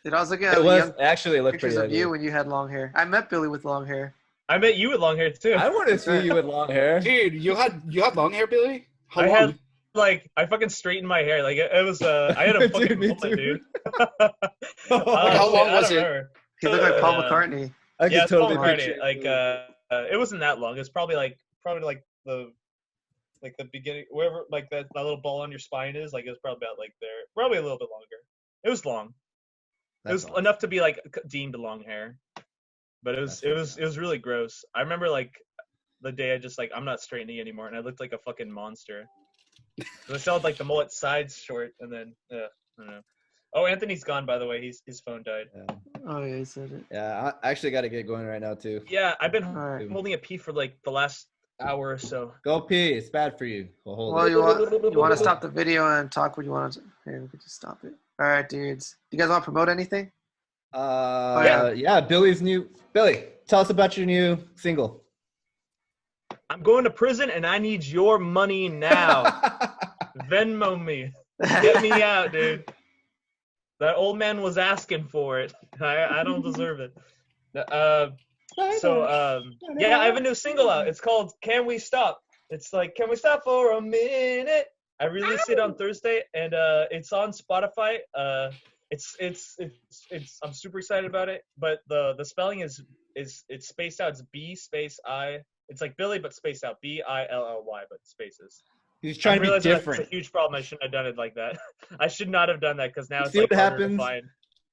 Dude, I was looking It at was young actually looked pictures pretty of you ugly. when you had long hair. I met Billy with long hair. I met you with long hair too. I want to see you with long hair. Dude, you had long hair, Billy? How I long? had like I fucking straightened my hair. Like it was I had a Dude, fucking me mullet, too. dude. Like, how long was it? Remember. He looked like Paul Yeah. McCartney. I Yeah, could it's Paul totally McCartney. picture Like it. it wasn't that long. It's probably like the beginning, wherever like that little ball on your spine is. Like it was probably about like there, probably a little bit longer. It was long. It was That's enough to be like deemed long hair, but it was That's really gross. I remember like the day I just like I'm not straightening anymore, and I looked like a fucking monster. I still had like the mullet sides short, and then I don't know. Oh, Anthony's gone, by the way. His phone died. Yeah. Oh yeah, he said it. Yeah, I actually got to get going right now too. Yeah, I've been Alright. holding a pee for like the last hour or so. Go pee. It's bad for you. Well, hold Well, it. you want to stop the video and talk what you want to? Here, we could just stop it. All right, dudes. You guys want to promote anything? Yeah, Billy's new. Billy, tell us about your new single. I'm going to prison, and I need your money now. Venmo me. Get me out, dude. That old man was asking for it. I don't deserve it. Yeah, I have a new single out. It's called "Can We Stop." It's like, "Can we stop for a minute?" I released it on Thursday, and it's on Spotify. I'm super excited about it. But the spelling is it's spaced out. It's B space I. It's like Billy, but spaced out. Billy, but spaces. He's trying to be different. That's a huge problem. I shouldn't have done it like that. I should not have done that because now You it's see like what harder to happens? find.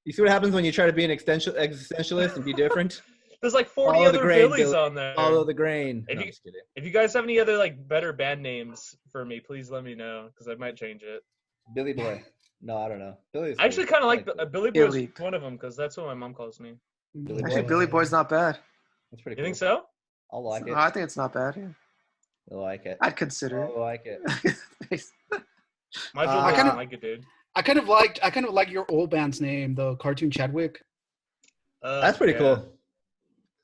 You see what happens when you try to be an existentialist and be different? There's like 40 Follow the other grain, Billies Billy. on there. Follow the grain. If No, you- I'm just kidding. If you guys have any other like better band names for me, please let me know because I might change it. Billy Boy. No, I don't know. Billy's I actually kind of like Billy. Billy Boy's Billy. one of them because that's what my mom calls me. Billy Actually, Boy. Billy Boy's not bad. That's pretty You cool. think so? I'll like it. I think it's not bad. Yeah. I like it. I'd consider I like it. it. My I I kinda- like it, dude. I kind of like your old band's name, the Cartoon Chadwick. That's pretty yeah. cool.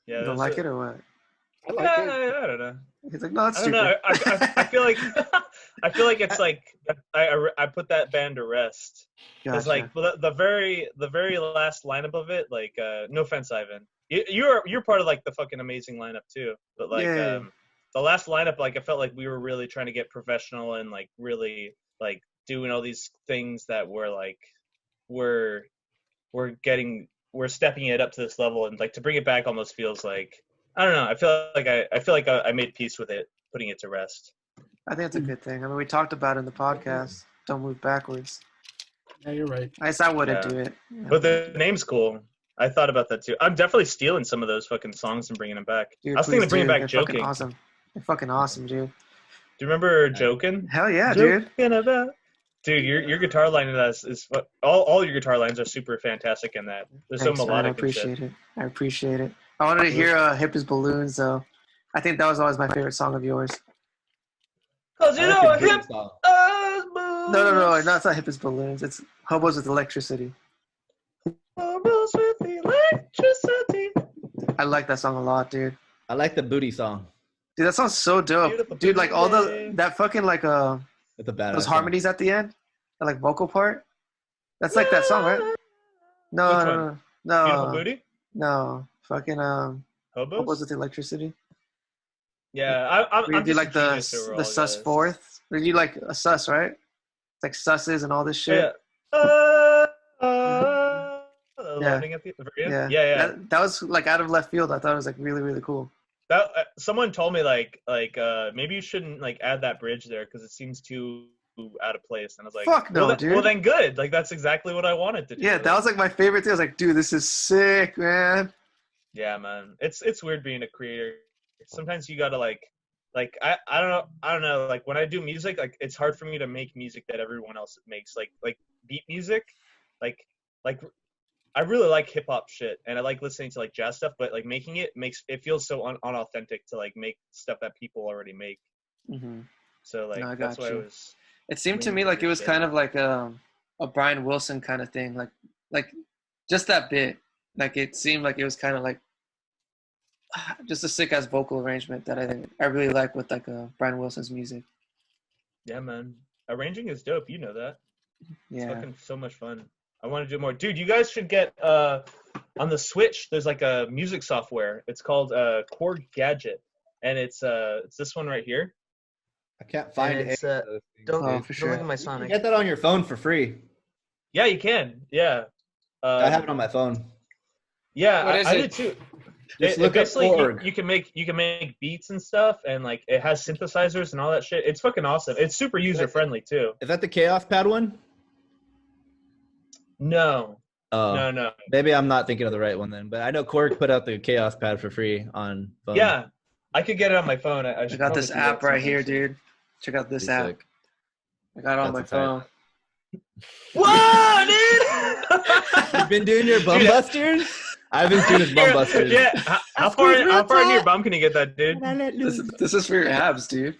Yeah, You don't like it or what? I like it. I don't know. He's like, no, it's I don't stupid. know. I feel like I feel like it's like I put that band to rest. It's Gotcha. like the very last lineup of it. Like no offense, Ivan, you're part of like the fucking amazing lineup too. But like Yeah. the last lineup, like I felt like we were really trying to get professional and like really like doing all these things that were like we're stepping it up to this level, and like to bring it back almost feels like I don't know. I feel like I made peace with it, putting it to rest. I think it's a good thing. I mean, we talked about it in the podcast. Don't move backwards. Yeah, you're right. I guess I wouldn't Yeah. do it. Yeah. But the name's cool. I thought about that too. I'm definitely stealing some of those fucking songs and bringing them back. Dude, I was thinking please of bringing do. back They're Joking. fucking awesome. They're fucking awesome, dude. Do you remember Joking? Hell yeah, dude. Joking about. Dude, your guitar line in that is what all your guitar lines are super fantastic in that. They're Thanks, so man. I melodic and shit. appreciate it. I appreciate it. I wanted to hear Hip as Balloons, though. I think that was always my favorite song of yours. Cause you I know like the hip Billy song. as No, it's not Hip as Balloons. It's Hobos with Electricity. Hobos with electricity. I like that song a lot, dude. I like the booty song. Dude, that sounds so dope. Beautiful Dude, like all day. that fucking like It's a bad those harmonies at the end, the like vocal part. That's like that song, right? No, Which no, one? no, Beautiful no, booty. fucking Hobos Hobos. with Electricity. Yeah, Where you I'm do just like a the genius overall, sus guys. fourth. Or you do like a sus, right? It's like susses and all this shit. Yeah. Yeah. Landing at the very Yeah, end. Yeah. That was like out of left field. I thought it was like really, really cool. That someone told me like maybe you shouldn't like add that bridge there because it seems too out of place, and I was like, Fuck no, well, dude. Well, then good. Like that's exactly what I wanted to do. Yeah, that was like my favorite thing. I was like, dude, this is sick, man. Yeah, man. It's weird being a creator. Sometimes you gotta like I don't know. Like when I do music, like it's hard for me to make music that everyone else makes. Like beat music, like I really like hip hop shit, and I like listening to like jazz stuff. But like making it feels so unauthentic to like make stuff that people already make. Mm-hmm. So like No, I that's got why I you. was. It seemed to leaning me to like it your was shit. kind of like a Brian Wilson kind of thing, like just that bit. Like it seemed like it was kind of like just a sick ass vocal arrangement that I really like with like Brian Wilson's music. Yeah, man. Arranging is dope. You know that. It's Yeah. fucking so much fun. I want to do more. Dude, you guys should get on the Switch, there's like a music software. It's called Chord Gadget. And it's this one right here. I can't find And it's, any of those things, don't- Oh, dude. for Don't look sure. at my You can Sonic. get that on your phone for free. Yeah, you can. Yeah. I have it on my phone. Yeah, What is I it? did too. Just look up basically Korg. you can make beats and stuff, and like it has synthesizers and all that shit. It's fucking awesome. It's super user friendly too. Is that the Chaos Pad one? No, Oh, no. maybe I'm not thinking of the right one then. But I know Korg put out the Chaos Pad for free on phone. Yeah, I could get it on my phone. I I should got probably this do that app right sometime here, soon. dude. Check out this Pretty app. sick. I got it on my That's a tight- phone. Whoa, dude! You've been doing your bum Dude, busters? I've been doing his bum busters. Yeah, how far in your bum can you get that, dude? This is for your abs, dude.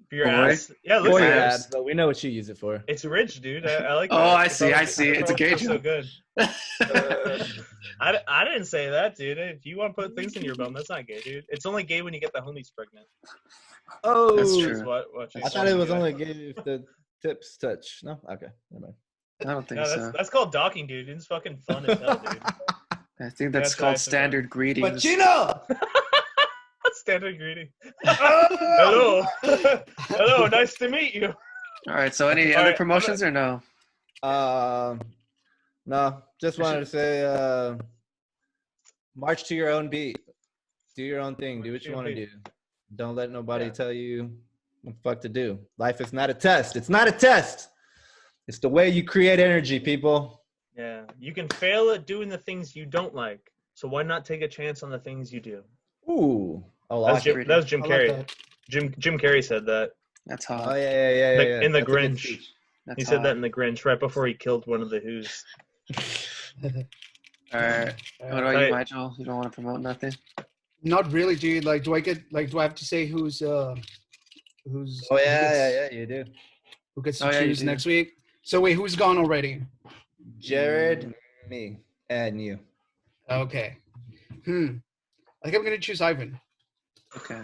For your Boy. ass? Yeah, it For looks your like abs. abs, but we know what you use it for. it's rich, dude. I like Oh, that. I see. It's a probably gauge. feels so good. I didn't say that, dude. If you want to put things in your bum, that's not gay, dude. It's only gay when you get the homies pregnant. Oh, That's That's true. what I thought it was only gay if the tips touch. No, okay, never mind. I don't think No, so. that's called docking, dude. It's fucking fun as hell, dude. I think that's That's what I called said. standard greetings. Pacino! Standard greeting. Hello. Hello, nice to meet you. All right. So any All other right, promotions or no? No, just wanted to say, march to your own beat. Do your own thing. Do March what to you your want to beat. do. Don't let nobody Yeah. tell you what the fuck to do. Life is not a test. It's not a test. It's the way you create energy, people. Yeah, you can fail at doing the things you don't like. So why not take a chance on the things you do? Ooh. I like it. That was Jim I like Carrey. that. Jim Carrey said that. That's Oh, hot. yeah. In The That's a good Grinch. speech. That's He said hot. that in The Grinch right before he killed one of the Who's. All right. What about Right. you, Nigel? You don't want to promote nothing? Not really, dude. Like, do I have to say who's Oh, who yeah, you do. who gets to Oh, yeah, you choose do. next week? So wait, who's gone already? Jared, me, and you. Okay. I think I'm gonna choose Ivan. Okay.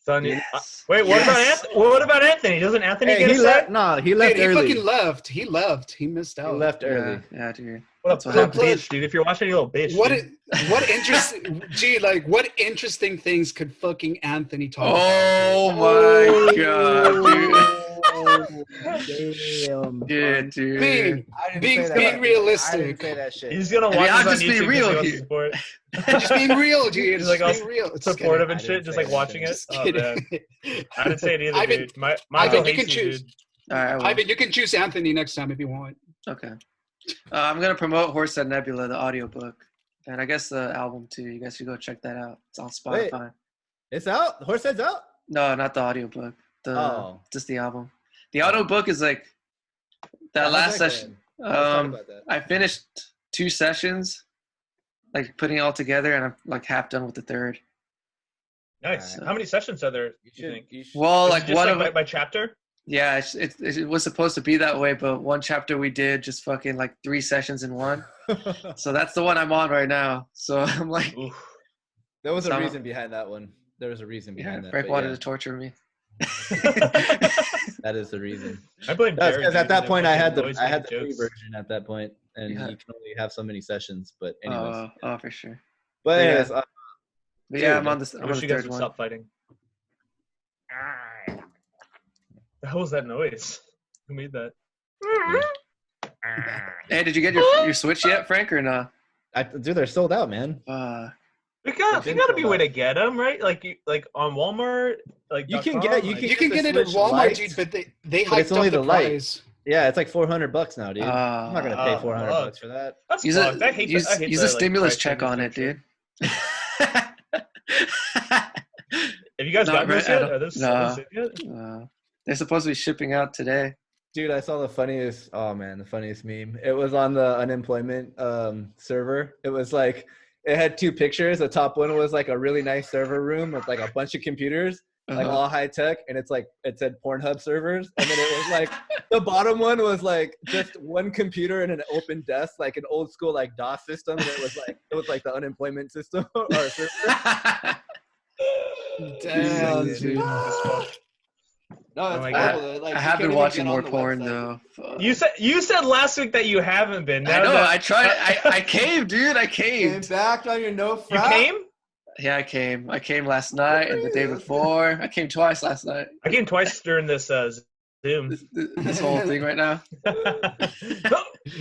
Son, Yes. wait, what about Yes. Anthony? What about Anthony? Doesn't Anthony Hey, get a he say? left. No, he left Dude, he early. fucking left. He left. He missed He out. left early. Yeah, dude. What That's a what pimp happened. bitch, dude. If you're watching, you little bitch. What dude. what interesting gee, like what interesting things could fucking Anthony talk Oh my god, Damn. dude. about? Dude. Being I didn't being say that. I realistic. didn't say that shit. He's gonna I mean, watch I'll this on just be YouTube 'cause real he wants to here. support. just being real, dude. He's Just like all being real. Just kidding. supportive I and didn't shit, just say like that. watching it. Just Oh kidding. man, I didn't say it either, Ivan, dude. Michael Ivan, you hates can choose. dude. All right. I will. Ivan, you can choose Anthony next time if you want. Okay. I'm gonna promote Horsehead Nebula, the audiobook, and I guess the album too. You guys should go check that out. It's on Wait. Spotify. It's out. Horsehead's out. No, not the audiobook. Just the album. The audiobook is like that How's last that session. going? Let's talk Um, about that. I finished 2 sessions, like putting it all together, and I'm like half done with the third. Nice. Alright. How many sessions are there? You You think? should. Well, Is it like just one like of by chapter? yeah, it was supposed to be that way, but one chapter we did just fucking like 3 sessions in one. So that's the one I'm on right now. So I'm like, Oof. There was a Some- reason behind that one. There was a reason yeah, behind that. Frank but wanted yeah, to torture me. that is the reason. I blame That's Jared. because at dude, that for point I had the always free making jokes. version at that point, and Yeah. you can only have so many sessions. But anyways, Oh, for sure. but yeah. anyways, But yeah, Dude, I'm on the I I'm on wish the you guys third would one. stop fighting. The hell was that noise? Who made that? Hey, did you get your Switch yet, Frank, or no? dude, they're sold out, man. You gotta be a way to get them, right? Like on Walmart, like You can .com, get- you like- You can the get it at Switch Walmart, Lite, dude, but they but it's hyped only up the the Lite. price. Yeah, it's like $400 now, dude. I'm not gonna pay Oh, $400 fuck. for that. That's Use fucked. I hate I hate use the, a stimulus price check on it, infrastructure. dude. Have you guys No, gotten right, those I yet? don't- Are those no. sold yet? They're supposed to be shipping out today. Dude, I saw the funniest. Oh man, the funniest meme. It was on the unemployment server. It was like it had 2 pictures. The top one was like a really nice server room with like a bunch of computers, like all high tech, and it's like it said Pornhub servers, and then it was like the bottom one was like just one computer and an open desk, like an old school like DOS system, and it was like the unemployment system or server. Damn, dude. dude. No, it's my horrible. Like, I you have can't been even watching get on more the porn website. though. Fuck. You said last week that you haven't been. I Now know. that- I tried. I came, dude. I Came came. back on your no You frat. came? Yeah, I came. I came last night and the day before. I came twice last night. I came twice during this Zoom. This whole thing right now.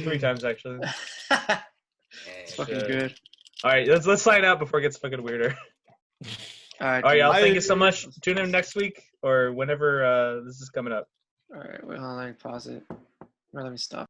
3 times actually. It's fucking good. All right, let's sign out before it gets fucking weirder. All right. All right, dude. y'all. Thank you so much. Tune in next week or whenever this is coming up. All right. Wait, hold on. Let me pause it. Or let me stop.